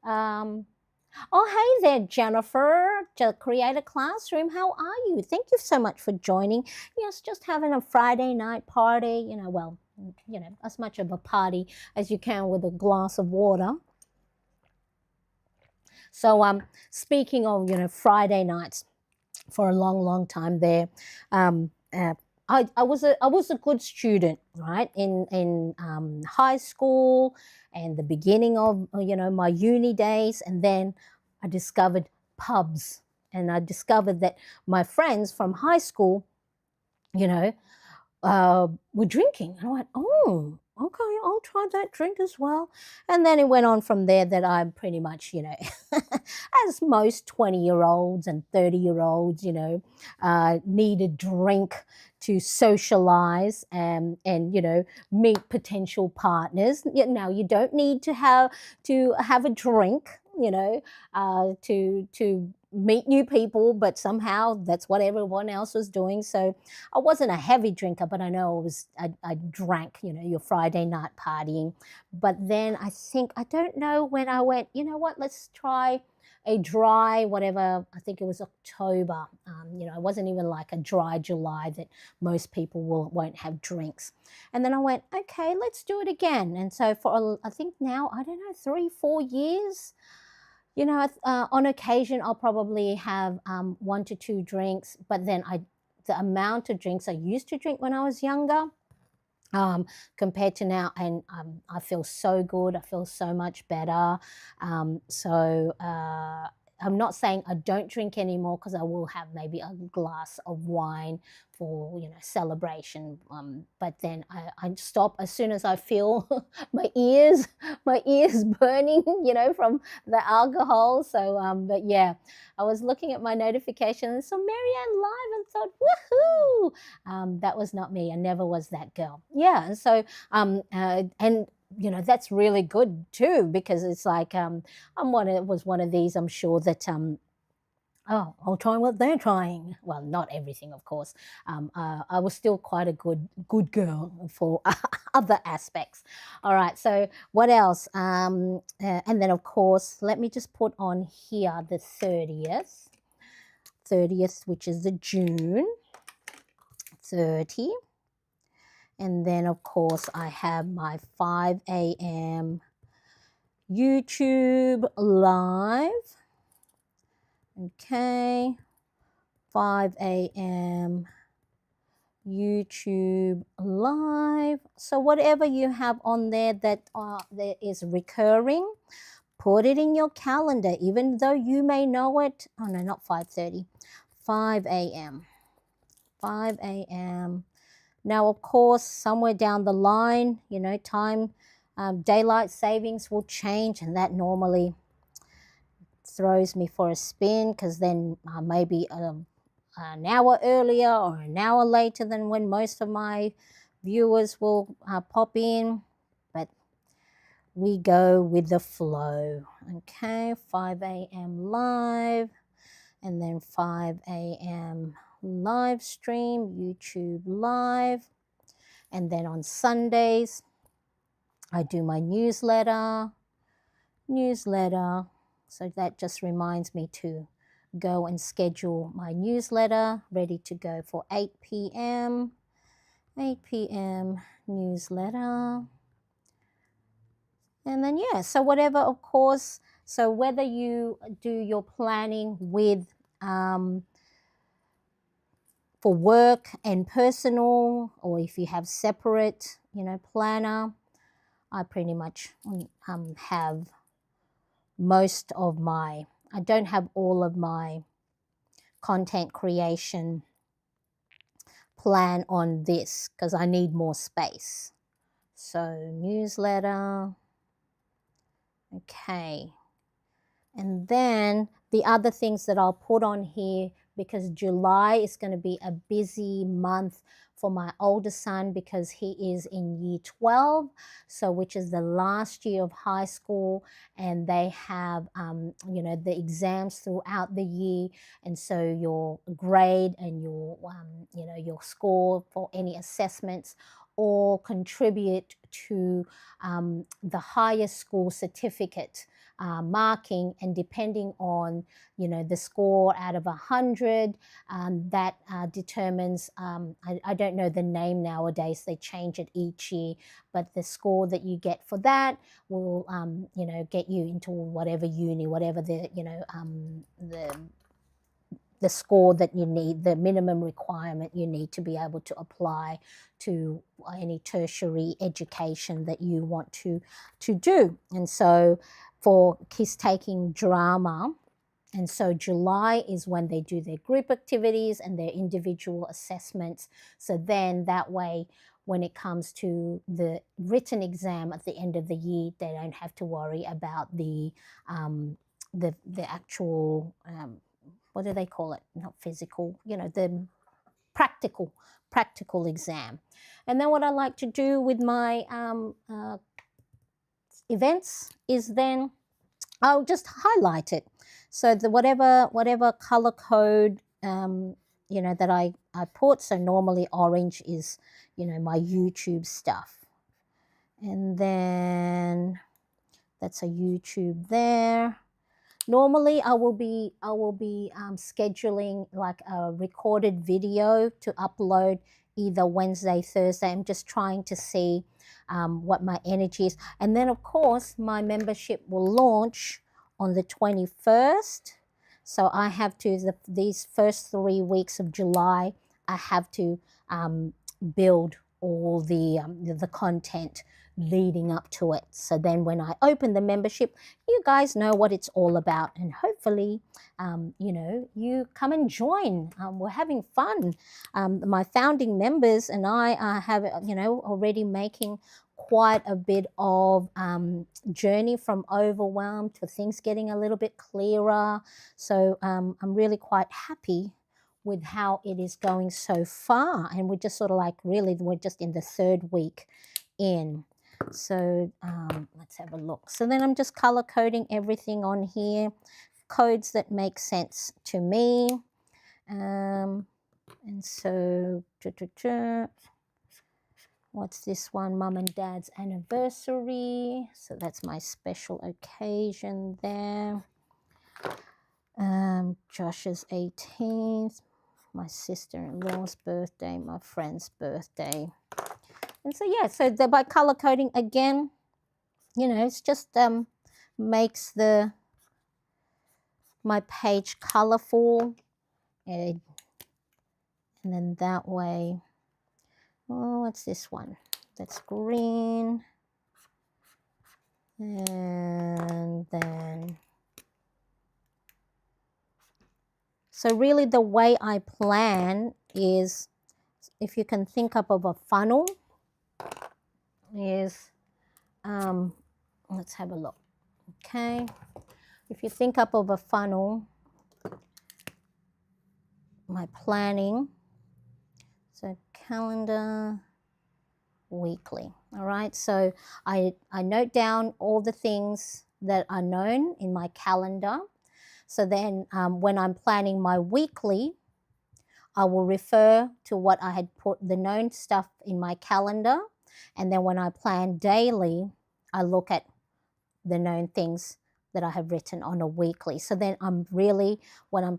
[SPEAKER 2] Oh, hey there, Jennifer, to Create a Classroom. How are you? Thank you so much for joining. Yes, just having a Friday night party, you know, well, you know, as much of a party as you can with a glass of water. So speaking of, you know, Friday nights, for a long time there, I was a good student, right, in high school and the beginning of, you know, my uni days, and then I discovered pubs, and I discovered that my friends from high school, you know, were drinking, and I went, oh, okay, I'll try that drink as well. And then it went on from there that I'm pretty much, you know, as most 20-year-olds and 30-year-olds, you know, need a drink to socialize and you know, meet potential partners. Now, you don't need to have a drink, you know, to meet new people, but somehow that's what everyone else was doing. So I wasn't a heavy drinker, but I know I drank, you know, your Friday night partying. But then I don't know when I went, you know what, let's try a dry, whatever, I think it was October. You know, it wasn't even like a dry July that most people won't have drinks. And then I went, okay, let's do it again. And so for, I think now, I don't know, 3-4 years, you know, on occasion, I'll probably have 1 to 2 drinks, but then the amount of drinks I used to drink when I was younger, compared to now, and I feel so good. I feel so much better. So I'm not saying I don't drink anymore, because I will have maybe a glass of wine for, you know, celebration. But then I stop as soon as I feel my ears burning, you know, from the alcohol. So but yeah, I was looking at my notifications and saw Marianne live and thought, woohoo! That was not me. I never was that girl. Yeah, and so and you know, that's really good too, because it's like was one of these, I'm sure that oh, I'll try what they're trying. Well, not everything, of course. I was still quite a good girl for other aspects. All right, so what else? And then, of course, let me just put on here the 30th, which is the June 30. And then, of course, I have my 5 a.m. YouTube live. Okay, 5 a.m. YouTube live. So whatever you have on there that is recurring, put it in your calendar, even though you may know it. Oh no, not 5:30, 5 a.m. 5 a.m. Now, of course, somewhere down the line, you know, daylight savings will change, and that normally throws me for a spin because then maybe an hour earlier or an hour later than when most of my viewers will pop in. But we go with the flow. Okay, 5 a.m. live, and then 5 a.m. live stream, YouTube live. And then on Sundays, I do my newsletter. So that just reminds me to go and schedule my newsletter, ready to go for 8 p.m. 8 p.m. newsletter. And then, yeah, so whatever, of course, so whether you do your planning with for work and personal, or if you have separate, you know, planner, I pretty much have most of my, I don't have all of my content creation plan on this because I need more space. So newsletter, okay. And then the other things that I'll put on here, because July is going to be a busy month for my older son because he is in year 12, so which is the last year of high school, and they have you know, the exams throughout the year, and so your grade and your you know, your score for any assessments all contribute to the higher school certificate marking, and depending on, you know, the score out of 100, that determines, I don't know the name nowadays, they change it each year, but the score that you get for that will, you know, get you into whatever uni, whatever the, you know, the score that you need, the minimum requirement you need to be able to apply to any tertiary education that you want to do. And so for he's taking drama, and so July is when they do their group activities and their individual assessments. So then that way, when it comes to the written exam at the end of the year, they don't have to worry about the actual what do they call it? Not physical, you know, the practical exam. And then what I like to do with my events is then I'll just highlight it. So the whatever color code you know, that I put. So normally orange is, you know, my YouTube stuff. And then that's a YouTube there. Normally I will be scheduling like a recorded video to upload either Wednesday, Thursday. I'm just trying to see what my energy is. And then of course my membership will launch on the 21st. So I have to, these first 3 weeks of July, I have to build all the content leading up to it. So then when I open the membership, you guys know what it's all about, and hopefully you know, you come and join. We're having fun. My founding members and I have, you know, already making quite a bit of journey from overwhelmed to things getting a little bit clearer. So I'm really quite happy with how it is going so far, and we're just sort of like, really, we're just in the 3rd week in. So let's have a look. So then I'm just color coding everything on here, codes that make sense to me. And so what's this one? Mum and Dad's anniversary. So that's my special occasion there. Josh's 18th, my sister-in-law's birthday, my friend's birthday. And so, yeah, so by color coding, again, you know, it's just makes my page colorful, and then that way, oh, what's this one? That's green, and then, so really the way I plan is, if you can think up of a funnel, is, let's have a look, okay? If you think up of a funnel, my planning, so calendar, weekly, all right? So I note down all the things that are known in my calendar. So then when I'm planning my weekly, I will refer to what I had put the known stuff in my calendar. And then when I plan daily, I look at the known things that I have written on a weekly. So then I'm really, when I'm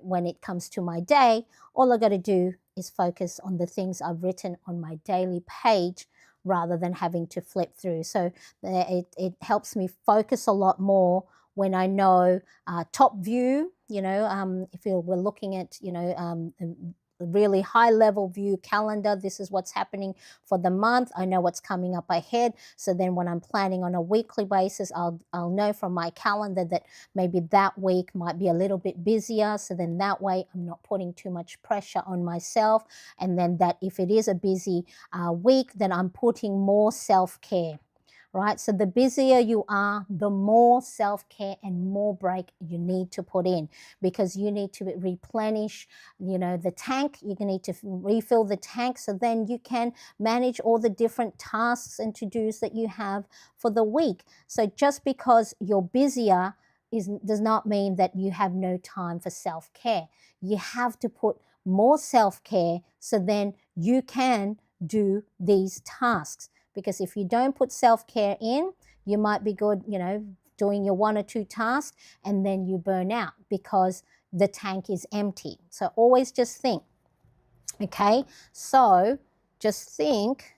[SPEAKER 2] when it comes to my day, all I got to do is focus on the things I've written on my daily page rather than having to flip through. So it helps me focus a lot more when I know top view, if we're looking at, a really high level view calendar, this is what's happening for the month. I know what's coming up ahead. So then when I'm planning on a weekly basis, I'll know from my calendar that maybe that week might be a little bit busier. So then that way I'm not putting too much pressure on myself. And then that if it is a busy week, then I'm putting more self-care. Right? So the busier you are, the more self-care and more break you need to put in, because you need to replenish, the tank. You need to refill the tank so then you can manage all the different tasks and to-dos that you have for the week. So just because you're busier does not mean that you have no time for self-care. You have to put more self-care so then you can do these tasks. Because if you don't put self-care in, you might be good, doing your one or two tasks, and then you burn out because the tank is empty. So always just think, okay? So just think,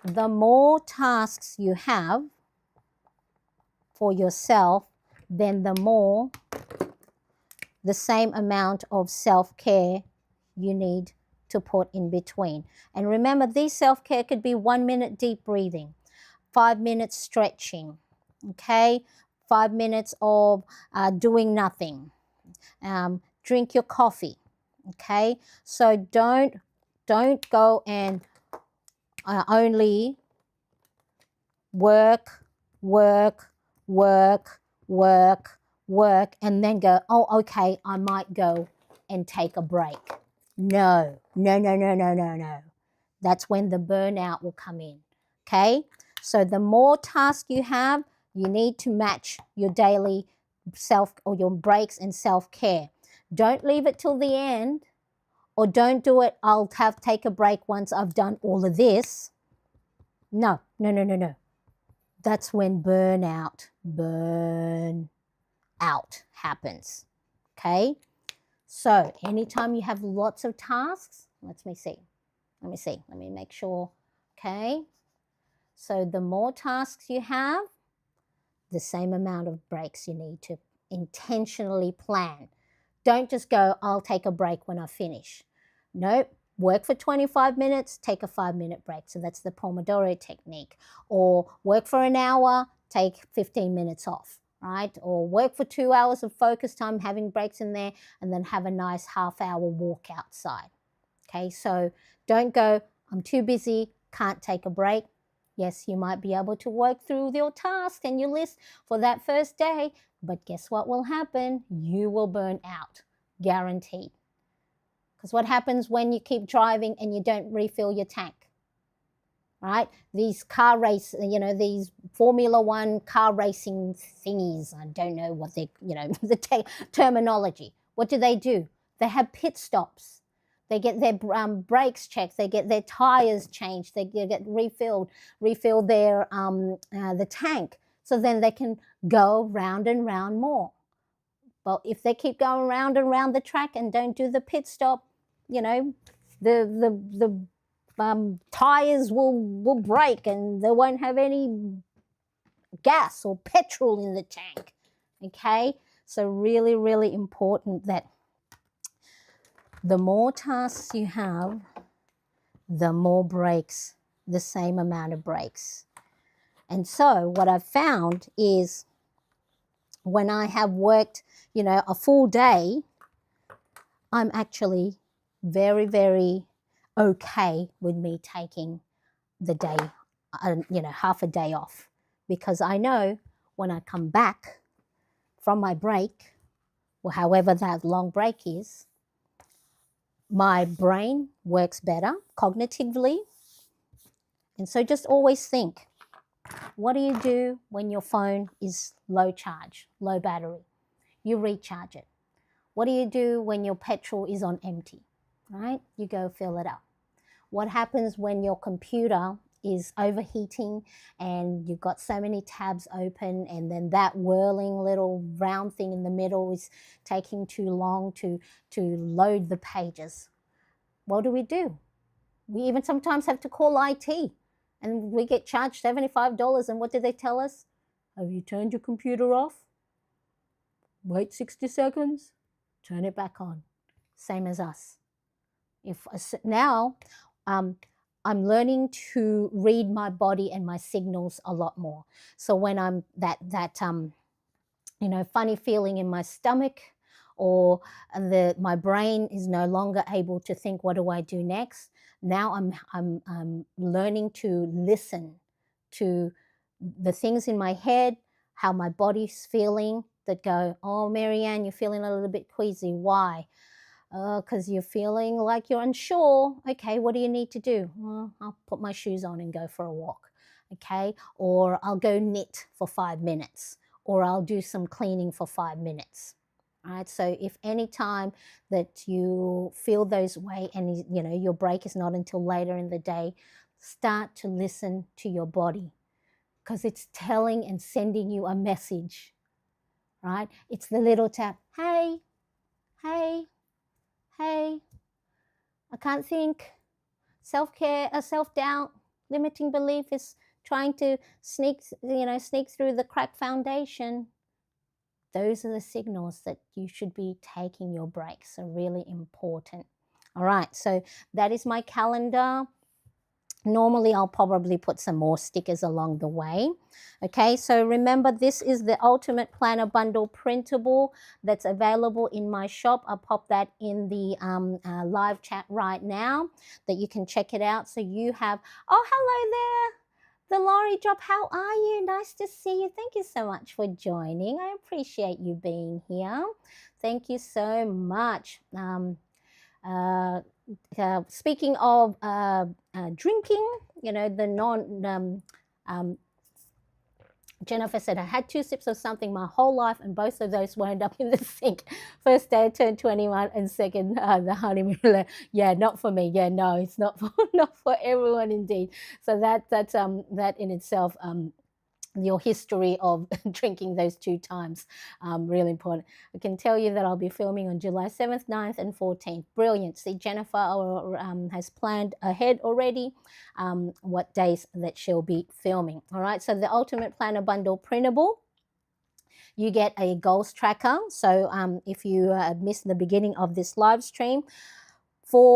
[SPEAKER 2] the more tasks you have for yourself, then the same amount of self-care you need to put in between. And remember, these self-care could be 1 minute deep breathing, 5 minutes stretching, okay? 5 minutes of doing nothing. Drink your coffee, okay? So don't go and only work, and then go, oh, okay, I might go and take a break. No. That's when the burnout will come in, okay? So the more tasks you have, you need to match your daily or your breaks and self-care. Don't leave it till the end, or don't do it, I'll take a break once I've done all of this. No. That's when burn out happens, okay? So anytime you have lots of tasks, let me make sure, okay? So the more tasks you have, the same amount of breaks you need to intentionally plan. Don't just go, I'll take a break when I finish. Nope. Work for 25 minutes, take a 5-minute break. So that's the Pomodoro technique. Or work for an hour, take 15 minutes off, right? Or work for 2 hours of focus time, having breaks in there, and then have a nice half-hour walk outside. Okay, so don't go, I'm too busy, can't take a break. Yes, you might be able to work through your task and your list for that first day, but guess what will happen? You will burn out, guaranteed. Because what happens when you keep driving and you don't refill your tank? Right? These car race, these Formula One car racing thingies, I don't know what they, the terminology. What do? They have pit stops. They get their brakes checked. They get their tires changed. They get refill their the tank, so then they can go round and round more. Well, if they keep going round and round the track and don't do the pit stop, the tires will break and they won't have any gas or petrol in the tank. Okay, so really, really important that the more tasks you have, the more breaks, the same amount of breaks. And so what I've found is when I have worked, a full day, I'm actually very, very okay with me taking the day, half a day off, because I know when I come back from my break, or however that long break is, my brain works better cognitively. And so just always think, what do you do when your phone is low charge, low battery? You recharge it. What do you do when your petrol is on empty, right? You go fill it up. What happens when your computer is overheating and you've got so many tabs open, and then that whirling little round thing in the middle is taking too long to load the pages? What do? We even sometimes have to call IT, and we get charged $75. And what do they tell us? Have you turned your computer off? Wait 60 seconds, turn it back on. Same as us. Now, I'm learning to read my body and my signals a lot more. So when I'm that funny feeling in my stomach, or my brain is no longer able to think, what do I do next? Now I'm learning to listen to the things in my head, how my body's feeling, that go, oh, Marianne, you're feeling a little bit queasy. Why? Because you're feeling like you're unsure. Okay, what do you need to do? Well, I'll put my shoes on and go for a walk. Okay, or I'll go knit for 5 minutes, or I'll do some cleaning for 5 minutes. All right, so if any time that you feel those way and your break is not until later in the day, start to listen to your body, because it's telling and sending you a message. Right? It's the little tap. Hey, hey, hey. I can't think. Self-care, self-doubt, limiting belief is trying to sneak through the cracked foundation. Those are the signals that you should be taking your breaks. So really important. All right, so that is my calendar. Normally, I'll probably put some more stickers along the way. Okay, so remember, this is the Ultimate Planner Bundle Printable that's available in my shop. I'll pop that in the live chat right now, that you can check it out. So you have, oh, hello there, the Laurie Drop. How are you? Nice to see you. Thank you so much for joining. I appreciate you being here. Thank you so much. Speaking of drinking, Jennifer said, I had 2 sips of something my whole life, and both of those wound up in the sink. First day I turned 21, and second, the honeymoon. Yeah, not for me. Yeah, no, it's not for everyone indeed. So that in itself, your history of drinking those 2 times, really important. I can tell you that I'll be filming on July 7th, 9th, and 14th. Brilliant. See, Jennifer has planned ahead already what days that she'll be filming. All right, so the Ultimate Planner Bundle Printable, you get a goals tracker. So if you missed the beginning of this live stream,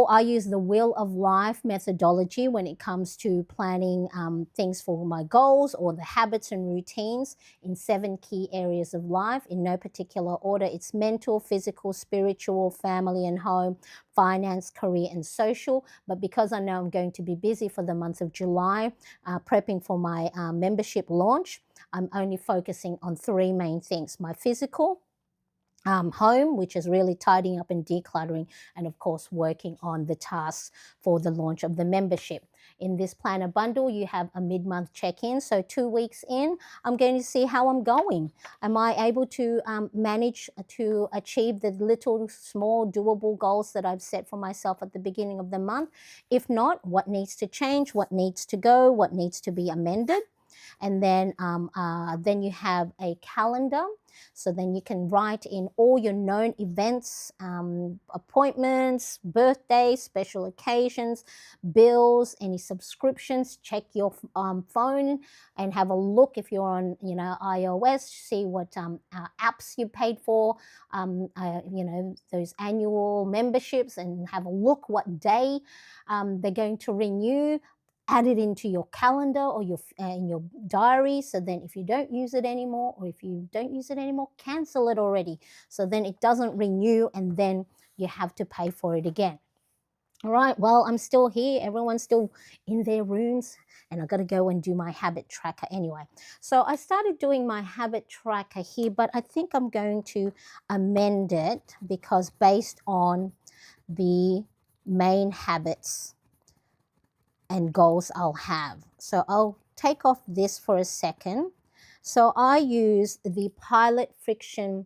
[SPEAKER 2] I use the Wheel of Life methodology when it comes to planning things for my goals, or the habits and routines in 7 key areas of life in no particular order. It's mental, physical, spiritual, family and home, finance, career and social. But because I know I'm going to be busy for the month of July, prepping for my membership launch, I'm only focusing on 3 main things: my physical, home, which is really tidying up and decluttering, and of course working on the tasks for the launch of the membership. In this planner bundle, you have a mid-month check-in. So 2 weeks in, I'm going to see how I'm going. Am I able to manage to achieve the little small doable goals that I've set for myself at the beginning of the month? If not, what needs to change, what needs to go, what needs to be amended? And then you have a calendar. So then you can write in all your known events, appointments, birthdays, special occasions, bills, any subscriptions. Check your phone and have a look if you're on, iOS. See what apps you paid for, those annual memberships, and have a look what day they're going to renew. Add it into your calendar or in your diary. So then if you don't use it anymore, or if you don't use it anymore, cancel it already. So then it doesn't renew and then you have to pay for it again. All right, well, I'm still here. Everyone's still in their rooms, and I've got to go and do my habit tracker anyway. So I started doing my habit tracker here, but I think I'm going to amend it because based on the main habits and goals I'll have. So I'll take off this for a second. So I use the Pilot Friction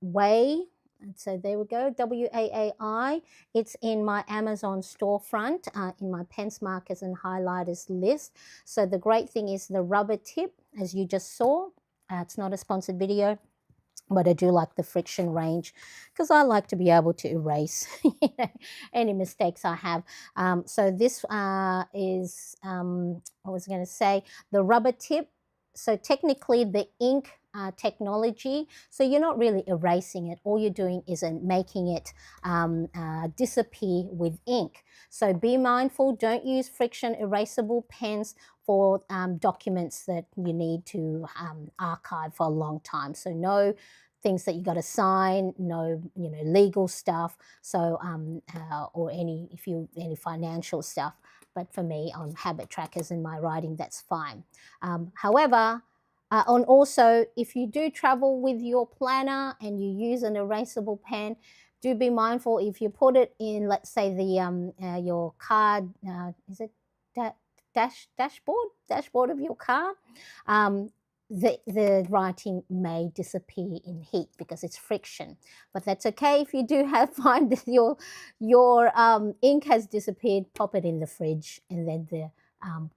[SPEAKER 2] Way. And so there we go, WAAI. It's in my Amazon storefront, in my pens, markers, and highlighters list. So the great thing is the rubber tip, as you just saw. It's not a sponsored video, but I do like the friction range because I like to be able to erase any mistakes I have. So this is, I was going to say, the rubber tip. So technically the ink technology, so you're not really erasing it. All you're doing is making it disappear with ink. So be mindful, don't use friction erasable pens for documents that you need to archive for a long time. So no things that you got to sign, no legal stuff. So or any financial stuff. But for me, on habit trackers and my writing, that's fine. However, and also, if you do travel with your planner and you use an erasable pen, do be mindful if you put it in, let's say, the your car, is it dashboard of your car, the writing may disappear in heat because it's friction. But that's okay if you do find that your ink has disappeared. Pop it in the fridge, and then the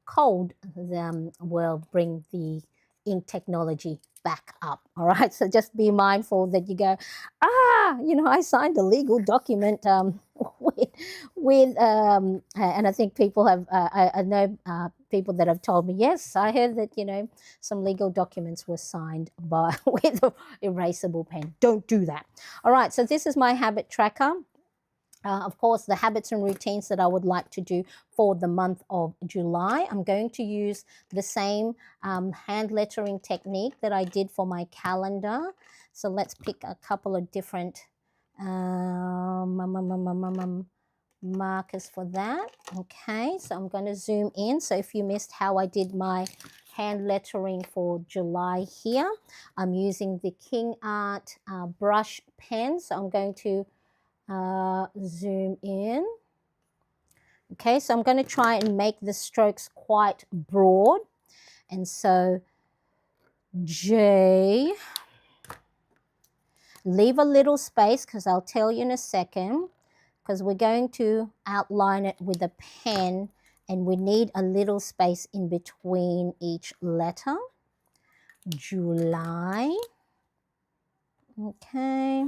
[SPEAKER 2] cold will bring the ink technology back up. All right, so just be mindful that you go, I signed a legal document with and I think people have I know people that have told me, yes, I heard that some legal documents were signed with an erasable pen. Don't do that. All right, so this is my habit tracker. Of course, the habits and routines that I would like to do for the month of July. I'm going to use the same hand lettering technique that I did for my calendar. So let's pick a couple of different markers for that. Okay, so I'm going to zoom in. So if you missed how I did my hand lettering for July here, I'm using the King Art brush pen. So I'm going to zoom in. Okay, so I'm going to try and make the strokes quite broad. And so J, leave a little space because I'll tell you in a second, because we're going to outline it with a pen and we need a little space in between each letter. July. Okay.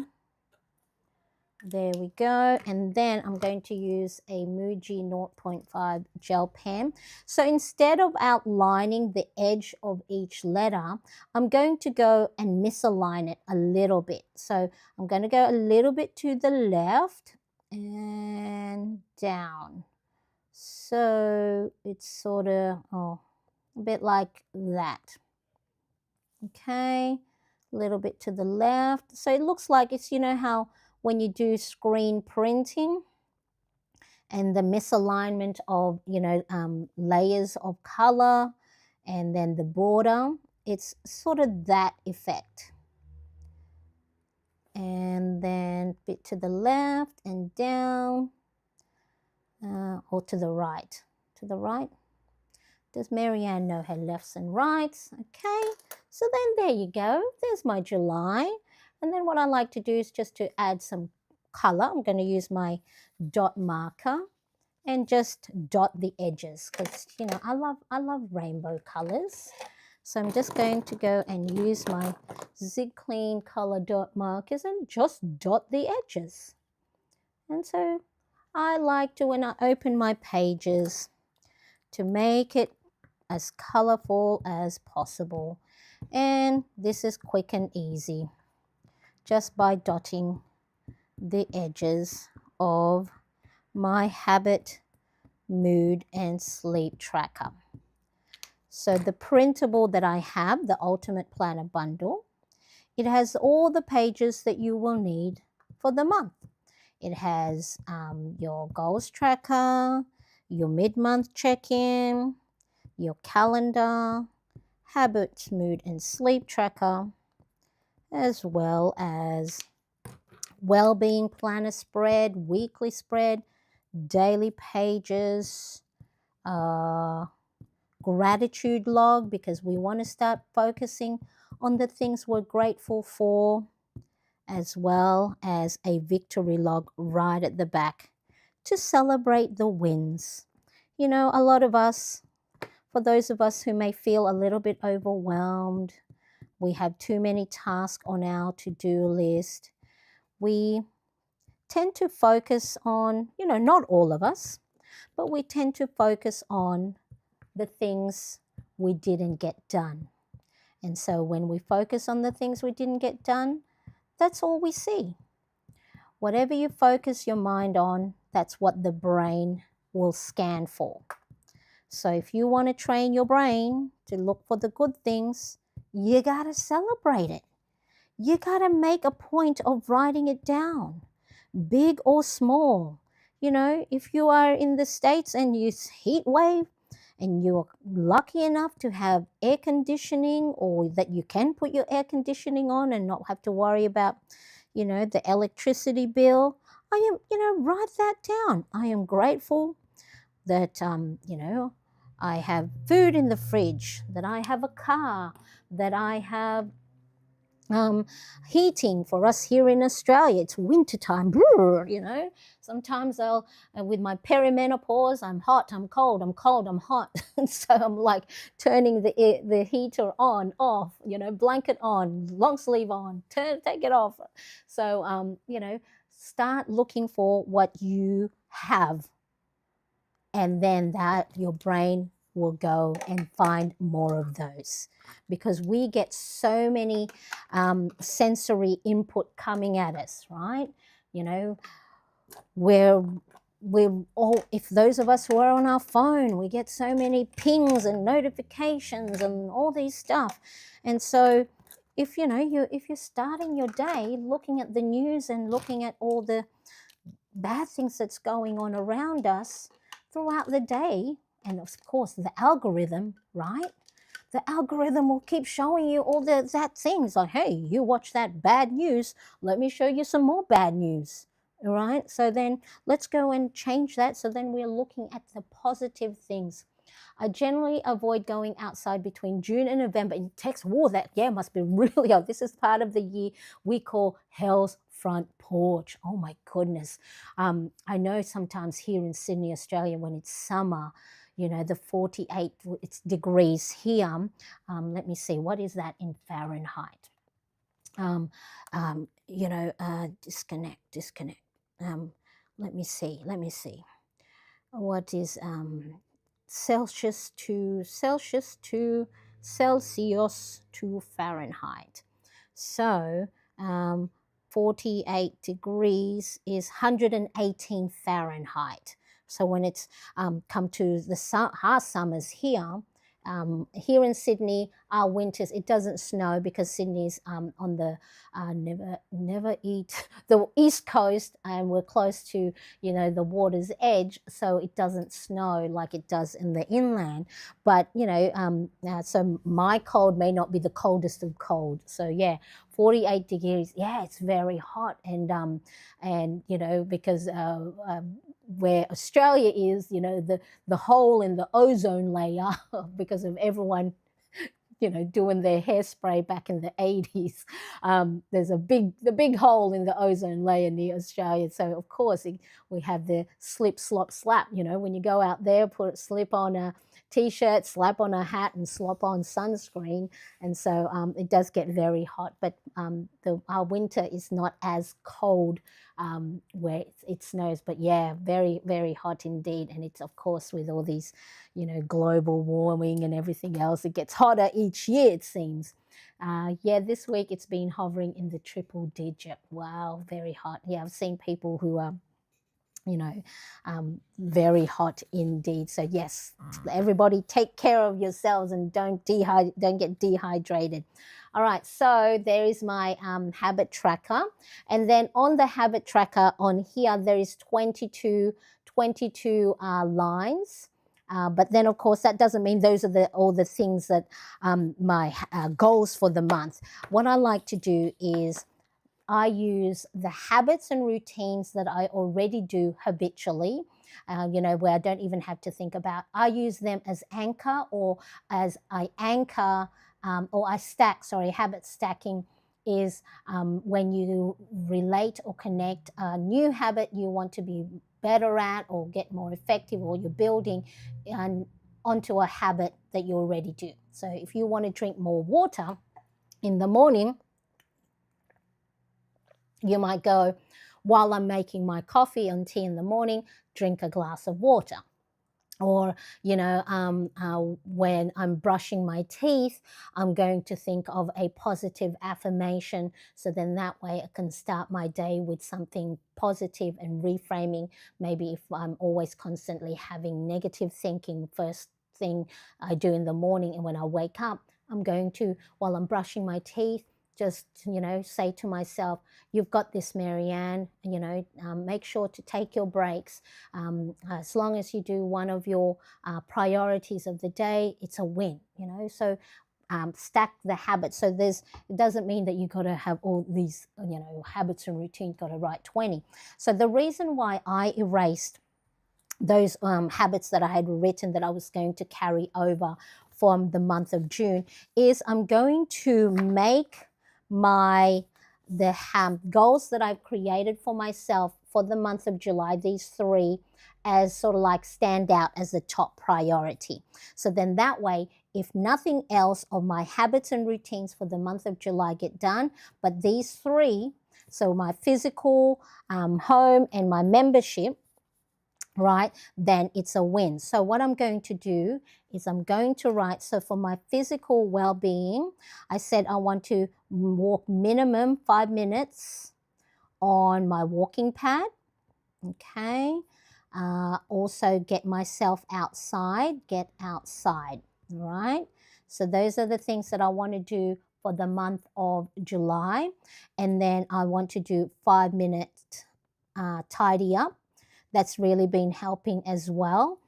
[SPEAKER 2] There we go. And then I'm going to use a Muji 0.5 gel pen. So instead of outlining the edge of each letter, I'm going to go and misalign it a little bit. So I'm going to go a little bit to the left and down. So it's sort of a bit like that. Okay, a little bit to the left. So it looks like it's, how when you do screen printing and the misalignment of, layers of color and then the border, it's sort of that effect. And then a bit to the left and down, or to the right. To the right. Does Marianne know her lefts and rights? Okay, so then there you go. There's my July. And then what I like to do is just to add some color. I'm going to use my dot marker and just dot the edges because I love rainbow colors. So I'm just going to go and use my Zig Clean color dot markers and just dot the edges. And so I like to, when I open my pages, to make it as colorful as possible. And this is quick and easy, just by dotting the edges of my habit, mood, and sleep tracker. So the printable that I have, the Ultimate Planner Bundle, it has all the pages that you will need for the month. It has your goals tracker, your mid-month check-in, your calendar, habits, mood, and sleep tracker, as well as well-being planner spread, weekly spread, daily pages, gratitude log, because we want to start focusing on the things we're grateful for, as well as a victory log right at the back to celebrate the wins. You know, a lot of us, for those of us who may feel a little bit overwhelmed, we have too many tasks on our to-do list, we tend to focus on, not all of us, but we tend to focus on the things we didn't get done. And so when we focus on the things we didn't get done, that's all we see. Whatever you focus your mind on, that's what the brain will scan for. So if you want to train your brain to look for the good things, you got to celebrate it. You got to make a point of writing it down, big or small. If you are in the States and it's heat wave and you're lucky enough to have air conditioning, or that you can put your air conditioning on and not have to worry about, the electricity bill, write that down. I am grateful that, I have food in the fridge, that I have a car, that I have heating. For us here in Australia, it's wintertime. Sometimes with my perimenopause, I'm hot, I'm cold, I'm cold, I'm hot. And so I'm like turning the heater on, off, blanket on, long sleeve on, take it off. So, start looking for what you have. And then that your brain will go and find more of those, because we get so many sensory input coming at us, right? We're all, if those of us who are on our phone, we get so many pings and notifications and all these stuff. And so if you're starting your day looking at the news and looking at all the bad things that's going on around us throughout the day, and of course the algorithm, right? The algorithm will keep showing you all that things like, hey, you watch that bad news, let me show you some more bad news. All right, so then let's go and change that. So then we're looking at the positive things. I generally avoid going outside between June and November. In Texas, must be really hot. This is part of the year we call Hell's Front Porch. Oh my goodness. I know sometimes here in Sydney, Australia, when it's summer, the 48 degrees here. Let me see, what is that in Fahrenheit? Disconnect. Let me see. What is Celsius to Celsius to Fahrenheit? So 48 degrees is 118 Fahrenheit. So when it's come to the our summers here, here in Sydney, our winters, it doesn't snow because Sydney's on the never eat the east coast, and we're close to the water's edge, so it doesn't snow like it does in the inland. But so my cold may not be the coldest of cold. So yeah, 48 degrees. Yeah, it's very hot, and because where Australia is, the hole in the ozone layer because of everyone, doing their hairspray back in the 80s. There's the big hole in the ozone layer near Australia. So of course we have the slip, slop, slap. When you go out there, slip on a t-shirt, slap on a hat, and slop on sunscreen. And so it does get very hot, but our winter is not as cold where it snows. But yeah, very, very hot indeed. And it's, of course, with all these, global warming and everything else, it gets hotter each year, it seems. Yeah, this week it's been hovering in the triple digit. Wow, very hot. Yeah, I've seen people who are very hot indeed. So yes, everybody take care of yourselves and don't get dehydrated. All right, so there is my habit tracker, and then on the habit tracker on here there is 22 lines. But then, of course, that doesn't mean those are all the things that my goals for the month. What I like to do is I use the habits and routines that I already do habitually, where I don't even have to think about. I use them as anchor, or as I anchor, or I stack. Sorry, habit stacking is when you relate or connect a new habit you want to be better at or get more effective, or you're building onto a habit that you already do. So if you want to drink more water in the morning, you might go, while I'm making my coffee and tea in the morning, drink a glass of water. Or, when I'm brushing my teeth, I'm going to think of a positive affirmation. So then that way I can start my day with something positive and reframing. Maybe if I'm always constantly having negative thinking, first thing I do in the morning and when I wake up, I'm going to, while I'm brushing my teeth, just, say to myself, you've got this, Marianne, make sure to take your breaks. As long as you do one of your priorities of the day, it's a win, So stack the habits. So it doesn't mean that you've got to have all these, habits and routines, got to write 20. So the reason why I erased those habits that I had written that I was going to carry over from the month of June is I'm going to make the goals that I've created for myself for the month of July, these 3, as sort of like stand out as the top priority. So then that way, if nothing else of my habits and routines for the month of July get done, but these 3, so my physical, home, and my membership, right, then it's a win. So what I'm going to do is I'm going to write, so for my physical well-being, I said I want to walk minimum 5 minutes on my walking pad, okay? Also get myself outside, right? So those are the things that I want to do for the month of July. And then I want to do 5 minutes tidy up. That's really been helping as well.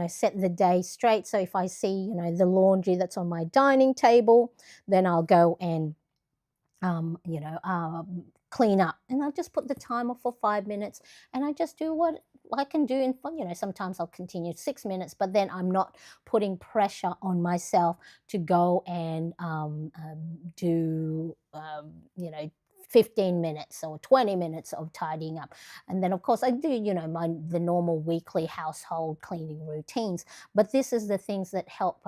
[SPEAKER 2] Set the day straight. So if I see, the laundry that's on my dining table, then I'll go and, clean up. And I'll just put the timer for 5 minutes and I just do what I can do in fun. Sometimes I'll continue 6 minutes, but then I'm not putting pressure on myself to go and do, 15 minutes or 20 minutes of tidying up. And then, of course, I do, the normal weekly household cleaning routines. But this is the things that help,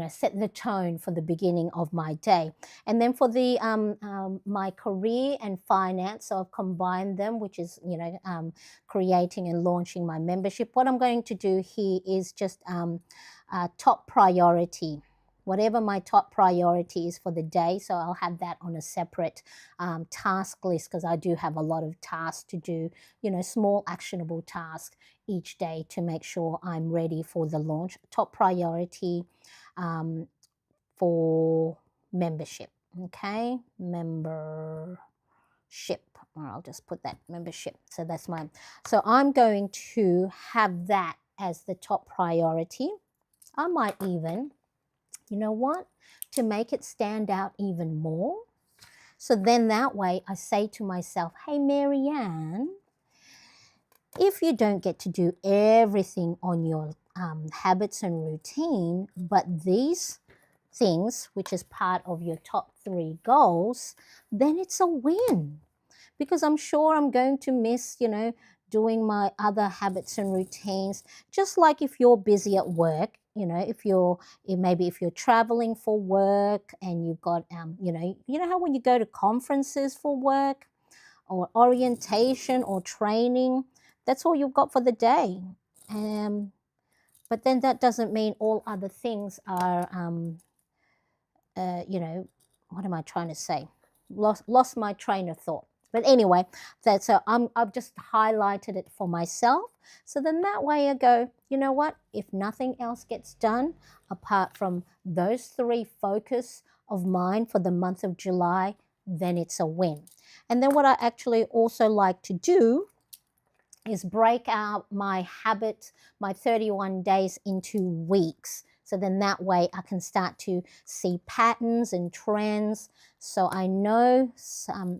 [SPEAKER 2] set the tone for the beginning of my day. And then for the my career and finance, so I've combined them, which is, creating and launching my membership. What I'm going to do here is just top priority. Whatever my top priority is for the day, so I'll have that on a separate task list, because I do have a lot of tasks to do, small actionable tasks each day to make sure I'm ready for the launch. Top priority for membership, okay? Membership, or I'll just put that membership. So that's so I'm going to have that as the top priority. I might even, to make it stand out even more. So then that way I say to myself, hey, Marianne, if you don't get to do everything on your habits and routine, but these things, which is part of your top 3 goals, then it's a win. Because I'm sure I'm going to miss, doing my other habits and routines. Just like if you're busy at work, maybe if you're traveling for work and you've got, how when you go to conferences for work or orientation or training, that's all you've got for the day. Um, but then that doesn't mean all other things are, what am I trying to say? Lost my train of thought. But anyway, that's I've just highlighted it for myself. So then that way I go, you know what? If nothing else gets done apart from those 3 focus of mine for the month of July, then it's a win. And then what I actually also like to do is break out my habit, my 31 days into weeks. So then that way I can start to see patterns and trends. So I know,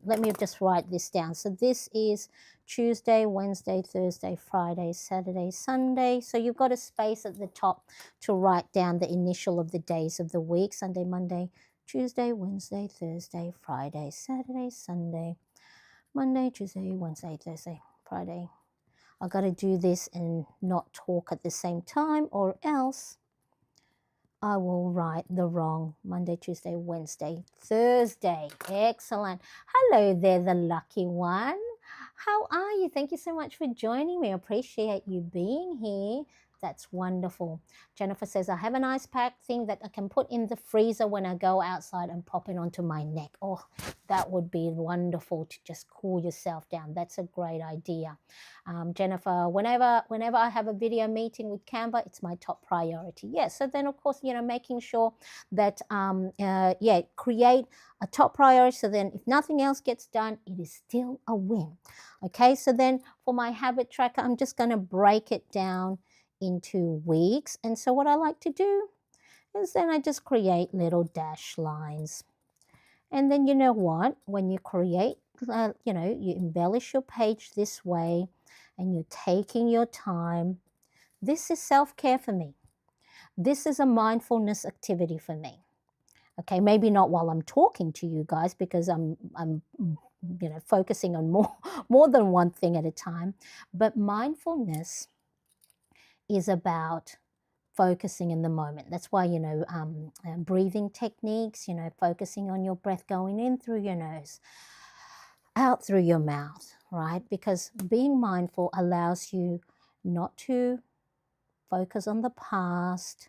[SPEAKER 2] let me just write this down. So this is Tuesday, Wednesday, Thursday, Friday, Saturday, Sunday. So you've got a space at the top to write down the initial of the days of the week. Sunday, Monday, Tuesday, Wednesday, Thursday, Friday, Saturday, Sunday, Monday, Tuesday, Wednesday, Thursday, Friday. I got to do this and not talk at the same time, or else I will write the wrong Monday, Tuesday, Wednesday, Thursday. Excellent. Hello there, the lucky one. How are you? Thank you so much for joining me. I appreciate you being here. That's wonderful. Jennifer says, I have an ice pack thing that I can put in the freezer when I go outside and pop it onto my neck. Oh, that would be wonderful to just cool yourself down. That's a great idea. Jennifer, whenever I have a video meeting with Canva, it's my top priority. Yes, so then of course, making sure that, create a top priority. So then if nothing else gets done, it is still a win. Okay, so then for my habit tracker, I'm just going to break it down into weeks. And so what I like to do is then I just create little dash lines. And then you know what? When you create, you embellish your page this way and you're taking your time. This is self-care for me. This is a mindfulness activity for me. Okay, maybe not while I'm talking to you guys because I'm focusing on more than one thing at a time. But mindfulness is about focusing in the moment. That's why, breathing techniques, focusing on your breath going in through your nose, out through your mouth, right? Because being mindful allows you not to focus on the past,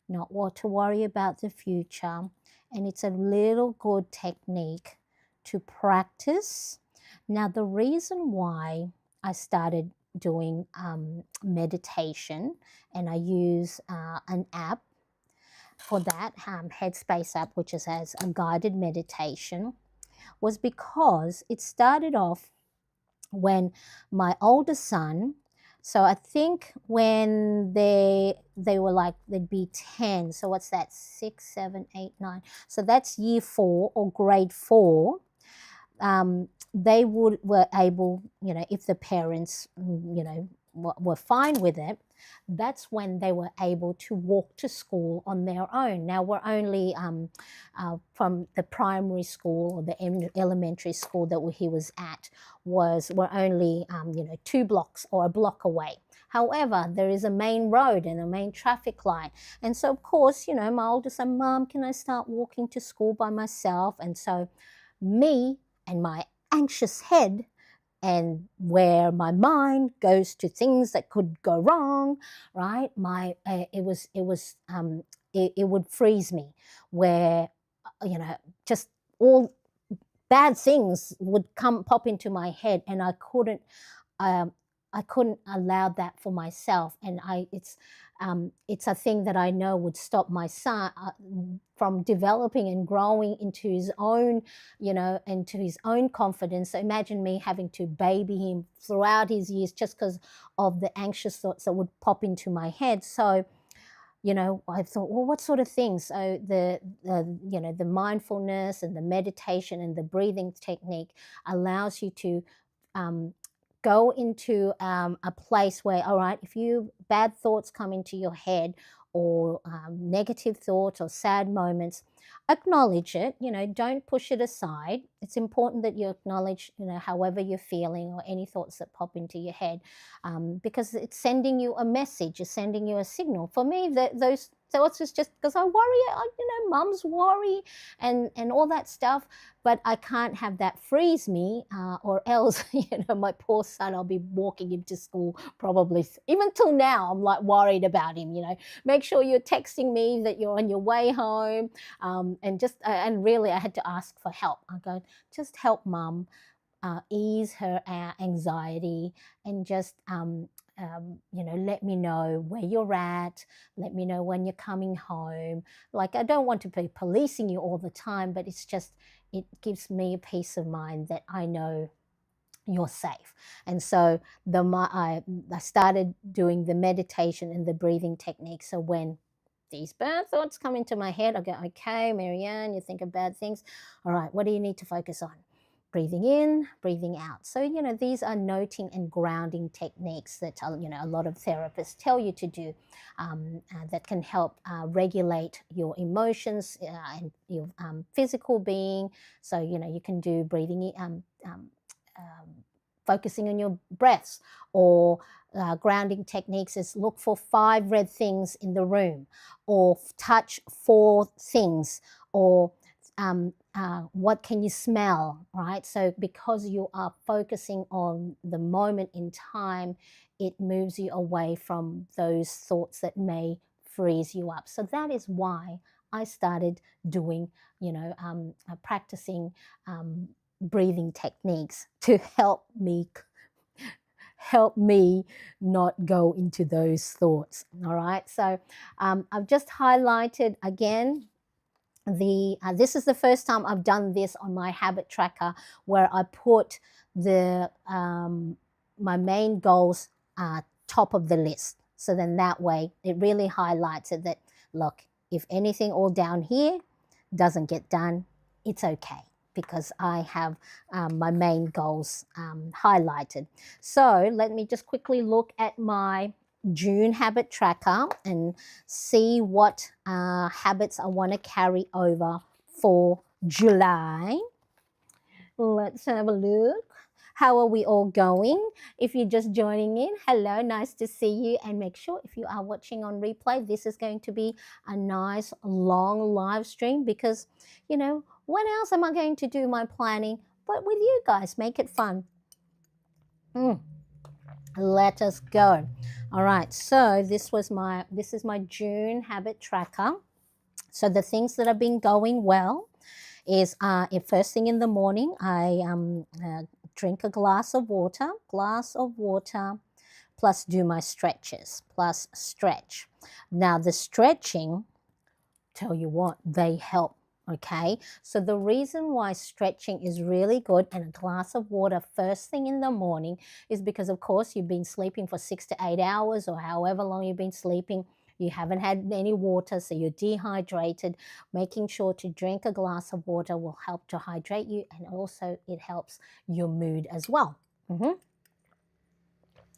[SPEAKER 2] not what to worry about the future. And it's a little good technique to practice. Now, the reason why I started doing meditation, and I use an app for that, Headspace app, which has a guided meditation, was because it started off when my older son, so I think when they were like, they'd be 10, so what's that, 6, 7, 8, 9, so that's year 4 or grade 4. They were able, if the parents, were fine with it, that's when they were able to walk to school on their own. Now we're only from the primary school or the elementary school that he was at we're only 2 blocks or a block away. However, there is a main road and a main traffic light, and so of course, my older son, Mom, can I start walking to school by myself? And so me and my anxious head, and where my mind goes to things that could go wrong, right? It would freeze me, where just all bad things would pop into my head, and I couldn't allow that for myself. And it's a thing that I know would stop my son from developing and growing into his own, into his own confidence. So imagine me having to baby him throughout his years just because of the anxious thoughts that would pop into my head. So, I thought, well, what sort of things? So the mindfulness and the meditation and the breathing technique allows you to go into a place where, all right, if bad thoughts come into your head, or negative thoughts or sad moments, acknowledge it. Don't push it aside. It's important that you acknowledge, however you're feeling or any thoughts that pop into your head, because it's sending you a message, it's sending you a signal. For me, those thoughts is just because I worry, mums worry and all that stuff, but I can't have that freeze me, or else, my poor son, I'll be walking him to school probably, even till now, I'm like worried about him. Make sure you're texting me that you're on your way home, and really I had to ask for help. I go, just help mum ease her anxiety, and just let me know where you're at, let me know when you're coming home. Like, I don't want to be policing you all the time, but it gives me a peace of mind that I know you're safe. And so I started doing the meditation and the breathing technique. So when these bad thoughts come into my head, I go, okay, Marianne, you think of bad things. All right, what do you need to focus on? Breathing in, breathing out. So, these are noting and grounding techniques that, a lot of therapists tell you to do, that can help regulate your emotions and your physical being. So, you can do breathing in, focusing on your breaths, or grounding techniques is look for 5 red things in the room, or touch 4 things, or what can you smell, right? So because you are focusing on the moment in time, it moves you away from those thoughts that may freeze you up. So that is why I started doing, practicing breathing techniques to help me not go into those thoughts. All right. So I've just highlighted again this is the first time I've done this on my habit tracker, where I put the my main goals top of the list. So then that way it really highlights it, that look, if anything all down here doesn't get done, it's okay, because I have my main goals highlighted. So let me just quickly look at my June habit tracker and see what habits I want to carry over for July. Let's have a look. How are we all going? If you're just joining in, hello, nice to see you. And make sure, if you are watching on replay, this is going to be a nice long live stream, because, when else am I going to do my planning but with you guys? Make it fun. Let us go. All right, so this is my June habit tracker. So the things that have been going well is first thing in the morning, I drink a glass of water, plus do my stretches, plus stretch. Now the stretching, tell you what, they help. Okay, so the reason why stretching is really good, and a glass of water first thing in the morning, is because, of course, you've been sleeping for 6 to 8 hours, or however long you've been sleeping. You haven't had any water, so you're dehydrated. Making sure to drink a glass of water will help to hydrate you, and also it helps your mood as well.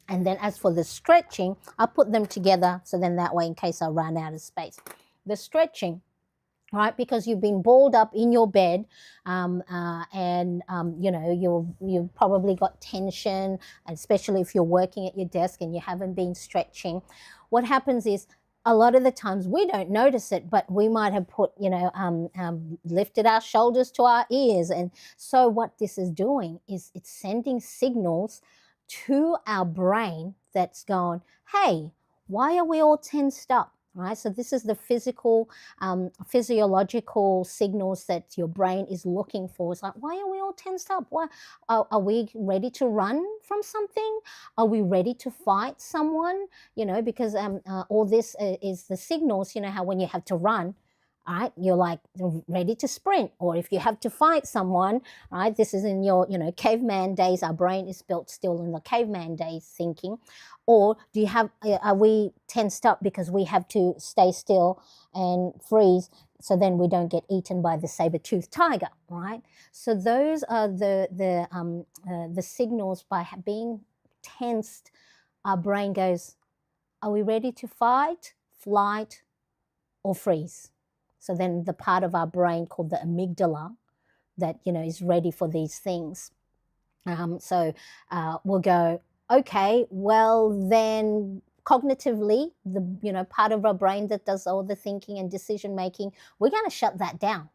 [SPEAKER 2] And then as for the stretching, I put them together, so then that way, in case I run out of space. The stretching, right, because you've been balled up in your bed, and you've probably got tension, especially if you're working at your desk and you haven't been stretching. What happens is, a lot of the times we don't notice it, but we might have put, lifted our shoulders to our ears. And so what this is doing is it's sending signals to our brain that's going, hey, why are we all tensed up? Right, so this is the physiological signals that your brain is looking for. It's like, why are we all tensed up? Why are we ready to run from something? Are we ready to fight someone? Because all this is the signals. How when you have to run, right, you're like ready to sprint, or if you have to fight someone, right, this is in your caveman days. Our brain is built still in the caveman days thinking. Or are we tensed up because we have to stay still and freeze, so then we don't get eaten by the saber-toothed tiger, right? So those are the signals. By being tensed, our brain goes, are we ready to fight, flight, or freeze. So then the part of our brain called the amygdala that, is ready for these things. So we'll go, okay, well then cognitively, the part of our brain that does all the thinking and decision making, we're going to shut that down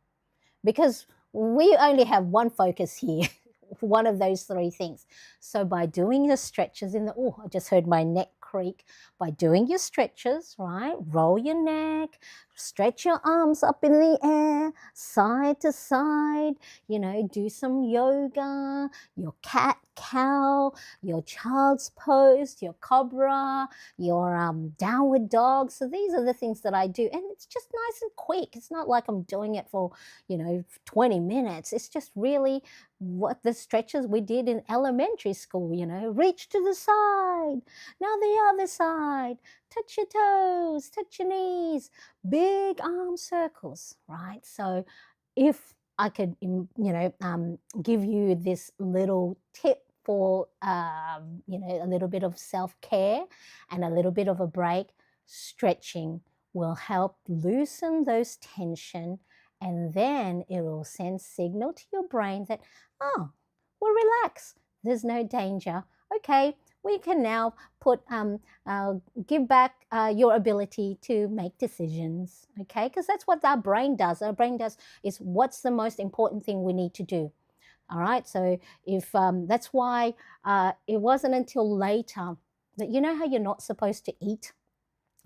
[SPEAKER 2] because we only have one focus here, one of those three things. So by doing your stretches I just heard my neck creak. By doing your stretches, right? Roll your neck, stretch your arms up in the air, side to side, do some yoga, your cat cow, your child's pose, your cobra, your downward dog. So these are the things that I do. And it's just nice and quick. It's not like I'm doing it for, 20 minutes. It's just really what the stretches we did in elementary school, reach to the side, now the other side, touch your toes, touch your knees, big arm circles, right? So if I could, give you this little tip for, a little bit of self-care and a little bit of a break, stretching will help loosen those tension, and then it will send signal to your brain that, oh, well, relax. There's no danger. Okay, we can now give back your ability to make decisions. Okay, because that's what our brain does. Our brain does is what's the most important thing we need to do. All right, so if that's why it wasn't until later that how you're not supposed to eat.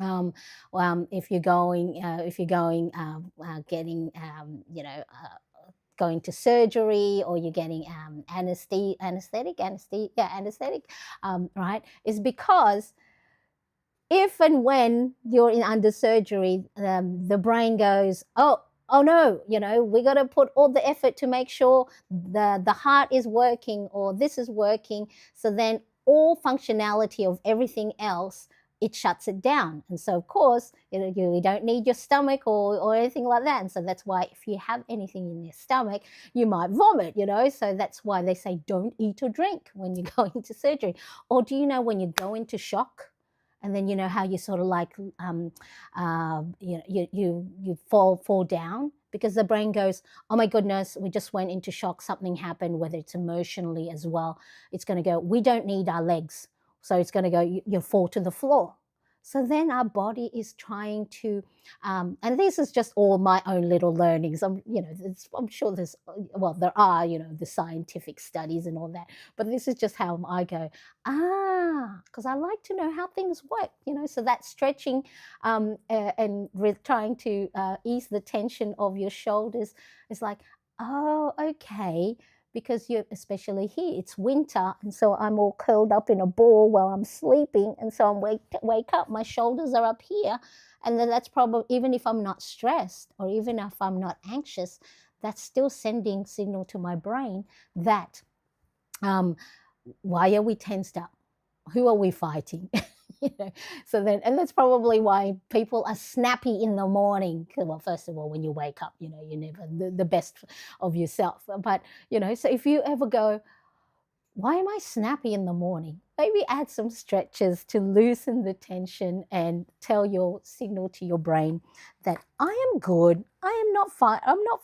[SPEAKER 2] If you're getting going to surgery, or you're getting anesthetic, right, is because if and when you're under surgery, the brain goes, oh no, we got to put all the effort to make sure the heart is working, or this is working. So then all functionality of everything else, it shuts it down. And so of course, you don't need your stomach or anything like that. And so that's why if you have anything in your stomach, you might vomit, so that's why they say don't eat or drink when you go into surgery. Or do you know when you go into shock, and then how you sort of like you fall down, because the brain goes, oh my goodness, we just went into shock, something happened, whether it's emotionally as well. It's going to go, we don't need our legs. So it's going to go, you fall to the floor. So then our body is trying to, and this is just all my own little learnings. I'm sure there are, the scientific studies and all that, but this is just how I go, because I like to know how things work, so that stretching and trying to ease the tension of your shoulders is like, oh, okay. Because especially here, it's winter, and so I'm all curled up in a ball while I'm sleeping, and so I'm wake up, my shoulders are up here, and then that's probably, even if I'm not stressed or even if I'm not anxious, that's still sending signal to my brain that why are we tensed up? Who are we fighting? So then, and that's probably why people are snappy in the morning. Well, first of all, when you wake up, you're never the best of yourself. But, so if you ever go, why am I snappy in the morning? Maybe add some stretches to loosen the tension and tell your signal to your brain that I am good. I'm not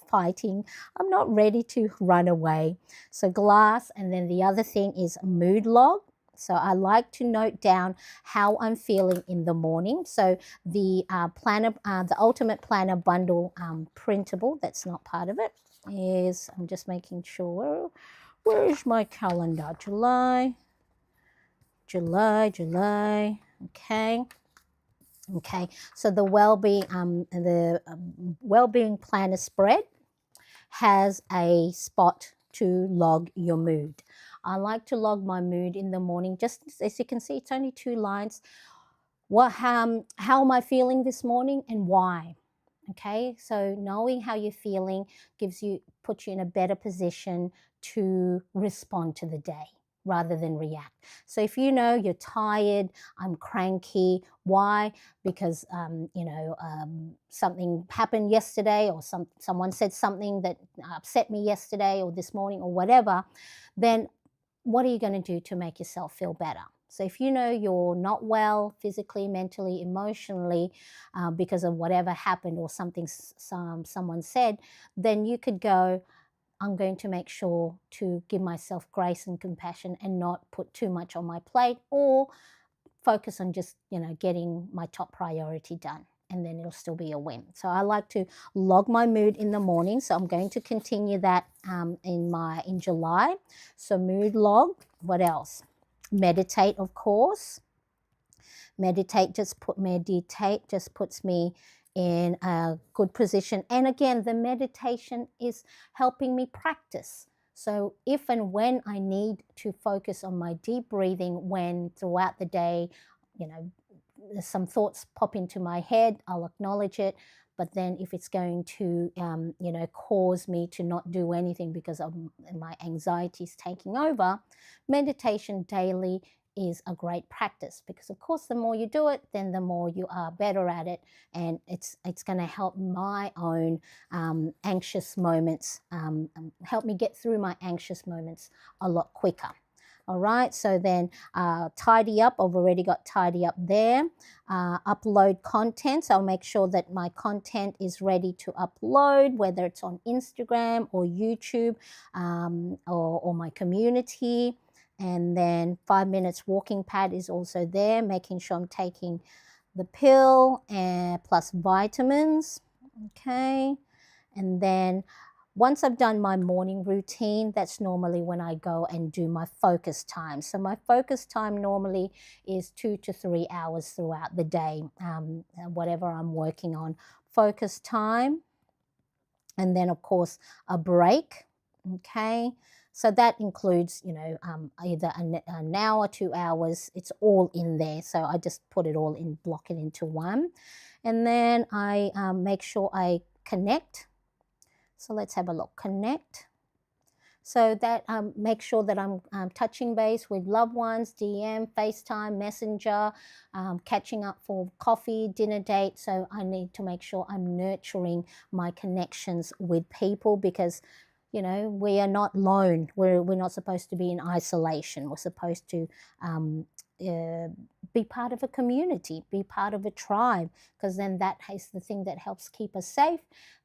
[SPEAKER 2] fighting. I'm not ready to run away. So glass, and then the other thing is mood log. So I like to note down how I'm feeling in the morning. So the planner, the Ultimate Planner Bundle Printable, that's not part of it, is, I'm just making sure, where is my calendar? July, okay. So the well-being planner spread has a spot to log your mood. I like to log my mood in the morning. Just as you can see, it's only 2 lines. How am I feeling this morning and why? Okay, so knowing how you're feeling puts you in a better position to respond to the day rather than react. So if you're tired, I'm cranky, why? Because something happened yesterday, or someone said something that upset me yesterday or this morning or whatever, then what are you going to do to make yourself feel better? So if you know you're not well physically, mentally, emotionally, because of whatever happened or something someone said, then you could go, I'm going to make sure to give myself grace and compassion and not put too much on my plate, or focus on just, getting my top priority done. And then it'll still be a win. So I like to log my mood in the morning. So I'm going to continue that in July. So mood log. What else? Meditate, of course. Meditate just puts me in a good position. And again, the meditation is helping me practice. So if and when I need to focus on my deep breathing, when throughout the day, some thoughts pop into my head, I'll acknowledge it. But then if it's going to, cause me to not do anything because of my anxiety is taking over, meditation daily is a great practice, because of course the more you do it, then the more you are better at it, and it's going to help my own anxious moments, help me get through my anxious moments a lot quicker. All right, so then tidy up. I've already got tidy up there. Upload content. So I'll make sure that my content is ready to upload, whether it's on Instagram or YouTube, or my community. And then 5 minutes walking pad is also there, making sure I'm taking the pill and plus vitamins. Okay, and then once I've done my morning routine, that's normally when I go and do my focus time. So my focus time normally is 2 to 3 hours throughout the day, whatever I'm working on. Focus time, and then of course a break. Okay, so that includes, either an hour, 2 hours. It's all in there. So I just put it all in, block it into one. And then I make sure I connect. So let's have a look. Connect. So that make sure that I'm touching base with loved ones, DM, FaceTime, Messenger, catching up for coffee, dinner date. So I need to make sure I'm nurturing my connections with people, because we are not lone. We're not supposed to be in isolation. We're supposed to be part of a community, be part of a tribe, because then that is the thing that helps keep us safe,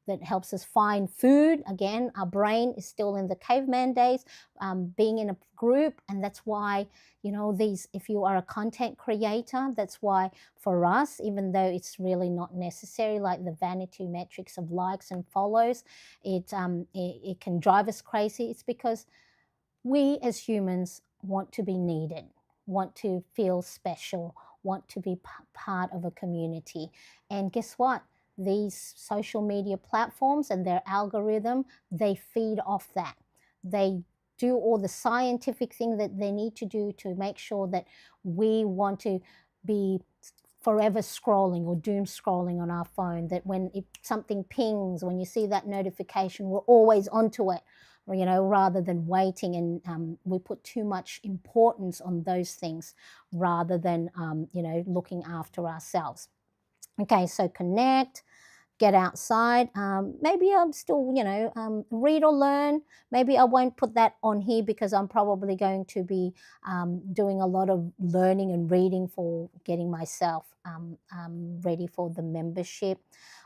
[SPEAKER 2] that helps us find food. Again, our brain is still in the caveman days, being in a group. And that's why, if you are a content creator, that's why for us, even though it's really not necessary, like the vanity metrics of likes and follows, it can drive us crazy. It's because we as humans want to be needed, want to feel special, want to be part of a community. And guess what? These social media platforms and their algorithm, they feed off that. They do all the scientific thing that they need to do to make sure that we want to be forever scrolling or doom scrolling on our phone, that when something pings, when you see that notification, we're always onto it, rather than waiting. And we put too much importance on those things rather than, looking after ourselves. Okay, so connect, get outside. Maybe I'm still, read or learn. Maybe I won't put that on here because I'm probably going to be doing a lot of learning and reading for getting myself ready for the membership.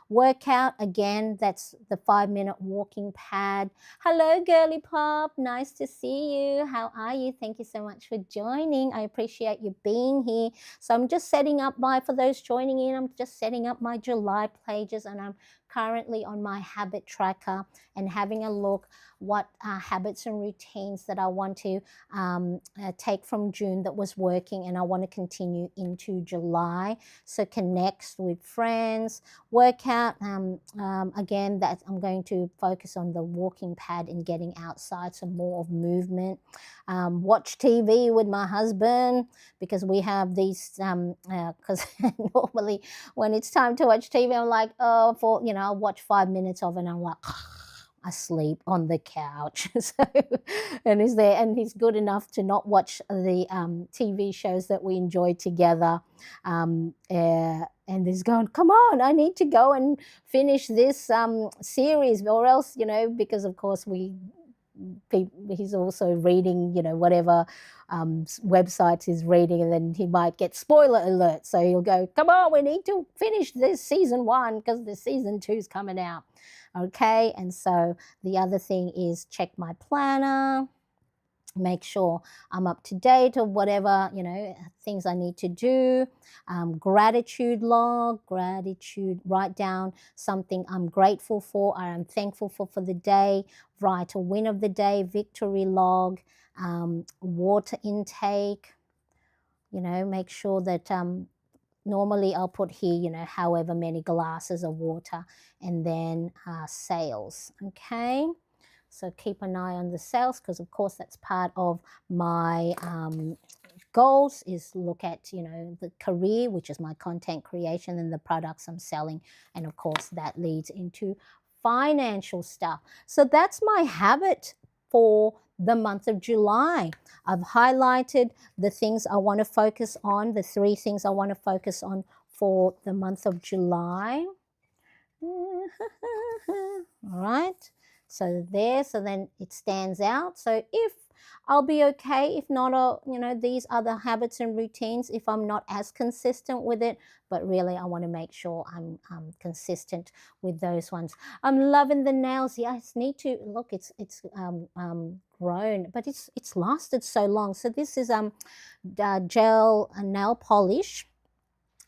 [SPEAKER 2] Workout, again, that's the 5-minute walking pad. Hello, girly pop. Nice to see you. How are you? Thank you so much for joining. I appreciate you being here. So I'm just setting up for those joining in, I'm just setting up my July pages, and I'm currently on my habit tracker and having a look what habits and routines that I want to take from June that was working, and I want to continue into July. So connect with friends, workout. Again, that I'm going to focus on the walking pad and getting outside, some more of movement. Watch TV with my husband, because we have these, because normally when it's time to watch TV, I'm like, I'll watch 5 minutes of it and I'm like, asleep on the couch. And he's good enough to not watch the TV shows that we enjoy together. And he's going, come on, I need to go and finish this series, or else, because of course we he's also reading, whatever websites he's reading, and then he might get spoiler alert. So he'll go, come on, we need to finish this season 1 because the season 2 is coming out. Okay, and so the other thing is check my planner, make sure I'm up to date or whatever, things I need to do. Gratitude log, write down something I'm grateful for, or I'm thankful for the day. Write a win of the day, victory log, water intake, make sure that normally I'll put here, however many glasses of water, and then sales, okay? So keep an eye on the sales, because of course that's part of my goals, is look at, the career, which is my content creation, and the products I'm selling. And of course that leads into financial stuff. So that's my habit for the month of July. I've highlighted the things I want to focus on, the 3 things I want to focus on for the month of July. All right. So there, so then it stands out. So if I'll be okay, if not, these other habits and routines, if I'm not as consistent with it, but really I want to make sure I'm consistent with those ones. I'm loving the nails. Yeah, I just need to look. It's grown, but it's lasted so long. So this is gel nail polish.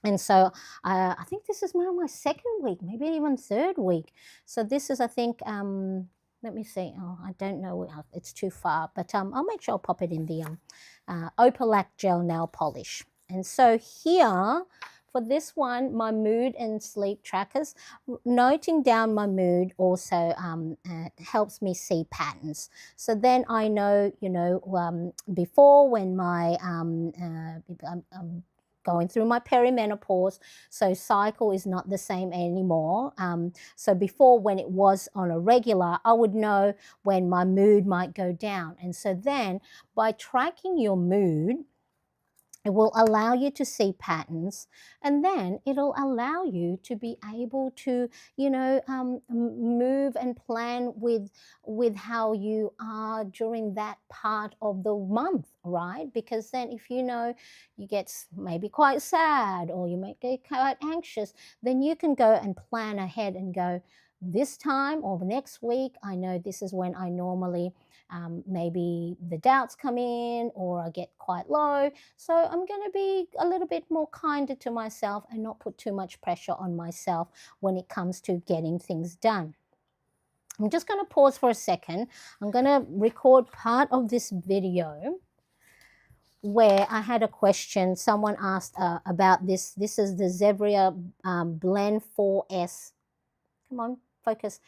[SPEAKER 2] And so I think this is now my 2nd week, maybe even 3rd week. So this is, I think, let me see. Oh, I don't know. It's too far. But I'll make sure I'll pop it in the Opalac gel nail polish. And so here, for this one, my mood and sleep trackers, noting down my mood also helps me see patterns. So then I know, before when my going through my perimenopause, so cycle is not the same anymore. So before, when it was on a regular, I would know when my mood might go down. And so then by tracking your mood, it will allow you to see patterns, and then it'll allow you to be able to, move and plan with how you are during that part of the month, right? Because then if you get maybe quite sad, or you may get quite anxious, then you can go and plan ahead and go, this time or next week, I know this is when I normally maybe the doubts come in, or I get quite low. So I'm going to be a little bit more kinder to myself and not put too much pressure on myself when it comes to getting things done. I'm just going to pause for a second. I'm going to record part of this video where I had a question. Someone asked about this. This is the Zebra Blend 4S. Come on, focus.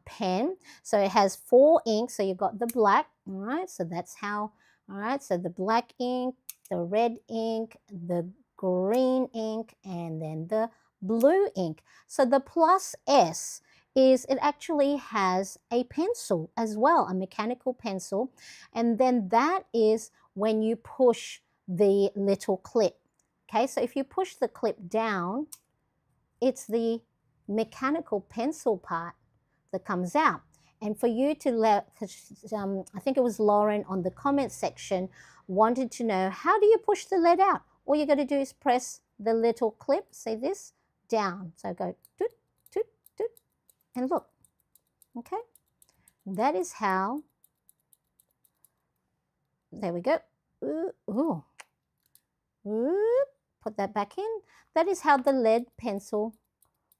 [SPEAKER 2] Pen. So it has 4 inks. So you've got the black. All right. So that's how. All right. So the black ink, the red ink, the green ink, and then the blue ink. So the plus S is it actually has a pencil as well, a mechanical pencil. And then that is when you push the little clip. Okay. So if you push the clip down, it's the mechanical pencil part that comes out. And for you to let, I think it was Lauren on the comment section wanted to know, how do you push the lead out? All you got to do is press the little clip, say this, down. So go toot, toot, toot, and look. Okay, that is how. There we go. Ooh, ooh. Ooh. Put that back in. That is how the lead pencil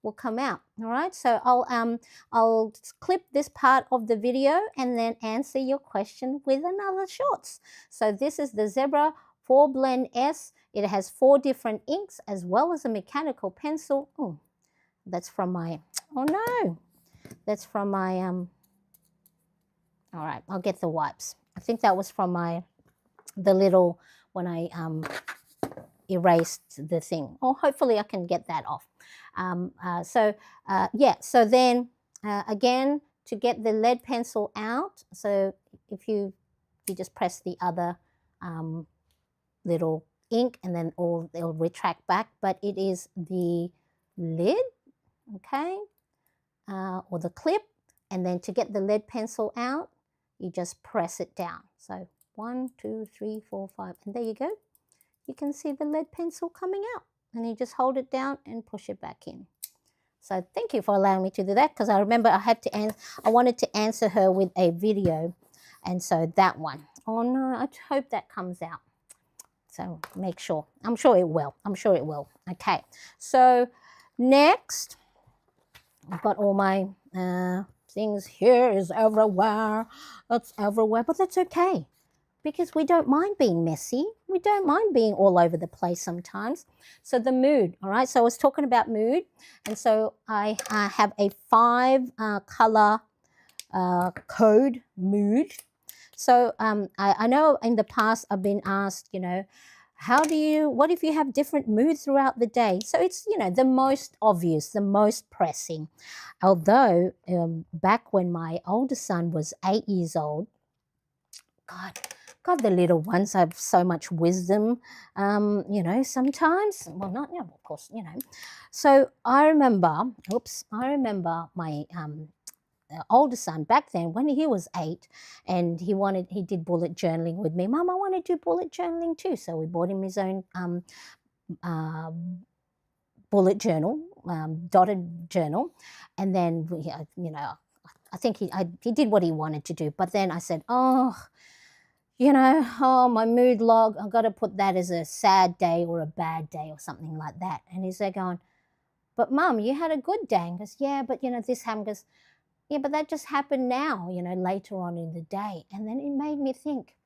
[SPEAKER 2] will come out. All right, so I'll clip this part of the video and then answer your question with another shorts. So this is the Zebra 4 Blend S. It has 4 different inks as well as a mechanical pencil. Oh, that's from my, oh no, that's from my all right, I'll get the wipes. I think that was from the little, when I erased the thing. Or hopefully I can get that off. Yeah, so then again, to get the lead pencil out, so if you just press the other little ink, and then it'll retract back, but it is the lid, okay, or the clip. And then to get the lead pencil out, you just press it down. So 1, 2, 3, 4, 5, and there you go. You can see the lead pencil coming out, and you just hold it down and push it back in. So thank you for allowing me to do that, because I remember I wanted to answer her with a video, and so that one. Oh no, I hope that comes out. So make sure. I'm sure it will. I'm sure it will. Okay. So next, I've got all my things here. Is everywhere. It's everywhere, but that's okay, because we don't mind being messy. We don't mind being all over the place sometimes. So the mood, all right? So I was talking about mood, and so I have a 5 color code mood. So I know in the past I've been asked, what if you have different moods throughout the day? So it's, the most obvious, the most pressing. Although back when my older son was 8 years old, God, the little ones have so much wisdom, sometimes. Well, not, of course, So I remember my older son back then when he was 8, and he did bullet journaling with me. Mum, I want to do bullet journaling too. So we bought him his own uh, bullet journal, dotted journal, and then I think he did what he wanted to do. But then I said, my mood log, I've got to put that as a sad day or a bad day or something like that. And he's there going, but Mum, you had a good day. And goes, yeah, but this happened. Goes, yeah, but that just happened now, later on in the day. And then it made me think,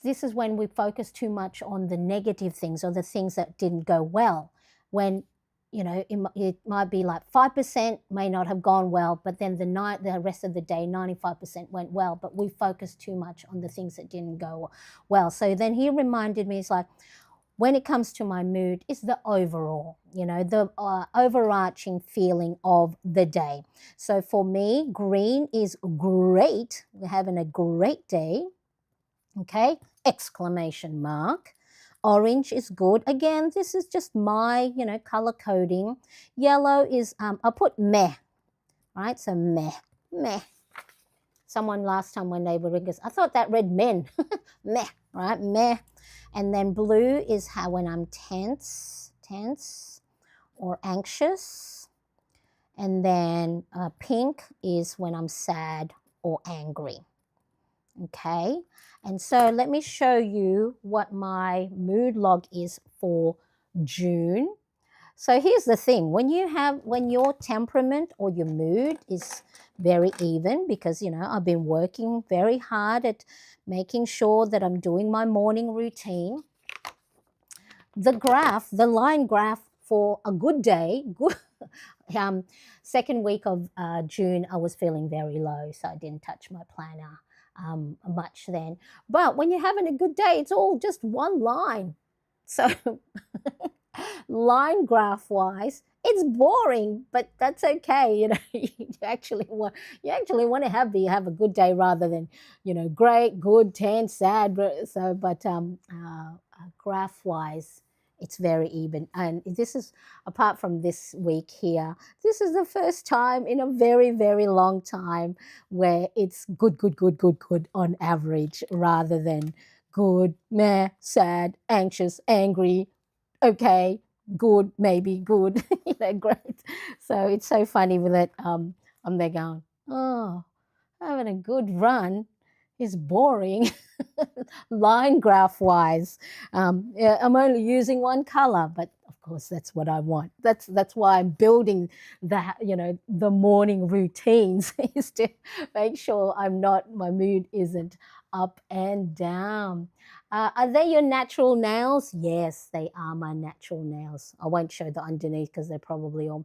[SPEAKER 2] this is when we focus too much on the negative things or the things that didn't go well, when it might be like 5% may not have gone well, but then the rest of the day 95% went well, but we focused too much on the things that didn't go well. So then he reminded me, it's like, when it comes to my mood, it's the overall, the overarching feeling of the day. So for me, green is great. We're having a great day. Okay, exclamation mark. Orange is good. Again, this is just my, color coding. Yellow is, I'll put meh, right? So meh. Someone last time when they were goes, I thought that read men. Meh, right? Meh. And then blue is when I'm tense or anxious. And then pink is when I'm sad or angry. Okay, and so let me show you what my mood log is for June. So here's the thing, when your temperament or your mood is very even, because I've been working very hard at making sure that I'm doing my morning routine. The line graph for a good day, second week of June, I was feeling very low, so I didn't touch my planner much then. But when you're having a good day, it's all just one line. So line graph wise, it's boring, but that's okay. You actually want to have a good day rather than great, good, tense, sad. So, but graph wise, it's very even. And this is, apart from this week here, this is the first time in a very, very long time where it's good on average, rather than good, meh, sad, anxious, angry, okay, good, maybe good, great. So it's so funny with it. I'm there going, oh, having a good run is boring. Line graph wise, I'm only using one color, but of course that's what I want. That's why I'm building that, the morning routines, is to make sure my mood isn't up and down. Are they your natural nails? Yes, they are my natural nails. I won't show the underneath because they're probably all.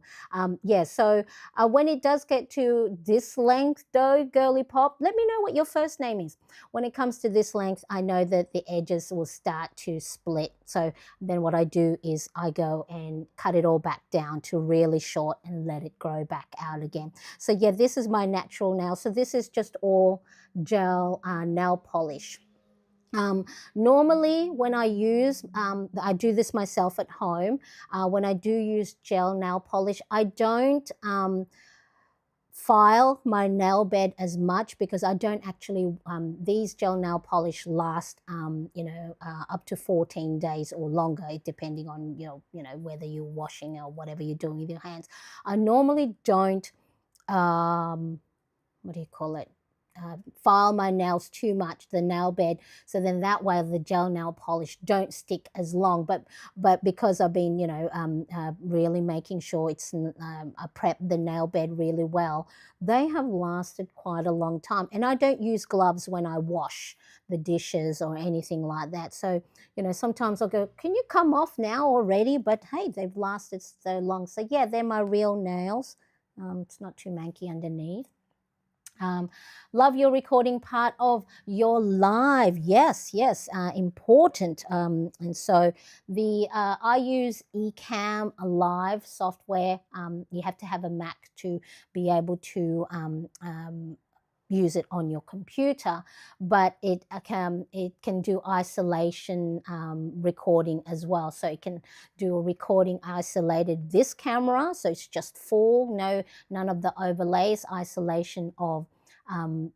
[SPEAKER 2] So when it does get to this length though, girly pop, let me know what your first name is. When it comes to this length, I know that the edges will start to split. So then what I do is I go and cut it all back down to really short and let it grow back out again. So yeah, this is my natural nail. So this is just all gel nail polish. Normally when I use, I do this myself at home, when I do use gel nail polish, I don't file my nail bed as much because I don't actually, these gel nail polish last, up to 14 days or longer, depending on, whether you're washing or whatever you're doing with your hands. I normally don't, what do you call it? File my nails too much, the nail bed, so then that way the gel nail polish don't stick as long. But because I've been really making sure it's I prep the nail bed really well, they have lasted quite a long time. And I don't use gloves when I wash the dishes or anything like that. So sometimes I'll go, can you come off now already? But hey, they've lasted so long. So yeah, they're my real nails. It's not too manky underneath. Love your recording part of your live. Yes, important. And so I use Ecamm Live software. You have to have a Mac to be able to use it on your computer, but it can do isolation recording as well. So it can do a recording isolated this camera, so it's just full, none of the overlays, isolation of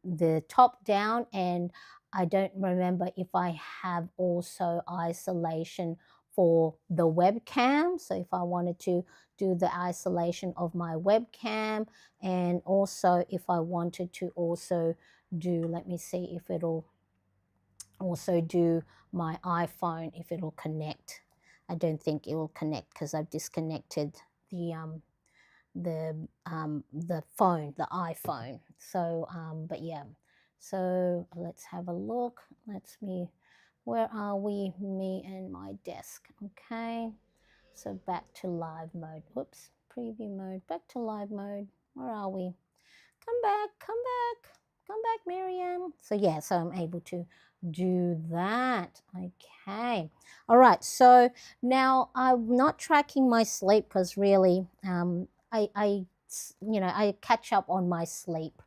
[SPEAKER 2] the top down, and I don't remember if I have also isolation for the webcam. So if I wanted to do the isolation of my webcam, and also if I wanted to also do, let me see if it'll also do my iPhone, if it'll connect. I don't think it will connect because I've disconnected the phone, the iPhone. So but yeah, so let's have a look. Where are we? Me and my desk. Okay, so back to live mode. Whoops, preview mode, back to live mode. Where are we? Come back, Miriam. So yeah, so I'm able to do that. Okay, all right, so now I'm not tracking my sleep because really I catch up on my sleep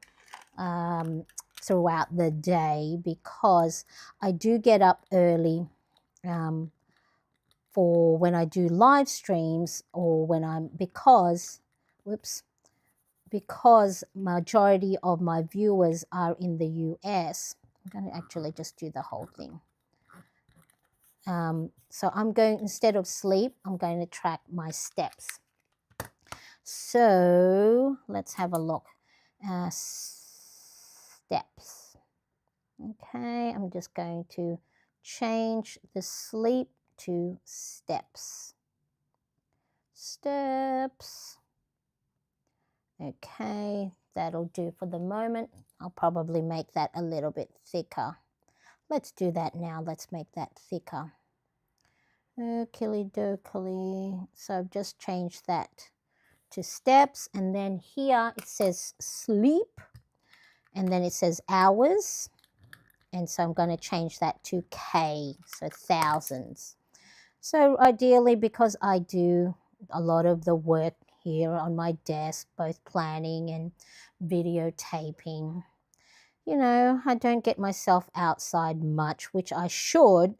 [SPEAKER 2] throughout the day because I do get up early for when I do live streams, or when because majority of my viewers are in the US. I'm going to actually just do the whole thing. So I'm going, instead of sleep, I'm going to track my steps. So let's have a look. Steps. Okay, I'm just going to change the sleep to steps. Steps. Okay, that'll do for the moment. I'll probably make that a little bit thicker. Let's do that now. Let's make that thicker. Okey dokey. So I've just changed that to steps, and then here it says sleep, and then it says hours, and so I'm going to change that to K, so thousands. So ideally, because I do a lot of the work here on my desk, both planning and videotaping, I don't get myself outside much, which I should.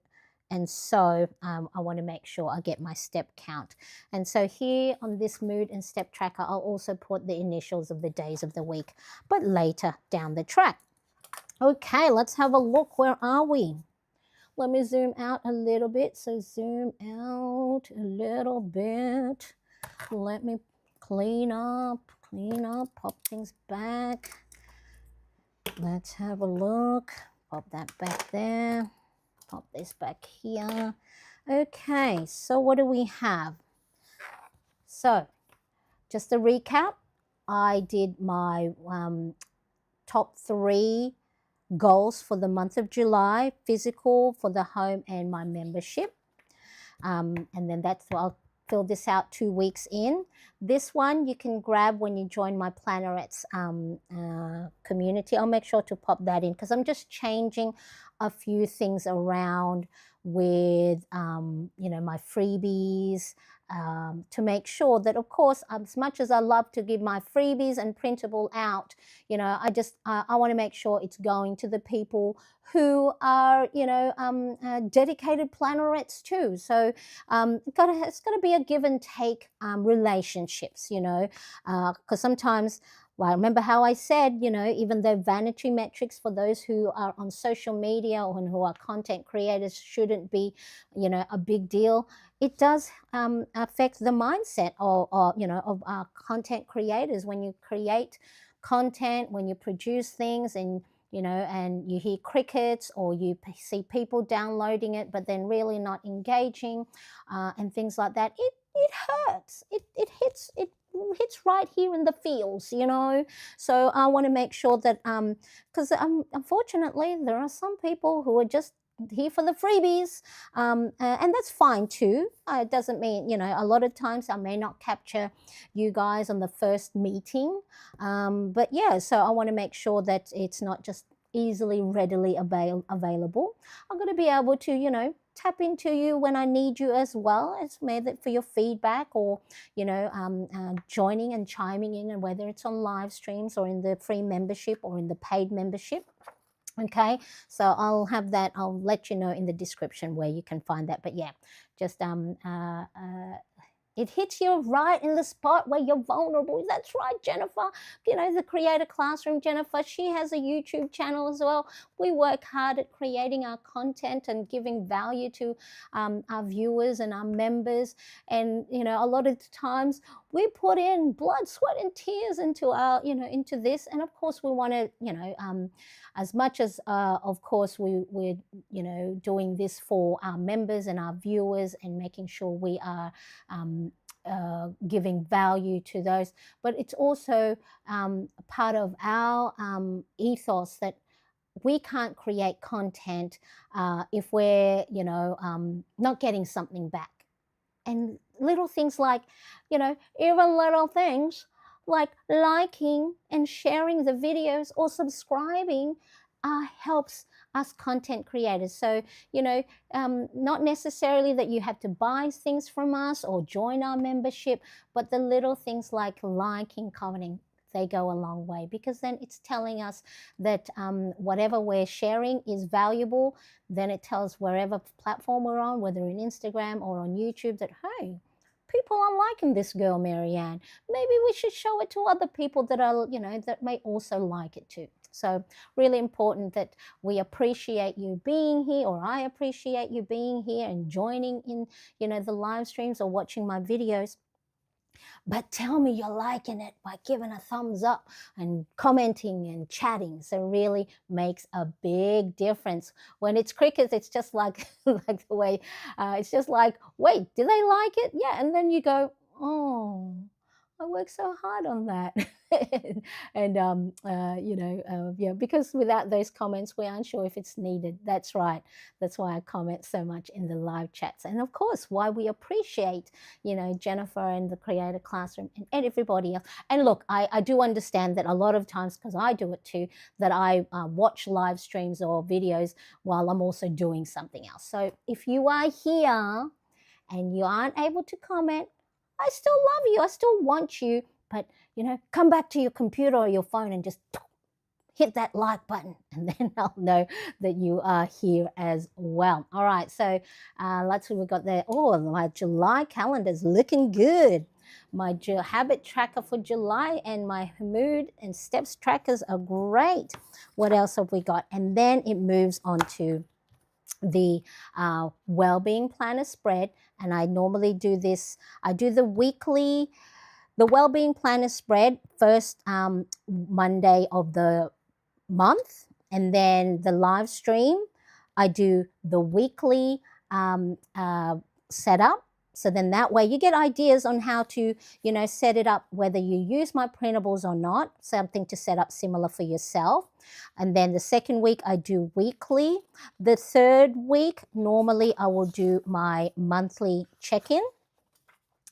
[SPEAKER 2] And so I want to make sure I get my step count. And so here on this mood and step tracker, I'll also put the initials of the days of the week, but later down the track. Okay, let's have a look. Where are we? Let me zoom out a little bit. So zoom out a little bit. Let me clean up, pop things back. Let's have a look. Pop that back there. Pop this back here. Okay, so what do we have? So just a recap. I did my top 3 goals for the month of July: physical, for the home, and my membership. And then I'll fill this out 2 weeks in. This one you can grab when you join my Plannerettes community. I'll make sure to pop that in because I'm just changing a few things around with my freebies, to make sure that, of course, as much as I love to give my freebies and printable out, I want to make sure it's going to the people who are dedicated plannerettes too. So it's got to be a give and take relationships, because sometimes, Well, remember how I said, even though vanity metrics for those who are on social media or who are content creators shouldn't be, a big deal, it does affect the mindset of our content creators. When you create content, when you produce things, and you hear crickets, or you see people downloading it but then really not engaging, and things like that, it hurts. It hits right here in the feels. So I want to make sure that, because unfortunately there are some people who are just here for the freebies, and that's fine too. It doesn't mean, a lot of times I may not capture you guys on the first meeting, but yeah, so I want to make sure that it's not just easily readily available. I'm going to be able to, tap into you when I need you as well, as maybe for your feedback, or joining and chiming in, and whether it's on live streams or in the free membership or in the paid membership. Okay, so I'll let you know in the description where you can find that. But yeah, just it hits you right in the spot where you're vulnerable. That's right, Jennifer. The Creator Classroom, Jennifer, she has a YouTube channel as well. We work hard at creating our content and giving value to our viewers and our members. And, a lot of times we put in blood, sweat, and tears into our, into this. And of course, we want to, as much as, of course, we're, doing this for our members and our viewers, and making sure we are giving value to those, but it's also part of our ethos that we can't create content if we're, not getting something back. And little things like, even little things like liking and sharing the videos or subscribing helps us content creators. So, not necessarily that you have to buy things from us or join our membership, but the little things like liking, commenting, they go a long way, because then it's telling us that whatever we're sharing is valuable. Then it tells wherever platform we're on, whether in Instagram or on YouTube, that, hey, people are liking this girl, Marianne. Maybe we should show it to other people that are, that may also like it too. So really important that we appreciate you being here, or I appreciate you being here and joining in, the live streams or watching my videos. But tell me you're liking it by giving a thumbs up and commenting and chatting. So really makes a big difference. When it's crickets, it's just like like the way it's just like, wait, do they like it? Yeah, and then you go, oh, I worked so hard on that. And yeah, because without those comments, we aren't sure if it's needed. That's right. That's why I comment so much in the live chats, and of course why we appreciate, Jennifer and the Creator Classroom, and everybody else. And look, I do understand that a lot of times, because I do it too, that I watch live streams or videos while I'm also doing something else. So if you are here and you aren't able to comment, I still love you. I still want you. But, come back to your computer or your phone and just hit that like button, and then I'll know that you are here as well. All right, so let's see, we got there. Oh, my July calendar is looking good. My habit tracker for July and my mood and steps trackers are great. What else have we got? And then it moves on to the well-being planner spread. And I normally do this. I do the well-being planner spread first Monday of the month, and then the live stream I do the weekly setup. So then that way you get ideas on how to, set it up, whether you use my printables or not, something to set up similar for yourself. And then the second week I do weekly. The third week, normally I will do my monthly check-in.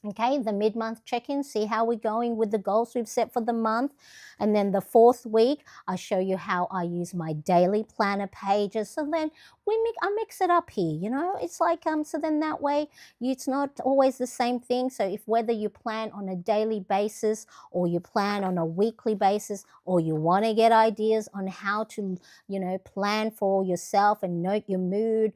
[SPEAKER 2] Okay, the mid-month check-in, see how we're going with the goals we've set for the month. And then the fourth week, I show you how I use my daily planner pages. So then I mix it up here, It's like, so then that way it's not always the same thing. So if whether you plan on a daily basis or you plan on a weekly basis, or you want to get ideas on how to, plan for yourself and note your mood,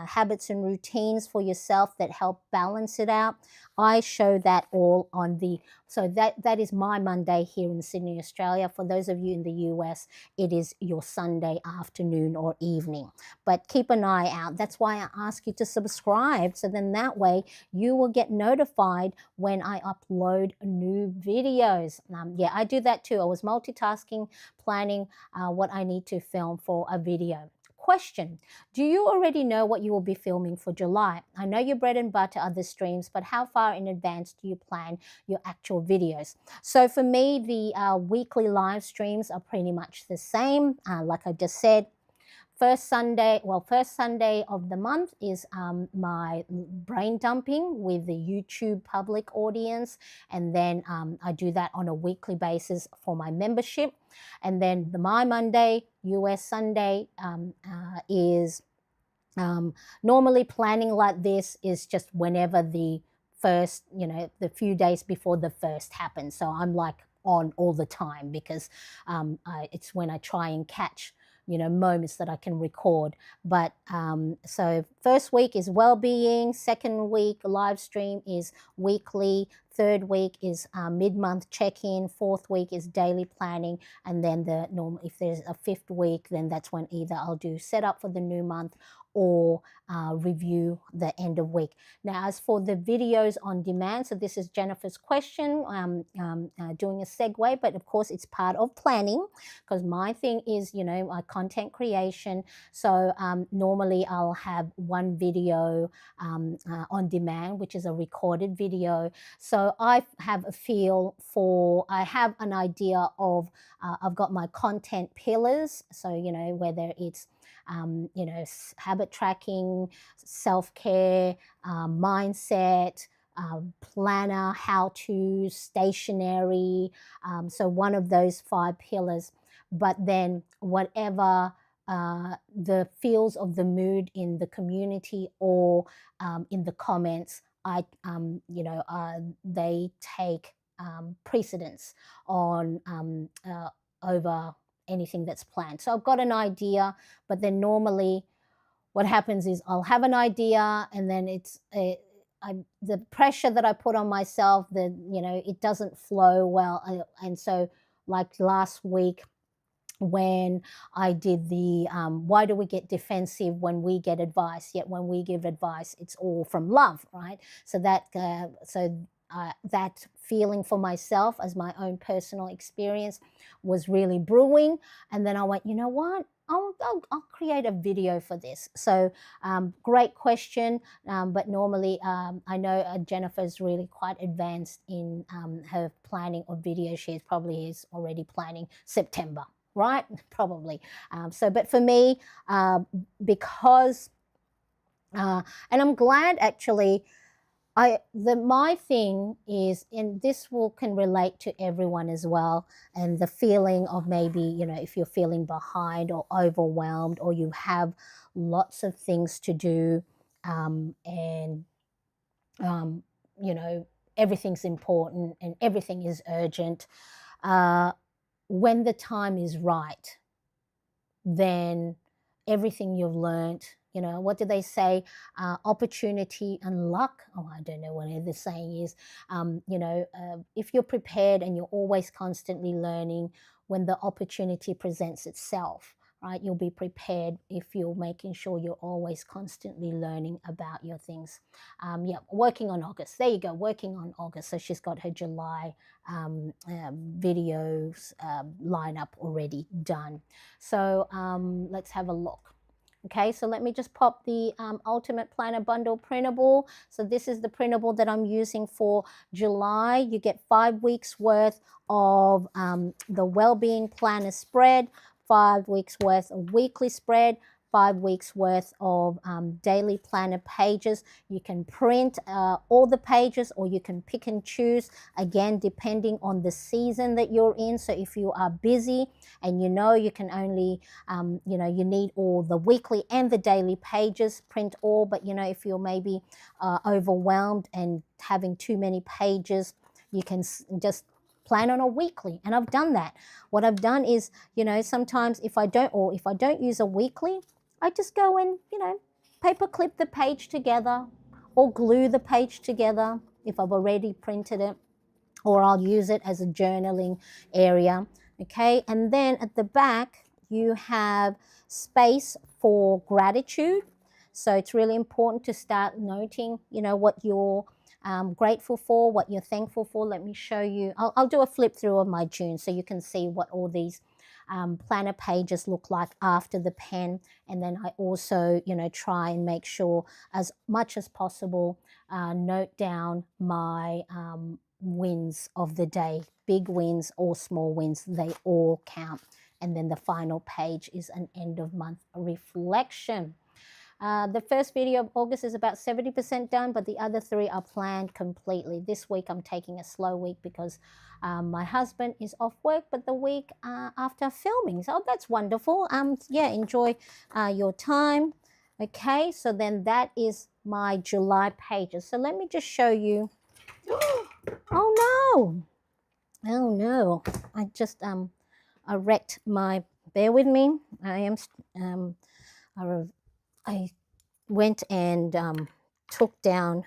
[SPEAKER 2] habits and routines for yourself that help balance it out. I show that all on the, so that is my Monday here in Sydney, Australia. For those of you in the US, it is your Sunday afternoon or evening. But keep an eye out. That's why I ask you to subscribe. So then that way you will get notified when I upload new videos. Yeah, I do that too. I was multitasking, planning what I need to film for a video. Question: do you already know what you will be filming for July? I know your bread and butter are the streams, but how far in advance do you plan your actual videos? So for me, the weekly live streams are pretty much the same. Like I just said, first Sunday of the month is my brain dumping with the YouTube public audience. And then I do that on a weekly basis for my membership. And then my Monday, US Sunday, is normally planning like this is just whenever the first, the few days before the first happens. So I'm like on all the time because it's when I try and catch moments that I can record. But so first week is well-being, second week live stream is weekly, third week is mid-month check-in, fourth week is daily planning, and then the normal, if there's a fifth week, then that's when either I'll do setup for the new month or review the end of week. Now, as for the videos on demand, so this is Jennifer's question, doing a segue, but of course it's part of planning because my thing is, content creation. So normally I'll have one video on demand, which is a recorded video. So I have a feel for, I have an idea of, I've got my content pillars. So, whether it's habit tracking, self-care, mindset, planner, how-to, stationery. So one of those 5 pillars. But then whatever the feels of the mood in the community or in the comments, they take precedence on over anything that's planned. So I've got an idea, but then normally what happens is I'll have an idea and then it's the pressure that I put on myself, that it doesn't flow well. And so like last week when I did the why do we get defensive when we get advice, yet when we give advice it's all from love, right? So that feeling for myself as my own personal experience was really brewing. And then I went, you know what? I'll create a video for this. So great question. But normally I know Jennifer's really quite advanced in her planning of video. She probably is already planning September, right? Probably. But for me, because, and I'm glad actually, my thing is, and this can relate to everyone as well, and the feeling of maybe, if you're feeling behind or overwhelmed or you have lots of things to do, and, everything's important and everything is urgent. When the time is right, then everything you've learned, what do they say? Opportunity and luck. Oh, I don't know what the saying is. If you're prepared and you're always constantly learning, when the opportunity presents itself, right, you'll be prepared if you're making sure you're always constantly learning about your things. Working on August. There you go, working on August. So she's got her July videos lineup already done. So let's have a look. Okay, so let me just pop the Ultimate Planner Bundle printable. So this is the printable that I'm using for July. You get 5 weeks worth of the Wellbeing Planner spread, 5 weeks worth of weekly spread, 5 weeks worth of daily planner pages. You can print all the pages or you can pick and choose, again, depending on the season that you're in. So if you are busy and you can only, you need all the weekly and the daily pages, print all. But, if you're maybe overwhelmed and having too many pages, you can just plan on a weekly. And I've done that. What I've done is, sometimes if I don't use a weekly, I just go and, paper clip the page together or glue the page together if I've already printed it, or I'll use it as a journaling area. Okay, and then at the back, you have space for gratitude. So it's really important to start noting, what you're grateful for, what you're thankful for. Let me show you. I'll do a flip through of my June so you can see what all these planner pages look like after the pen. And then I also, try and make sure as much as possible, note down my wins of the day, big wins or small wins, they all count. And then the final page is an end of month reflection. The first video of August is about 70% done, but the other 3 are planned completely. This week I'm taking a slow week because my husband is off work, but the week after filming. So that's wonderful. Yeah, enjoy your time. Okay, so then that is my July pages. So let me just show you. Oh no, I just I wrecked my, bear with me. I went and took down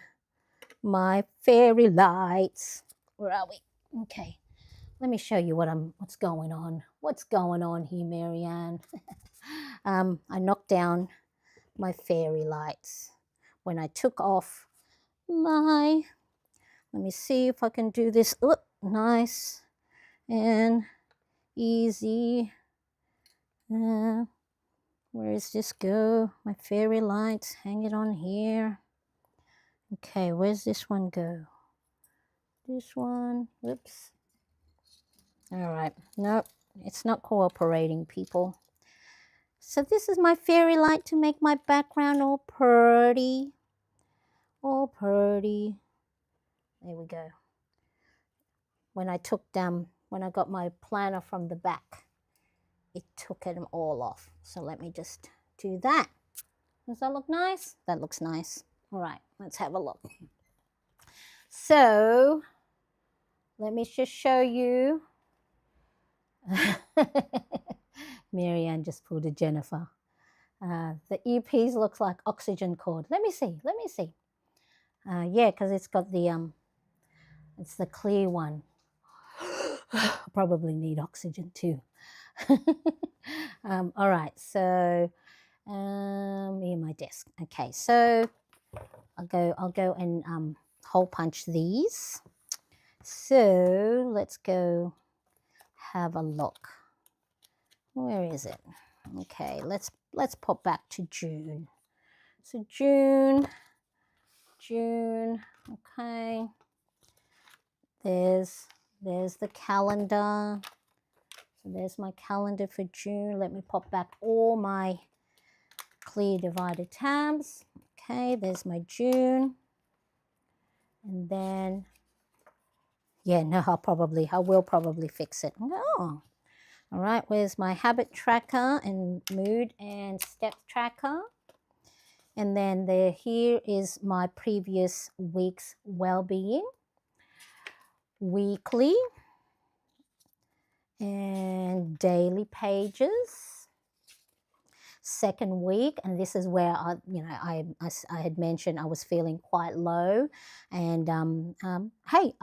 [SPEAKER 2] my fairy lights. Where are we? Okay, let me show you what's going on. What's going on here, Marianne? I knocked down my fairy lights when I took off my, let me see if I can do this. Oh, nice and easy. Where does this go? My fairy lights, hang it on here. Okay, where's this one go? This one, whoops. All right, nope, it's not cooperating, people. So this is my fairy light to make my background all pretty. All pretty. There we go. When I got my planner from the back, it took them all off. So let me just do that. Does that look nice? That looks nice. All right, let's have a look. So let me just show you. Marianne just pulled a Jennifer. The earpiece looks like oxygen cord. Let me see. Yeah, because it's got the it's the clear one. Probably need oxygen too. All right, so me and my desk. Okay, so I'll go and hole punch these. So let's go have a look. Where is it? Okay, let's pop back to June. So June. Okay. There's the calendar. So there's my calendar for June. Let me pop back all my clear divided tabs. Okay, there's my June. And then, yeah, no, I will probably fix it. Oh, all right, where's my habit tracker and mood and step tracker? And then here is my previous week's well-being. Weekly and daily pages. Second week, and this is where I had mentioned I was feeling quite low, and hey,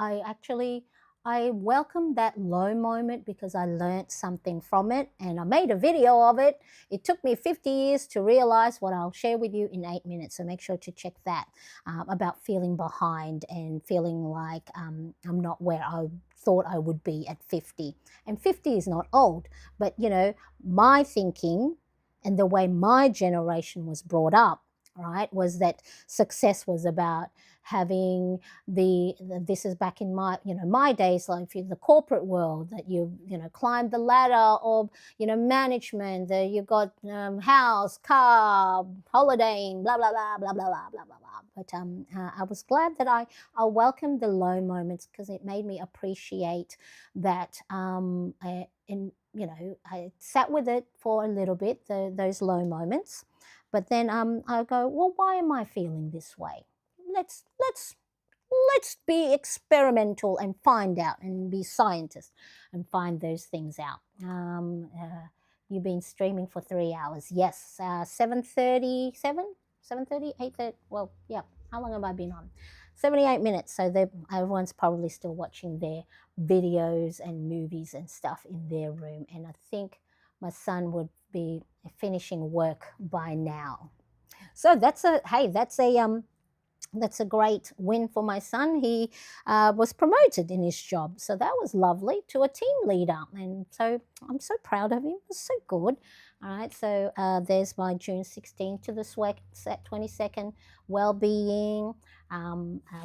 [SPEAKER 2] I welcomed that low moment because I learned something from it, and I made a video of it. It took me 50 years to realize what I'll share with you in 8 minutes, so make sure to check that about feeling behind and feeling like I'm not where I thought I would be at 50. And 50 is not old, but my thinking and the way my generation was brought up, right, was that success was about having this is back in my days, like in the corporate world, that you climbed the ladder of management, that you got house, car, holidaying, blah blah blah blah blah blah blah blah blah. But I was glad that I welcomed the low moments because it made me appreciate that I sat with it for a little bit, those low moments. But then I go, well, why am I feeling this way? Let's be experimental and find out and be scientists and find those things out. You've been streaming for 3 hours. Yes, 7:37, 7:30, 8:30. Well, yeah. How long have I been on? 78 minutes. So everyone's probably still watching their videos and movies and stuff in their room. And I think my son would be finishing work by now. So that's a great win for my son. He was promoted in his job, so that was lovely, to a team leader, and so I'm so proud of him. It was so good. All right, so there's my June 16th to the 22nd well-being,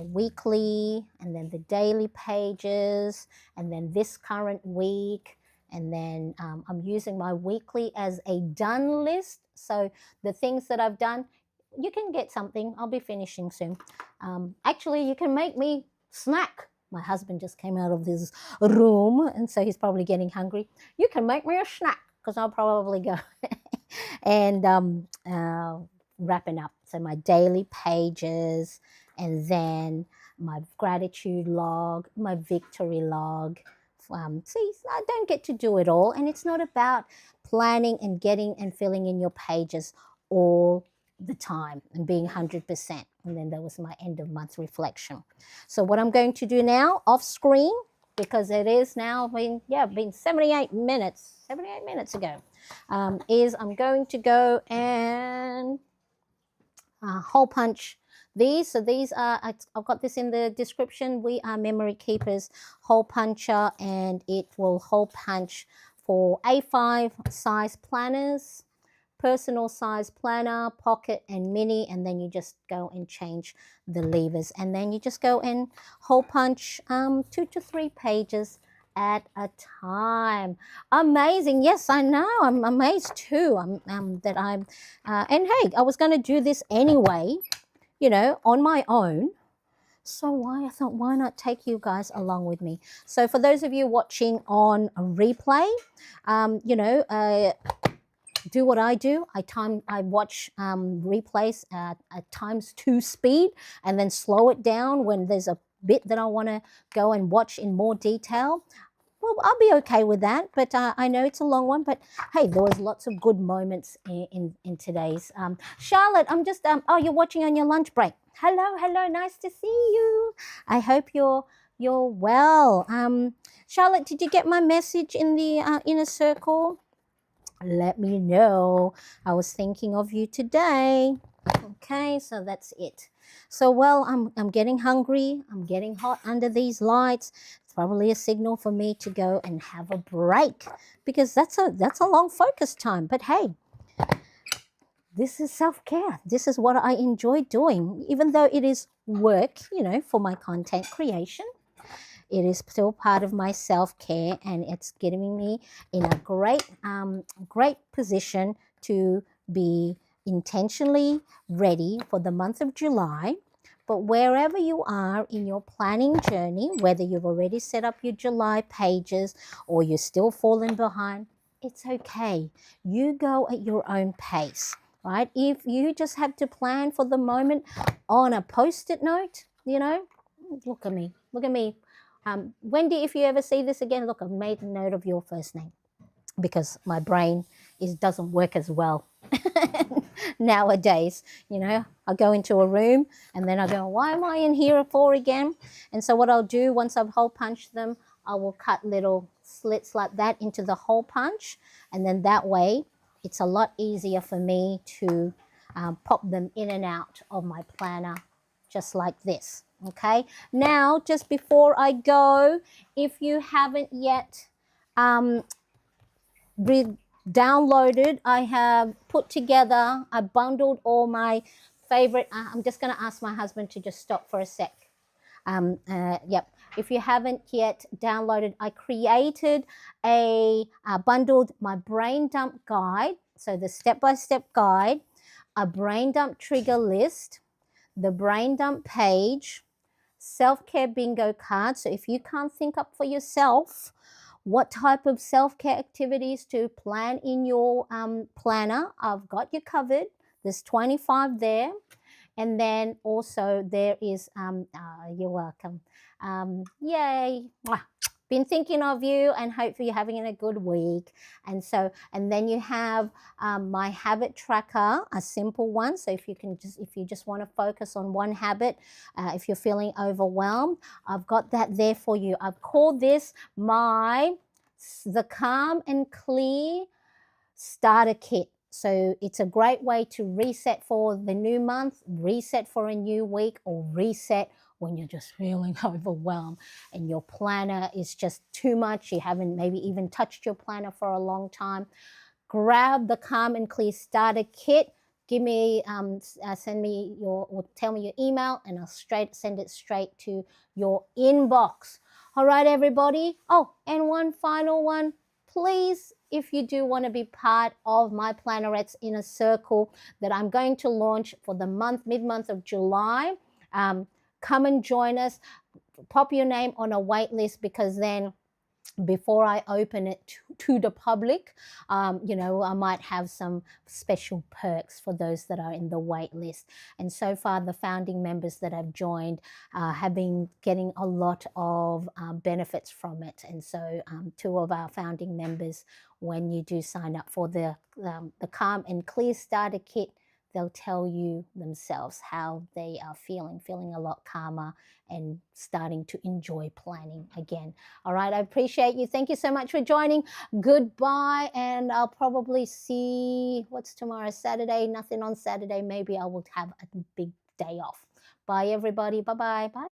[SPEAKER 2] weekly, and then the daily pages, and then this current week. And then I'm using my weekly as a done list. So the things that I've done, you can get something. I'll be finishing soon. Actually, you can make me snack. My husband just came out of this room, and so he's probably getting hungry. You can make me a snack, because I'll probably go and wrapping up. So my daily pages, and then my gratitude log, my victory log. See, I don't get to do it all, and it's not about planning and getting and filling in your pages all the time and being 100%. And then that was my end of month reflection. So what I'm going to do now off screen, because it is now been 78 minutes ago, is I'm going to go and hole punch these. So these are, I've got this in the description. We are Memory Keepers hole puncher, and it will hole punch for A5 size planners, personal size planner, pocket, and mini. And then you just go and change the levers, and then you just go and hole punch 2 to 3 pages at a time. Amazing. Yes, I know. I'm amazed too. That I'm and hey, I was going to do this anyway, on my own. So I thought, why not take you guys along with me? So for those of you watching on a replay, do what I do. I watch replays at times 2 speed, and then slow it down when there's a bit that I want to go and watch in more detail. Well, I'll be okay with that, but I know it's a long one. But hey, there was lots of good moments in today's. Charlotte, I'm just oh, you're watching on your lunch break. Hello, nice to see you. I hope you're well. Charlotte, did you get my message in the inner circle? Let me know. I was thinking of you today. Okay, so that's it. So, well, I'm getting hungry. I'm getting hot under these lights. It's probably a signal for me to go and have a break, because that's a long focus time. But hey, this is self-care. This is what I enjoy doing, even though it is work, for my content creation. It is still part of my self-care, and it's getting me in a great position to be intentionally ready for the month of July. But wherever you are in your planning journey, whether you've already set up your July pages or you're still falling behind, it's okay. You go at your own pace, right? If you just have to plan for the moment on a Post-it note, look at me. Wendy, if you ever see this again, look, I've made a note of your first name, because my brain doesn't work as well nowadays. I go into a room and then I go, why am I in here for again? And so what I'll do, once I've hole punched them, I will cut little slits like that into the hole punch, and then that way it's a lot easier for me to pop them in and out of my planner, just like this. Okay, now just before I go, if you haven't yet downloaded, I have put together, I bundled all my favorite. I'm just going to ask my husband to just stop for a sec. Yep. If you haven't yet downloaded, I created bundled my brain dump guide. So the step-by-step guide, a brain dump trigger list, the brain dump page, self-care bingo card. So if you can't think up for yourself what type of self-care activities to plan in your planner, I've got you covered. There's 25 there. And then also there is, you're welcome. Yay. been thinking of you, and hopefully you're having a good week. And so, and then you have my habit tracker, a simple one. So if you just want to focus on one habit, if you're feeling overwhelmed, I've got that there for you. I've called this the Calm and Clear Starter Kit. So it's a great way to reset for the new month, reset for a new week, or reset when you're just feeling overwhelmed and your planner is just too much. You haven't maybe even touched your planner for a long time. Grab the Calm and Clear Starter Kit. Give me, send me or tell me your email, and I'll send it straight to your inbox. All right, everybody. Oh, and one final one. Please, if you do want to be part of my Plannerettes Inner Circle that I'm going to launch for the mid-month of July, come and join us. Pop your name on a wait list, because then before I open it to the public, I might have some special perks for those that are in the wait list. And so far, the founding members that have joined have been getting a lot of benefits from it. And so 2 of our founding members, when you do sign up for the Calm and Clear Starter Kit, they'll tell you themselves how they are feeling a lot calmer and starting to enjoy planning again. All right, I appreciate you. Thank you so much for joining. Goodbye, and I'll probably see, what's tomorrow, Saturday? Nothing on Saturday. Maybe I will have a big day off. Bye, everybody. Bye-bye. Bye.